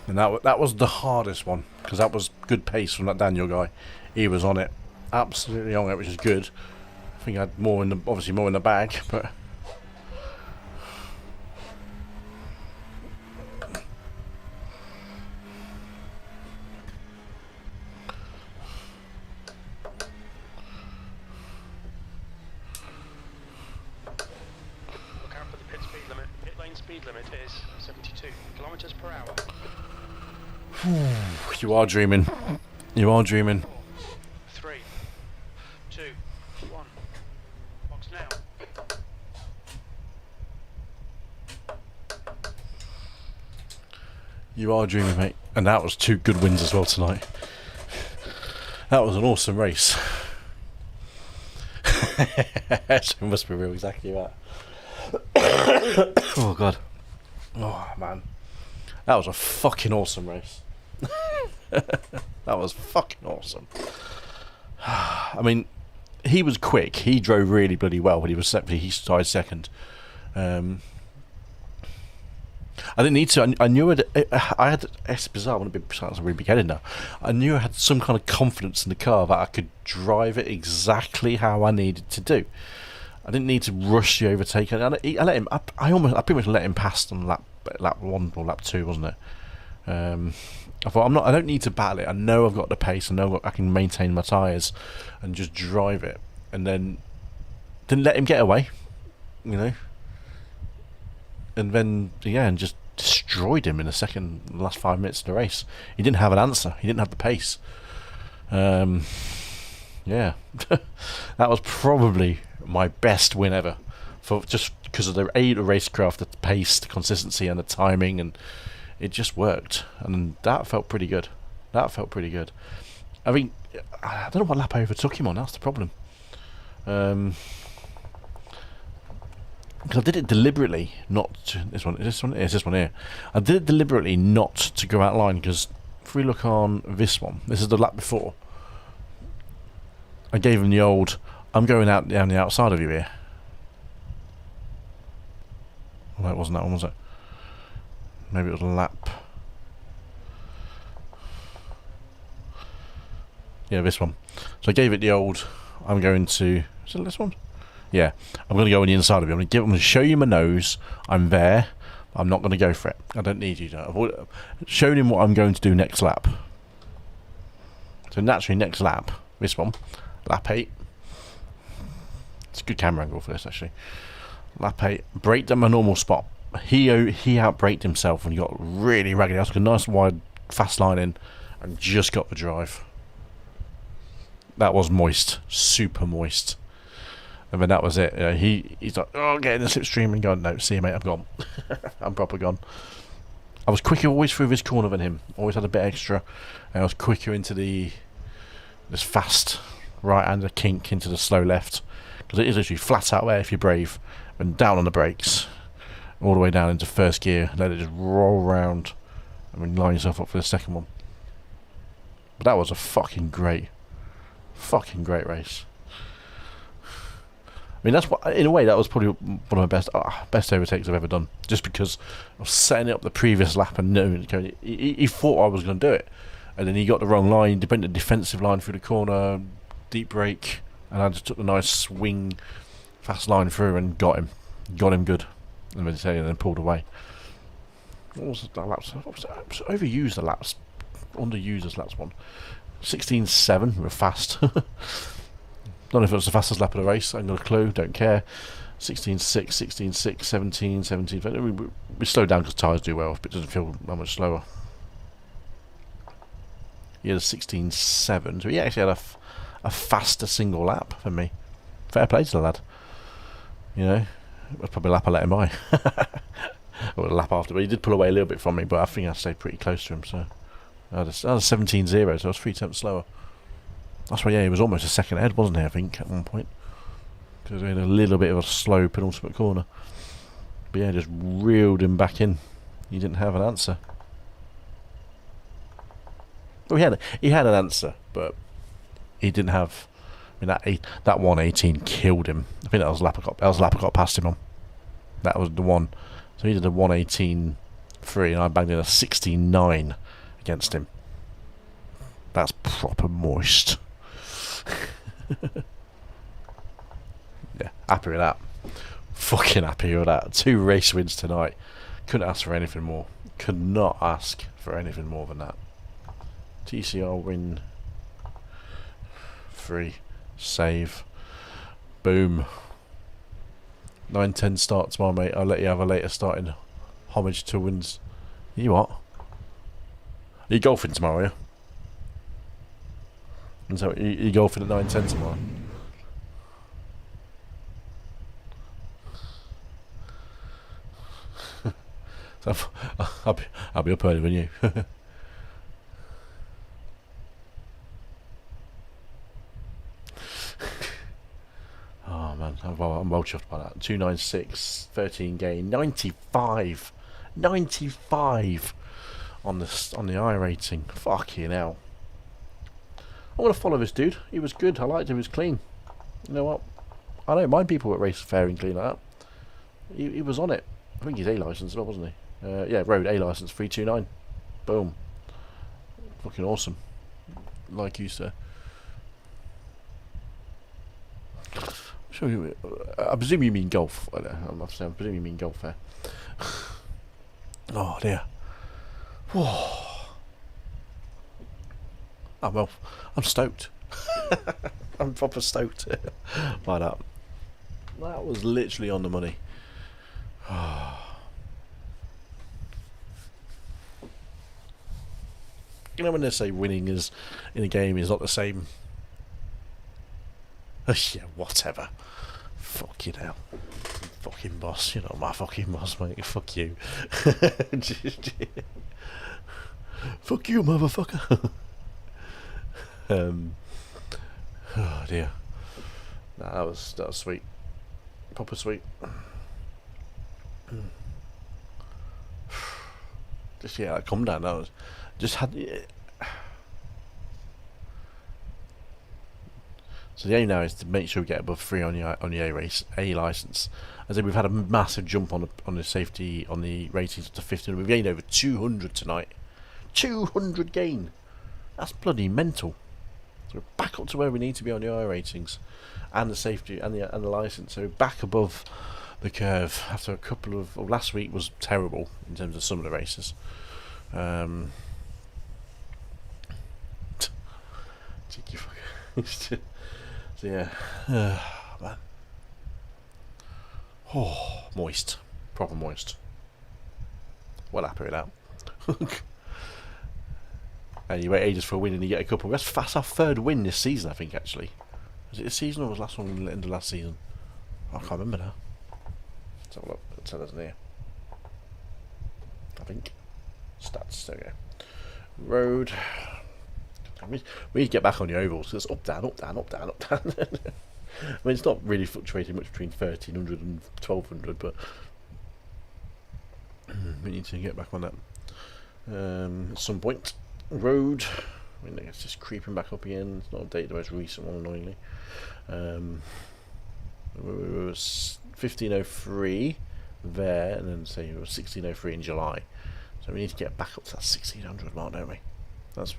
And that was the hardest one, because that was good pace from that Daniel guy. He was on it, absolutely on it, which is good. I think I had more in the, obviously more in the bag, but. Speed limit is 72 kilometers per hour. You are dreaming. You are dreaming. 3, 2, 1. Box now. You are dreaming, mate. And that was 2 good wins as well tonight. That was an awesome race. It must be real, exactly that. Oh god. Oh man. That was a fucking awesome race. That was fucking awesome. I mean, he was quick. He drove really bloody well, but he started second. I didn't need to. I knew I had. It's bizarre. I want to be sounds really big-headed now. I knew I had some kind of confidence in the car that I could drive it exactly how I needed to do. I didn't need to rush the overtake. I let him. I pretty much let him pass on lap 1 or lap 2, wasn't it? I thought I don't need to battle it. I know I've got the pace. I know I can maintain my tyres and just drive it. And then didn't let him get away, you know. And then and just destroyed him in the last 5 minutes of the race. He didn't have an answer. He didn't have the pace. Yeah, that was probably my best win ever, for just because of the racecraft, the pace, the consistency, and the timing, and it just worked, and that felt pretty good. That felt pretty good. I mean, I don't know what lap I overtook him on. That's the problem. Because I did it deliberately, not to, this one. It's this one here. I did it deliberately not to go out line, because if we look on this one, this is the lap before. I gave him the old, I'm going out down the outside of you here. Well, it wasn't that one, was it? Maybe it was a lap. Yeah, this one. So I gave it the old, I'm going to, is it this one? Yeah, I'm going to go on the inside of you. I'm going to show you my nose. I'm there. I'm not going to go for it. I don't need you to. I've shown him what I'm going to do next lap. So naturally, next lap, this one, lap 8. It's a good camera angle for this actually. Lap 8, braked at my normal spot. He out-braked himself when he got really raggedy. I took a nice wide fast line in and just got the drive. That was moist, super moist. And then that was it. He's like, oh, get in the slipstream and going, no, see you mate, I'm gone. I'm proper gone. I was quicker always through this corner than him. Always had a bit extra. And I was quicker into this fast right-hander kink into the slow left. Because it is literally flat out there if you're brave. And down on the brakes. All the way down into first gear. Let it just roll round. And then line yourself up for the second one. But that was a fucking great race. I mean, that's what, in a way, that was probably one of my best overtakes I've ever done. Just because I was setting up the previous lap and knowing he thought I was going to do it, and then he got the wrong line. He went the defensive line through the corner, deep brake, and I just took the nice swing, fast line through and got him good, and then pulled away. What was the laps? Overused the laps, underused as laps one. 16.7 we were fast. Don't know if it was the fastest lap of the race. I ain't got a clue. Don't care. 16.6, 16.6, 17, 17. We slowed down because tyres do well, but it doesn't feel that much slower. He had a 16.7, so he actually had a faster single lap than me. Fair play to the lad. You know, it was probably a lap I let him by. Or a lap after, but he did pull away a little bit from me, but I think I stayed pretty close to him, so. I had a 17.0, so I was 3 tenths slower. That's why, yeah, he was almost a second ahead, wasn't he, I think, at one point. Because we had a little bit of a slow penultimate corner. But yeah, just reeled him back in. He didn't have an answer. Well, he had an answer, but he didn't have... I mean, that 118 killed him. I think that was the lap I got past him on. That was the one. So he did a 118.3 and I banged in a 16.9 against him. That's proper moist. Yeah, happy with that. Fucking happy with that. 2 race wins tonight. Couldn't ask for anything more. Could not ask for anything more than that. TCR win 3. Save. Boom. 9-10 start tomorrow, mate. I'll let you have a later start in homage to wins. You what? Are you golfing tomorrow, yeah? And so you golfing at 9:10 tomorrow? So I'll be up earlier than you. Oh man, I'm well chuffed by that. 296, 13 gain, 95 on the iRacing. Fucking hell. I'm going to follow this dude. He was good. I liked him. He was clean. You know what? I don't mind people that race fair and clean like that. He was on it. I think he's A licensed as well, wasn't he? Yeah, road A license 329. Boom. Fucking awesome. Like you, sir. Sure, I presume you mean golf. I presume you mean golf there. Oh dear. Oh well, I'm stoked. I'm proper stoked by that. That was literally on the money. You know when they say winning is in a game is not the same. Yeah, whatever. Fucking hell. Fucking boss. You're not my fucking boss, mate. Fuck you. Fuck you, motherfucker. Oh dear. Nah, that was sweet. Proper sweet. Just yeah, calm down. That was just had. So the aim now is to make sure we get above 3 on the A license. As in we've had a massive jump on the safety on the ratings to 15. We've gained over 200 tonight. 200 gain. That's bloody mental. So we're back up to where we need to be on the I ratings and the safety and the license. So we're back above the curve after a couple of. Well, last week was terrible in terms of some of the races. Cheeky fucker. So yeah, man. Oh, moist. Proper moist. Well happy with that. And you wait ages for a win and you get a couple. That's our third win this season, I think, actually. Was it this season or was last one in the end of last season? I can't remember now. Let's have a look. It'll tell us in here. I think. Stats, there we go. Road. We need to get back on the ovals. It's up, down, up, down, up, down, up, down. I mean, it's not really fluctuating much between 1300 and 1200, but we need to get back on that at some point. Road. I mean, it's just creeping back up again. It's not updated the most recent one, annoyingly. It was 1503 there, and then say it was 1603 in July. So we need to get back up to that 1600 mark, don't we? That's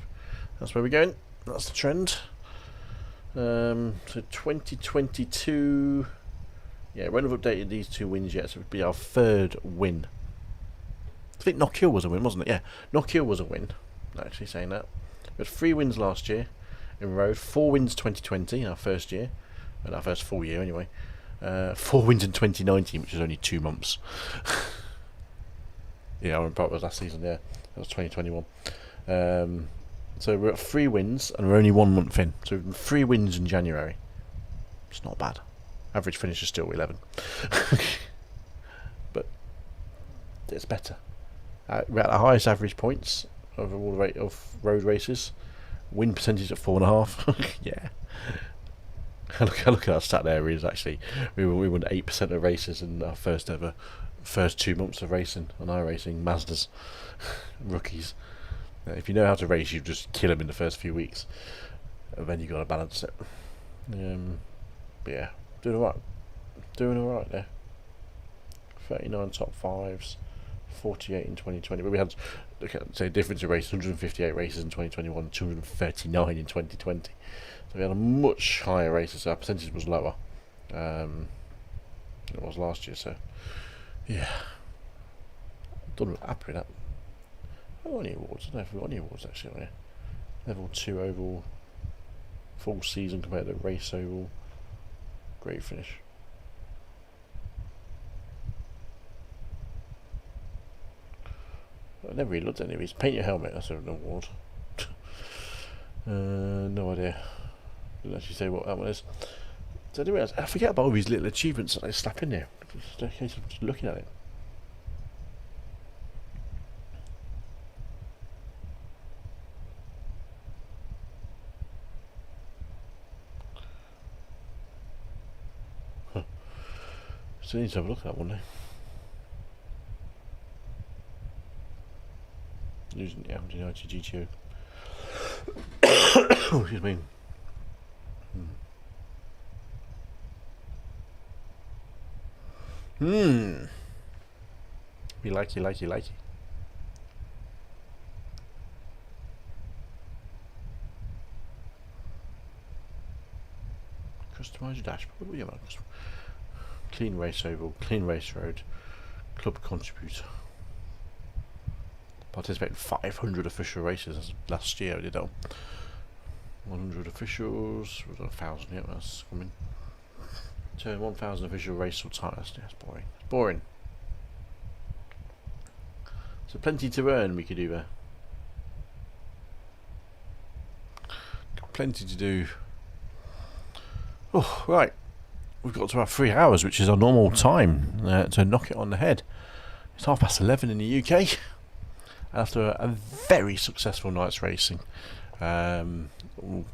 where we're going. That's the trend. So 2022. Yeah, we won't have updated these two wins yet, so it would be our third win. I think Knockhill was a win, wasn't it? Yeah, Knockhill was a win. Actually saying that. We had 3 wins last year in road, 4 wins 2020, our first year, and our first full year anyway. 4 wins in 2019, which is only 2 months. Yeah, I remember it was last season. Yeah, that was 2021. So we're at 3 wins, and we're only 1 month in. So 3 wins in January. It's not bad. Average finish is still 11, but it's better. We're at the highest average points of all the rate of road races. Win percentage at 4.5. Yeah. Look at our stat there. Is actually we won 8% of races in our first 2 months of racing on iRacing. Mazdas, rookies. If you know how to race, you just kill them in the first few weeks, and then you got to balance it. But yeah, doing alright there. 39 top 5s, 48 in 2020. But we had, say, difference in races: 158 races in 2021, 239 in 2020. So we had a much higher races. So our percentage was lower than it was last year. So yeah, done happy with that. I got any awards? I don't know if we got any awards actually on here. Level 2 oval, full season compared to race oval, great finish. I never really looked at any of these. Paint your helmet, that's an award. No idea. Didn't actually say what that one is. So anyway, I forget about all these little achievements that I slap in there. Just in case I'm just looking at it. So I need to have a look at that one now. Losing the Audi GTO. Oh, excuse me. You likey. Customise your dashboard. What do you like? Clean race oval, clean race road, club contributor. Participate in 500 official races. That's last year I did that. 100 officials, 1,000, yeah, that's coming. Turn 1,000 official race or time. That's boring. It's boring. So plenty to earn we could do there. Plenty to do. Oh, right. We've got to our 3 hours, which is our normal time to knock it on the head. It's 11:30 in the UK. After a very successful night's racing, I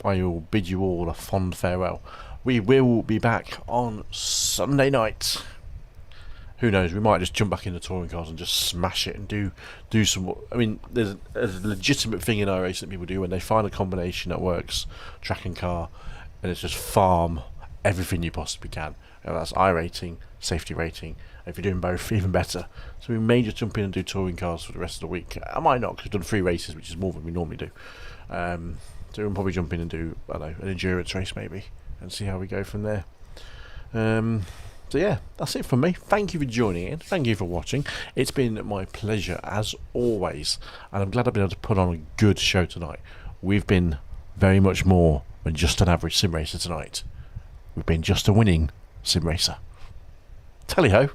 will bid you all a fond farewell. We will be back on Sunday night. Who knows? We might just jump back into touring cars and just smash it and do some. I mean, there's a legitimate thing in iRacing that people do when they find a combination that works, track and car, and it's just farm everything you possibly can. That's iRating, safety rating. If you're doing both, even better. So we may just jump in and do touring cars for the rest of the week. I might not, because we've done 3 races, which is more than we normally do. So we'll probably jump in and do, I don't know, an endurance race maybe, and see how we go from there. So yeah, that's it from me. Thank you for joining in. Thank you for watching. It's been my pleasure as always, and I'm glad I've been able to put on a good show tonight. We've been very much more than just an average sim racer tonight. We've been just a winning sim racer. Tally ho.